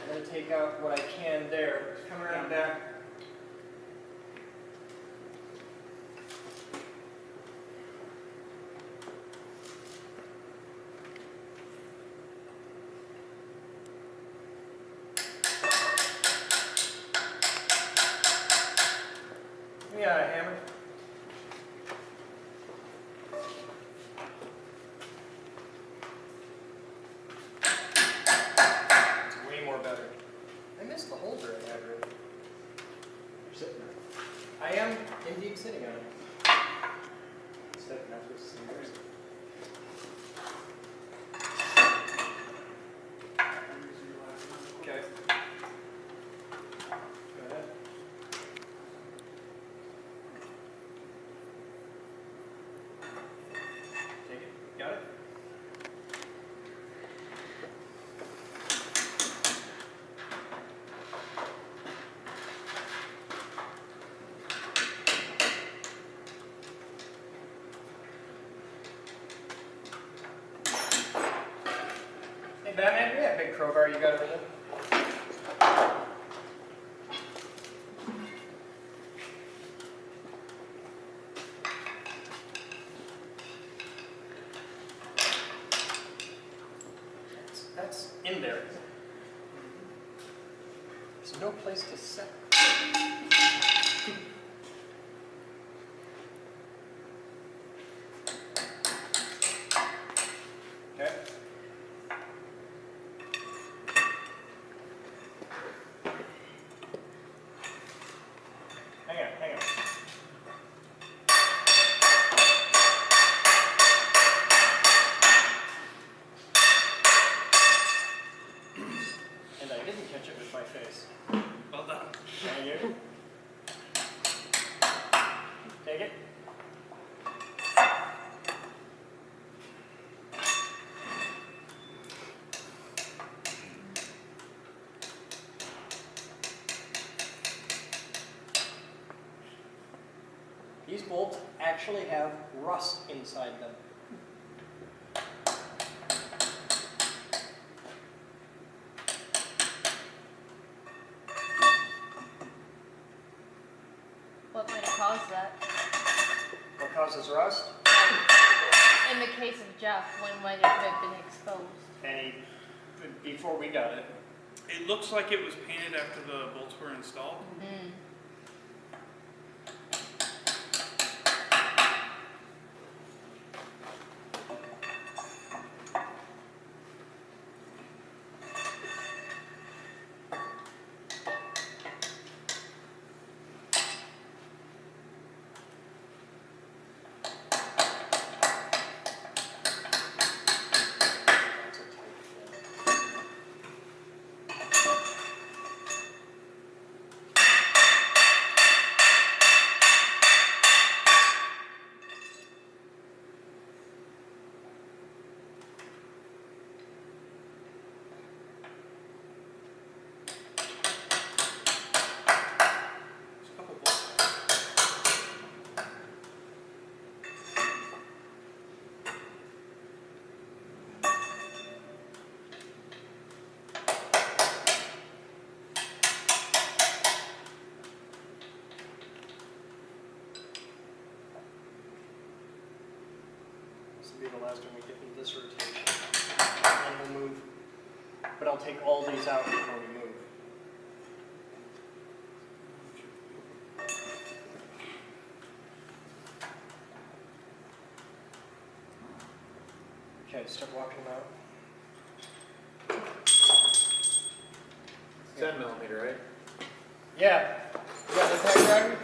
I'm going to take out what I can there. Come around back. Yeah, a hammer. It's way more better. I missed the holder I had really. You're sitting there. I am indeed sitting on it. Stepping after some years. Okay. Go ahead. Take it. Got it? Hey Batman, give me that big crowbar you got over there. That's in there. There's no place to set. Okay. Hang on. And I didn't catch it with my face. Well done. Thank you. Take it. These bolts actually have rust inside them. What might have caused that? What causes rust? In the case of Jeff, when might it have been exposed? And before we got it. It looks like it was painted after the bolts were installed. Mm. There's a couple bolts. This will be the last one we get in this rotation. And we'll move. But I'll take all these out before we move. Okay, start walking them out. 10mm, right? Yeah. You got an impact driver?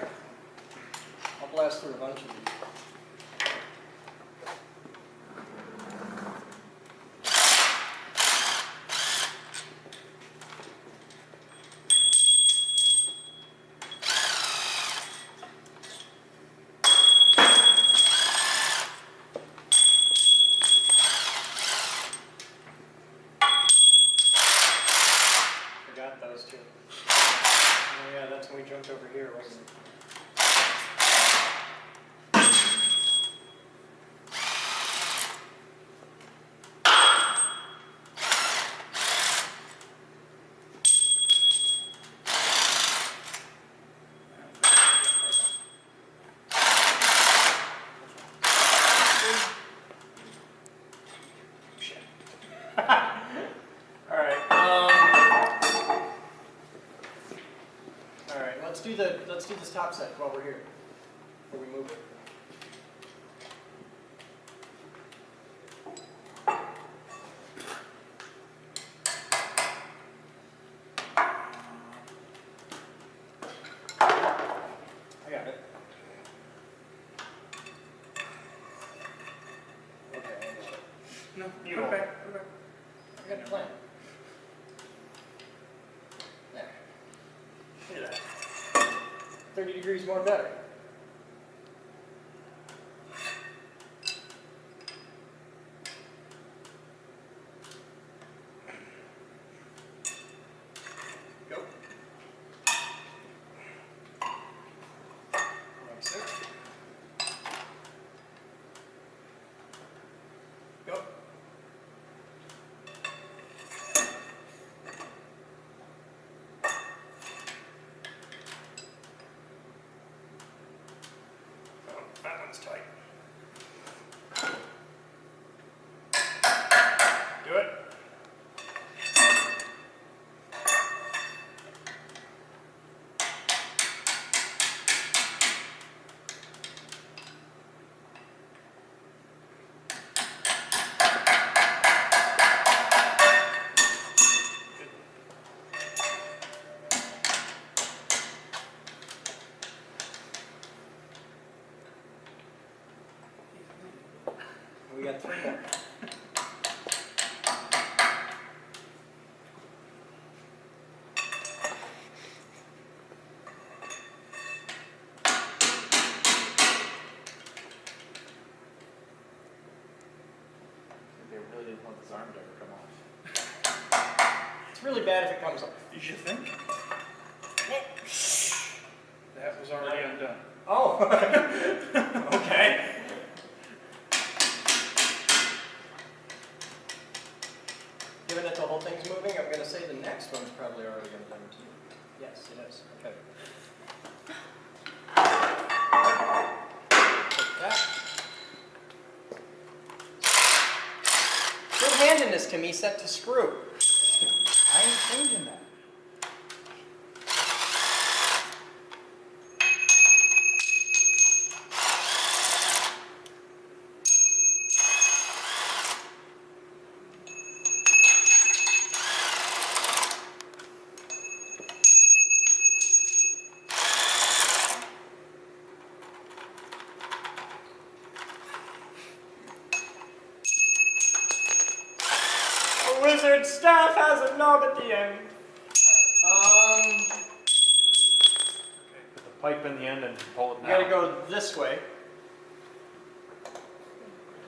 I'll blast through a bunch of these. Forgot those two. Oh yeah, that's when we jumped over here, wasn't it? Shit. Alright, alright, let's do this top set while we're here. Before we move it. I got it. Okay, I got it. No, You put hold it it. back, put it back. I got the plan. There. Look at that. 30 degrees more better. Go. Like so. Go. Oh, that one's tight. Do it. We got 3 more. They really didn't want this arm to ever come off. It's really bad if it comes off. You should think. That was already undone. Oh. Okay. Given that the whole thing's moving, I'm going to say the next one's probably already undone too. Yes, it is. Okay. Take that. to me set to screw. I ain't changing that. The wizard's staff has a knob at the end. Put the pipe in the end and pull it You down. gotta go this way.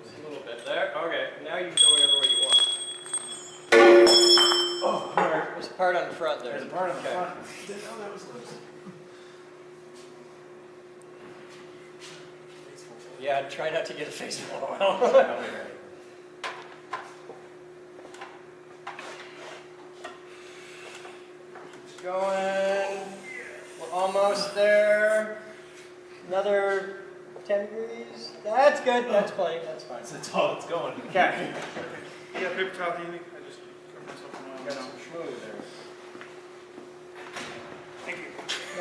Just a little bit there. Okay, now you can go whatever way you want. Oh, alright. There's a part on the front there. There's a part on the Okay. front. Didn't know that was loose. Yeah, try not to get a face full of oil. I'll be ready. Going. We're almost there. Another 10 degrees. That's good. That's plenty. That's fine. That's all it's going. Okay. You got paper towel handy? I just covered myself in Got oil. some schmoo there. Thank you.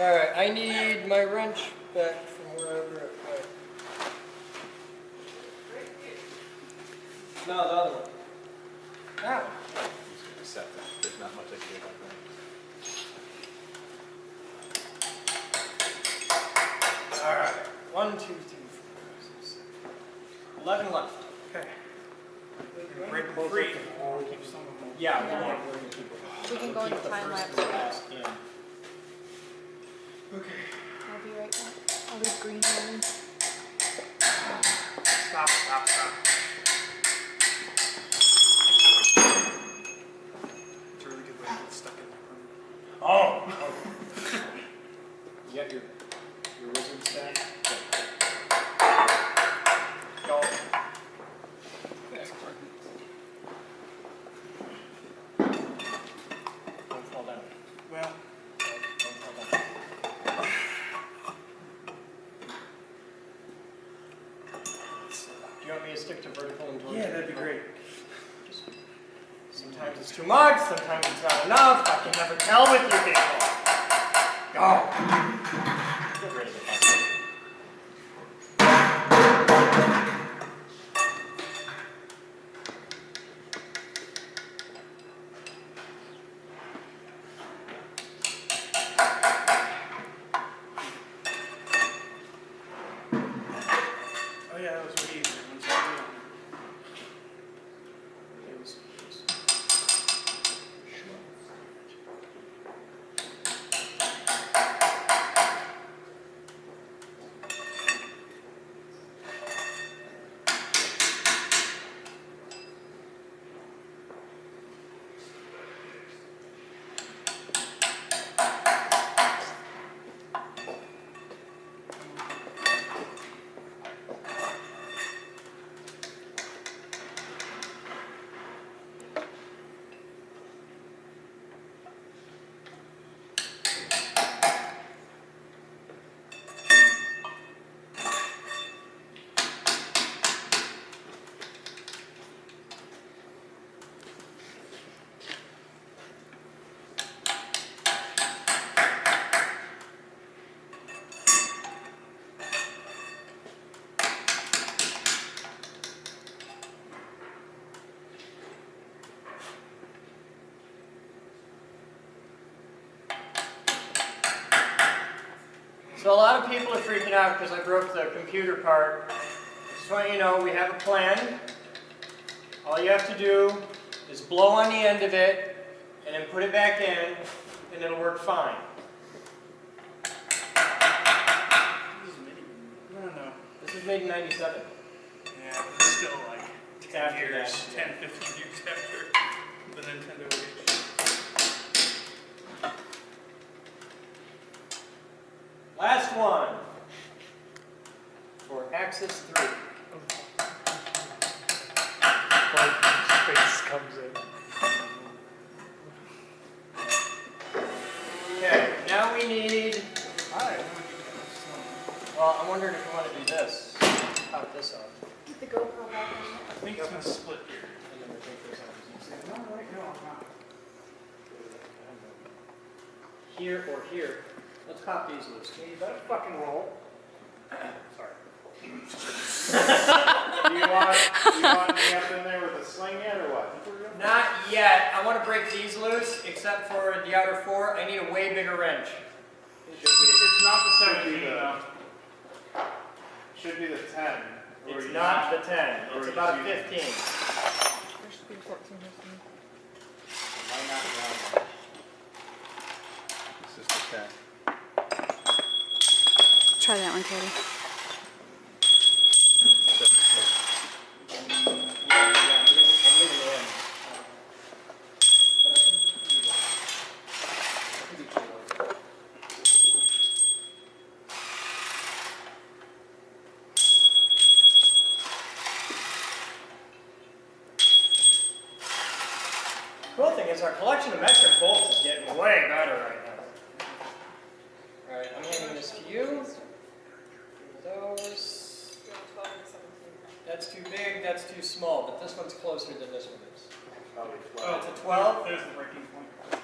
All right. I need my wrench back from wherever it went. No, the other one. That one. Set that. There's not much I can do about that. All right. 1, 2, 3, 4, 5, 6, 7. 11 left. Okay. Break them free. We'll keep some of them. Yeah, we're gonna keep it. We can go Keep into the time first lapse. and last in. Okay. I'll be right back. I'll leave green here. Stop. It's a really good way to get stuck in the room. Oh. You got your wizard staff? Go. Don't fall down. Well, Don't fall down. Do you want me to stick to vertical and horizontal? yeah, that'd be great. Sometimes it's too much, sometimes it's not enough. I can never tell with you people. Go. Get rid of the button. Oh yeah, that was way easier. Once I knew. It was. So a lot of people are freaking out because I broke the computer part. Just want you to know we have a plan. All you have to do is blow on the end of it and then put it back in and it'll work fine. This is mini. No. This was made in 97. Yeah, but it's still like It's 10 after years, that, 10, 15 years after the Nintendo age. Last one for Axis 3. Space comes in. Okay, now we need, Alright. well, I'm wondering if you want to do this. Pop this off. Get the GoPro back on. I think it's gonna split here. And going to take those out. You say, No, right, no, I'm not. here or here. Let's pop these loose. Yeah, you better fucking roll. Sorry. Do you want me up in there with a sling yet, or what? Not yet. I want to break these loose, except for the outer 4. I need a way bigger wrench. It's not the 17, though. Should be the 10. It's not the 10. It's about a 15. There should be 14 or something. Might not be on. This is the 10. Try that one, Katie. 17. I'm leaving the end. Cool thing is our collection of metric bolts is getting way better right now. Alright, I'm handing this to you. Those. That's too big, that's too small, but this one's closer than this one is. Probably Oh, 12. it's a 12? There's the breaking point.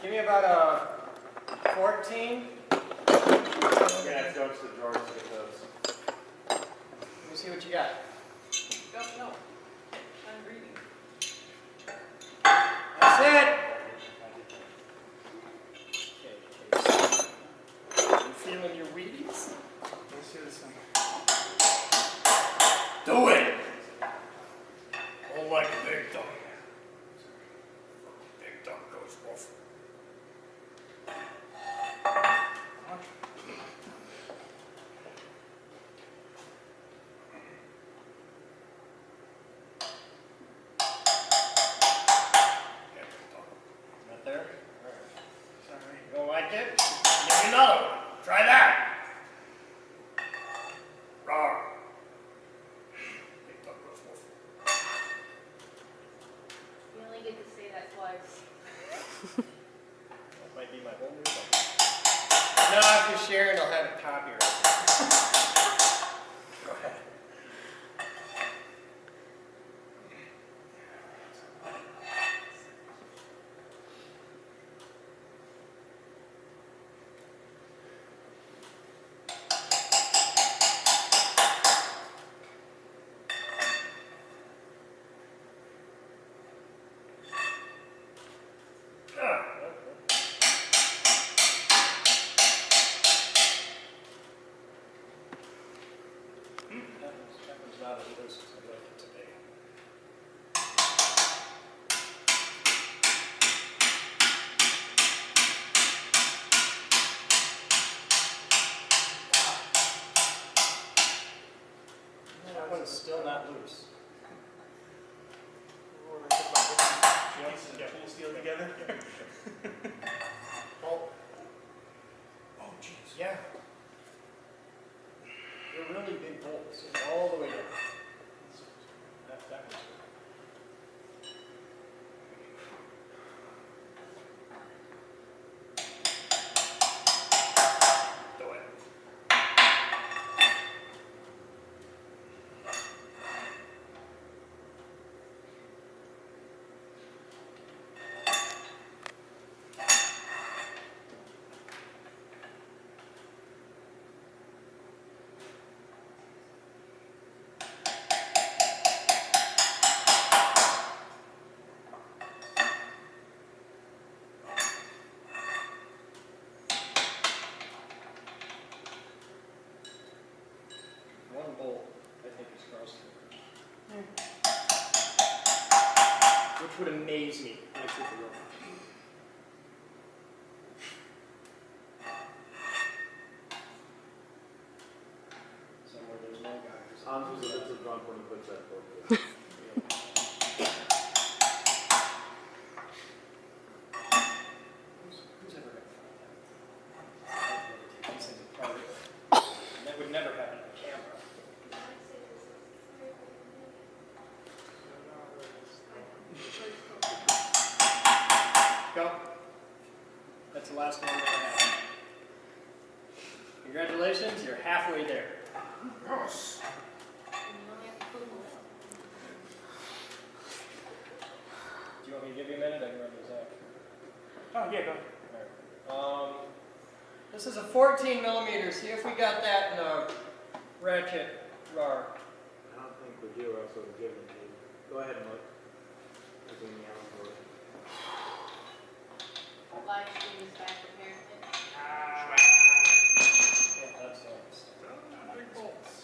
Give me about a 14. I'm gonna have to go to the drawers to get those. Let me see what you got. Don't know. I'm reading. That's it! Okay, you feeling your Wheaties? Let's see this thing. Do it! Oh, like a big dog. Big dog goes woof. Right there? Alright. Sorry. You don't like it? Give me another one. Try that. Rawr. Big dog goes woof. You only get to say that twice. That might be my whole new thing. No, if you're sharing, I'll have it copyrighted. Go ahead. That one's not as loose as I'd like it to be. That one's still not loose. Pull steel together. Oh, Oh, jeez. yeah. They're really big bolts, all the way down. That one's good. Do it. One bolt, I think, is gross. Which would amaze me. Which would be real. Somewhere there's no guy. It's a drunk when he puts that book. Who's ever going to find that? Take these things apart. And that would never happen on camera. Go. That's the last one that I have. Congratulations, you're halfway there. Yes. And you only have to put them me to give you a minute? I can run these out. Oh, yeah, go. Alright. This is a 14 millimeter. See if we got that in a ratchet bar. I don't think we do, or else we'll give it to you. Go ahead and look. Look in the outdoor. Live stream is back apparently. Yeah, that's nice. Big bolts.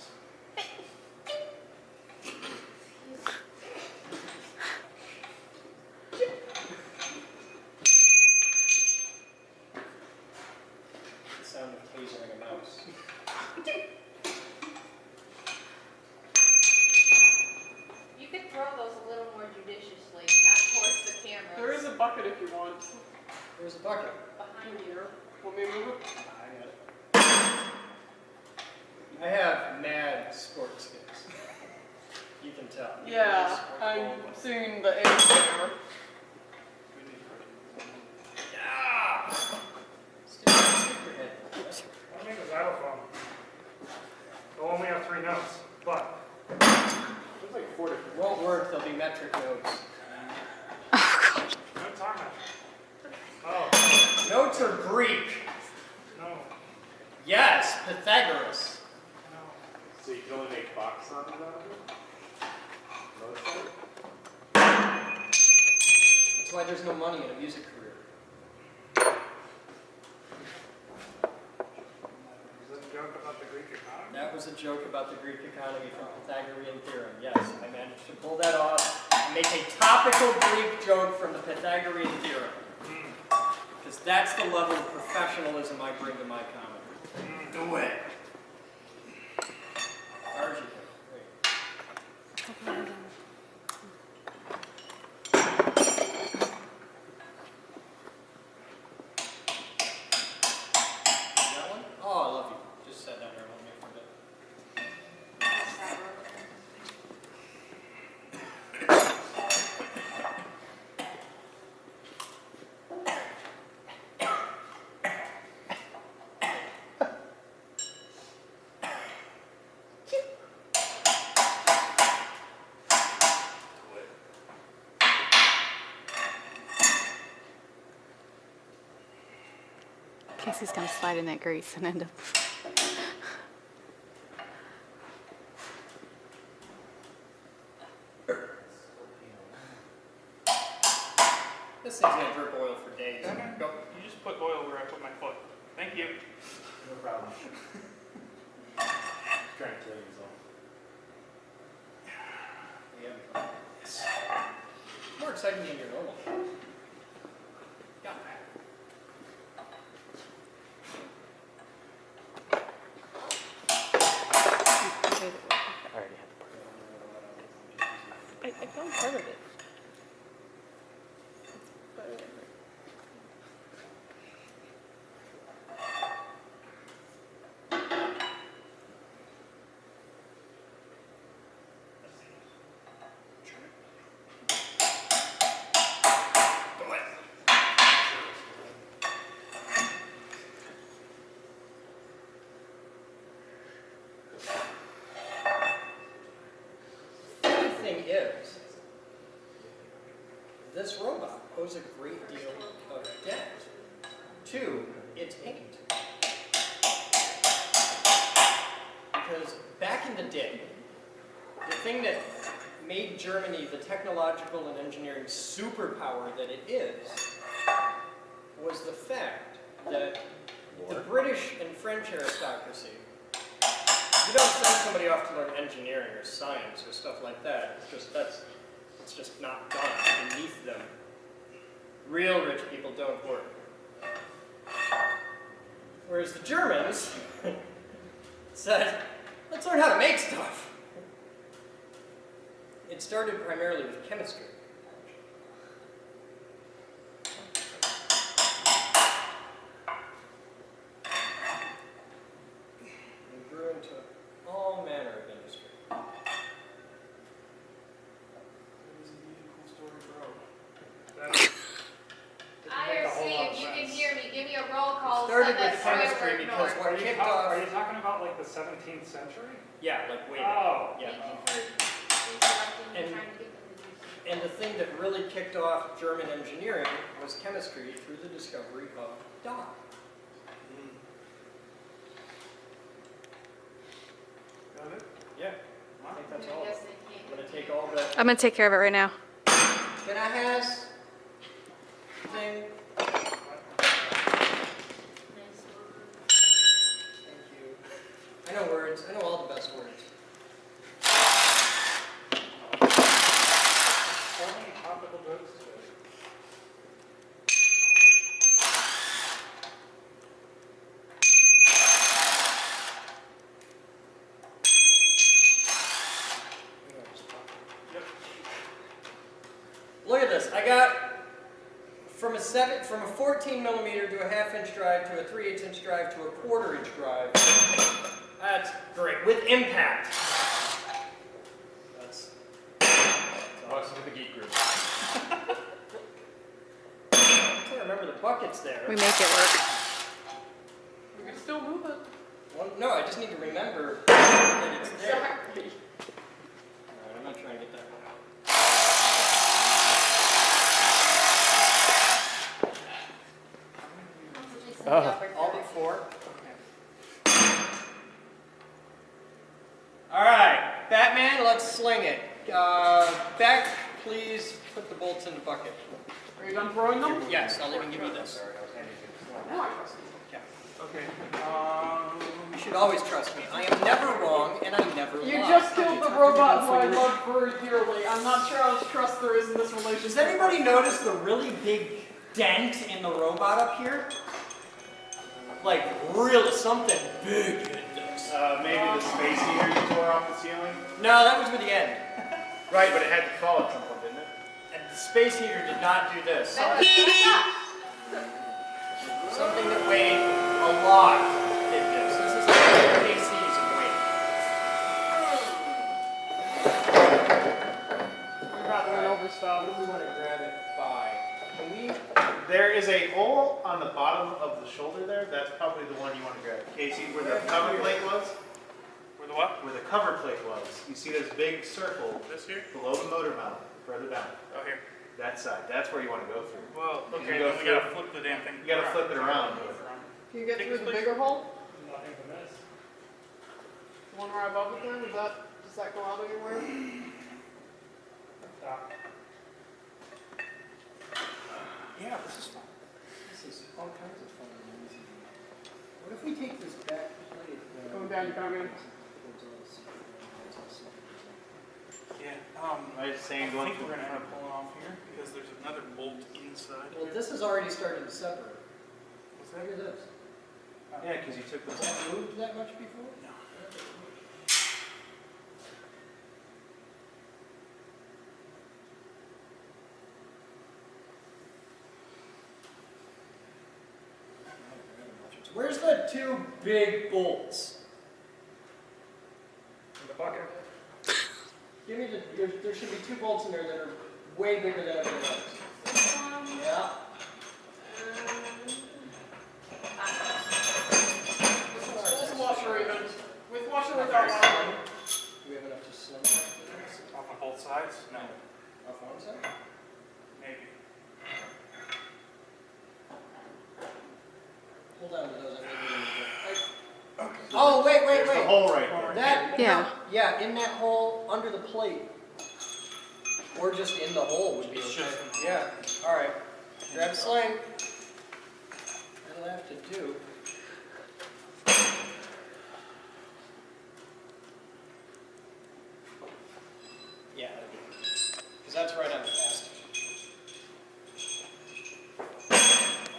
The sound of tasering a mouse. You could throw those a little more judiciously, not towards the camera. There is a bucket if you want. There's a bucket. Behind you. Want me to move it? I got it. I have mad sports skills. You can tell. Yeah, I'm seeing the age there. Yeah! Stick your head. I'll make a xylophone. It'll only have 3 notes, but Looks like 4 different. It won't work, there'll be metric notes. notes are metric. Oh, Notes are Greek. no, Yes, Pythagoras. no. So you can only make box sounds out of it? Motion? That's why there's no money in a music career. Is that a joke about the Greek economy? That was a joke about the Greek economy from Pythagorean theorem. Yes, I managed to pull that off and make a topical Greek joke from the Pythagorean theorem. Because that's the level of professionalism I bring to my comedy. Do it. Ours you can. Great. That one? Oh, I love you. Just set that there and hold me for a bit. Casey's gonna slide in that grease and end up. This thing's gonna drip oil for days. Okay. Go. You just put oil where I put my foot. Thank you. No problem. Trying to kill yourself. Yeah. Yes. More exciting than your normal. Got that. I found part of it. Is this robot poses a great deal of debt to its paint. Because back in the day, the thing that made Germany the technological and engineering superpower that it is was the fact that the British and French aristocracy, you don't send somebody off to learn engineering or science or stuff like that. It's just not done beneath them. Real rich people don't work. Whereas the Germans said, let's learn how to make stuff. It started primarily with chemistry. And grew into all manner of industry. IRC, if you can hear me, give me a roll call. Started so that with chemistry forever because ignored. what kicked off. Are you talking about like the 17th century? Yeah, like way Oh. back. Yeah. Thank you for interrupting me And- trying to get them to do something. And the thing that really kicked off German engineering was chemistry through the discovery of dye. Got it? Yeah, I think that's all of it. I'm going to take all the I'm gonna take care of it right now. can I has thing. Thank you. I know words. I know all the best words. So many topical jokes today. Yep. Look at this. I got from a 14 millimeter to a 1/2 inch drive to a 3/8 inch drive to a 1/4 inch drive. That's great with impact. That's Welcome to the geek group. I can't remember the buckets there. We make it work. We can still move it. Well, no, I just need to remember that it's there. Exactly. Alright, I'm not trying to get that one out. All before. Alright, Batman, let's sling it. Beck, please put the bolts in the bucket. Are you done throwing them? Yes, I'll even give you this. No, I trust you. Yeah. Okay. You should always trust me. I am never wrong, and I never You lie. just killed the robot who I love very dearly. I'm not sure how much trust there is in this relationship. Does anybody notice the really big dent in the robot up here? Like, really something big in this. Maybe the space heater you tore off the ceiling? No, that was with the end. Right, but it had to fall at some point, didn't it? And the space heater did not do this. Something that weighed a lot did this. This is like KC's of weight. We've got one over stuff. What do we want to grab it by? Can we? There is a hole on the bottom of the shoulder there. That's probably the one you want to grab. Casey, where the cover plate was? Where the what? Where the cover plate was. You see this big circle This here? below the motor mount, further down. Oh, here. That side. That's where you want to go through. Well, You okay, go then we through- gotta flip the damn thing. You gotta flip it around. Can you get Take through this, the please. bigger hole? Nothing from this. The one right above it there? Does that go out anywhere? Stop. Yeah, this is fun. This is all kinds of fun and easy. What if we take this back plate? Going down, coming. Yeah, I was saying I going think through. we're gonna have to pull it off here because there's another bolt inside. Well, this has already started to separate. What's Look at this. Yeah, because you took Has the. that moved that much before? No. Where's the two big bolts? In the bucket. Give me there should be two bolts in there that are way bigger than everything else. Yeah. Full washer even. With washer without washer. Do we have enough to slim that? Off on both sides? No, Off one side? maybe. Hold on to those. I think we're gonna get. Oh, wait. There's the hole right there. That, Yeah. yeah, in that hole under the plate. Or just in the hole would be It's okay. just in the hole. Yeah, alright. Grab a sling. That'll have to do. Yeah, that'll do. Because that's right on the fast.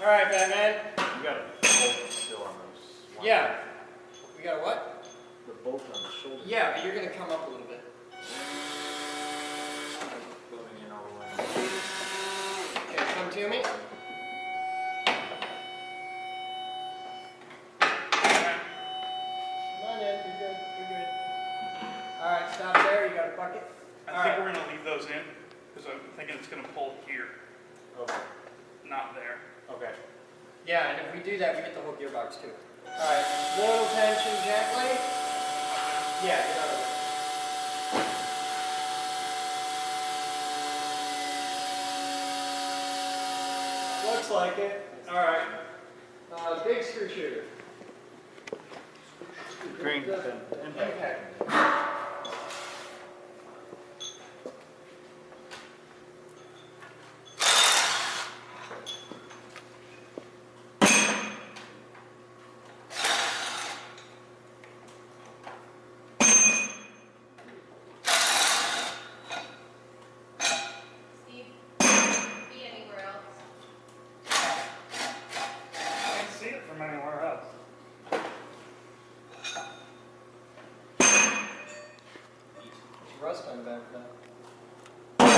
Alright, Batman. You got a bolt still on those. Yeah. We got a what? The bolt on the shoulder. Yeah, but you're gonna come up a little bit. Going in all the way. Okay, come to me. Come on in, you're good, you're good. Alright, stop there, you got a bucket? I All think right. we're gonna leave those in because I'm thinking it's gonna pull here, Okay. not there. Okay. Yeah, and if we do that, we get the whole gearbox too. Alright, little tension gently. Yeah, get out of there. looks like it. All right. Big screw shooter. Green. Impact. Steve, be anywhere else. Can't see it from anywhere else. Rust on back then. Just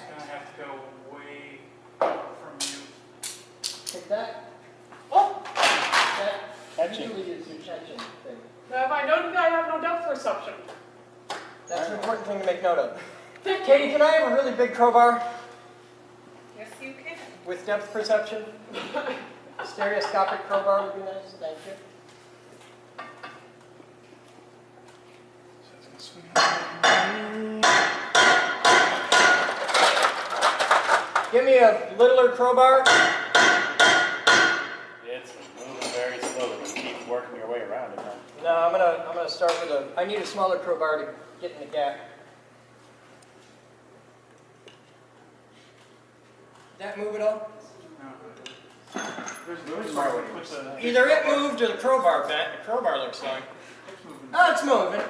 gonna have to go way from you. Take that. Oh, That usually is your tension thing. have I noted that I have no depth perception? That's an important thing to make note of. Katie, can I have a really big crowbar Yes, you can. with depth perception? Stereoscopic crowbar would be nice. Thank you. Give me a littler crowbar. It's moving very slowly. You keep working your way around it, huh? No, I'm gonna start with a. I need a smaller crowbar to get in the gap. Did that move at all? There's no smart way to put the... Either it moved or the crowbar bent. The crowbar looks fine. Oh, it's moving.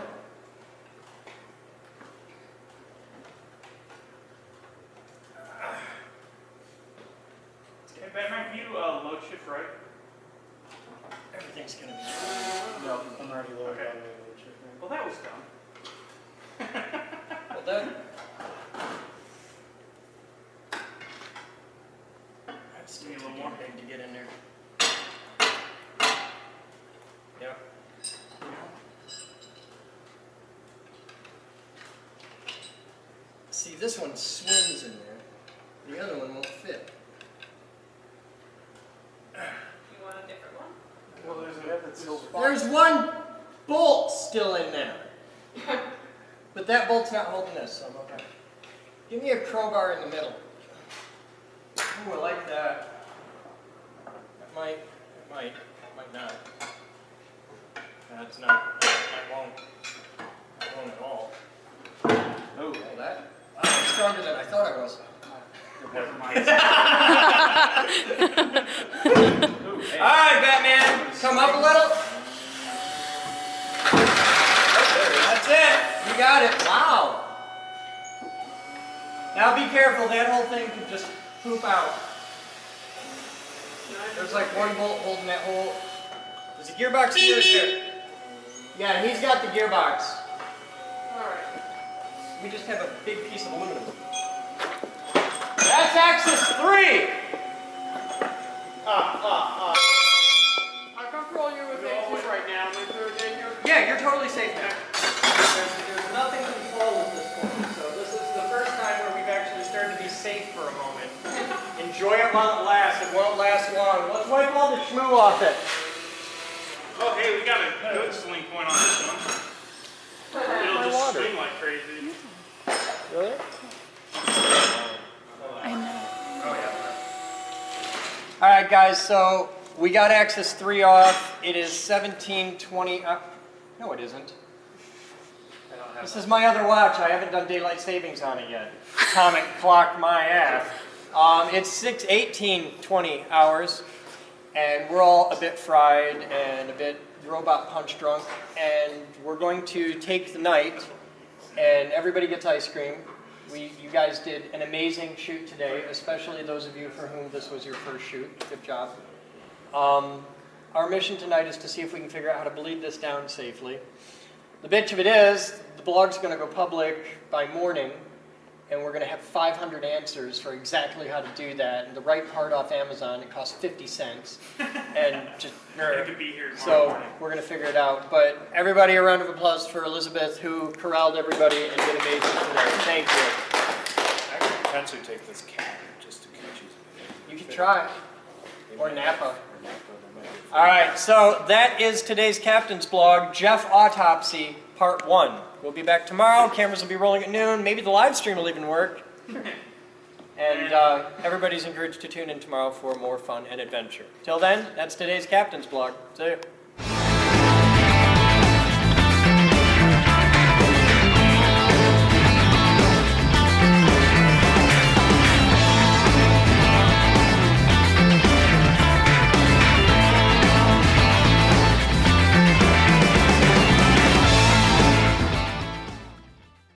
Hey, Batman, can you load shift right? Everything's gonna be. No, I'm already low. Okay. Well, that was dumb. Well done. That's Need a little more? big to get in there. Yep. See, this one swims in there. The other one won't fit. You want a different one? Well, there's a that's still There's one bolt still in there. But that bolt's not holding this, so I'm okay. Give me a crowbar in the middle. Ooh, I like that. That might not. That's not. That won't at all. Oh, that. I'm stronger than I thought I was. Alright, Batman, come up a little. That's it. You got it. Wow. Now be careful, that whole thing could just poop out. There's like one bolt holding that whole. There's a gearbox here or here? Yeah, he's got the gearbox. Alright. We just have a big piece of aluminum. That's axis 3! I control you with A2 right now. Is there a danger? Yeah, you're totally safe now. There's nothing to control at this point. So this is the first time where we've actually started to be safe for a moment. Enjoy it while it lasts. It won't last long. Let's wipe all the schmoo off it. Oh, hey, we got a good swing point on this one. It'll just water. swing like crazy. Really? I know. Alright guys, so we got axis 3 off. It is 17:20. No, it isn't. This is my other watch. I haven't done daylight savings on it yet. Atomic clock my ass. It's 18:20 hours, and we're all a bit fried and a bit robot punch drunk, and we're going to take the night, and everybody gets ice cream. You guys did an amazing shoot today, especially those of you for whom this was your first shoot. Good job. Our mission tonight is to see if we can figure out how to bleed this down safely. The bitch of it is, the blog's going to go public by morning, and we're going to have 500 answers for exactly how to do that. And the right part off Amazon, it costs 50 cents. And just, It could be here tomorrow so morning. we're going to figure it out. But everybody, a round of applause for Elizabeth, who corralled everybody and did amazing today. Thank you. I could potentially take this cat just to catch you. You can try. Or Napa. All right, so that is today's Captain's Blog, Jeff Autopsy, Part 1. We'll be back tomorrow. Cameras will be rolling at noon. Maybe the live stream will even work. And everybody's encouraged to tune in tomorrow for more fun and adventure. Till then, that's today's Captain's Blog. See you.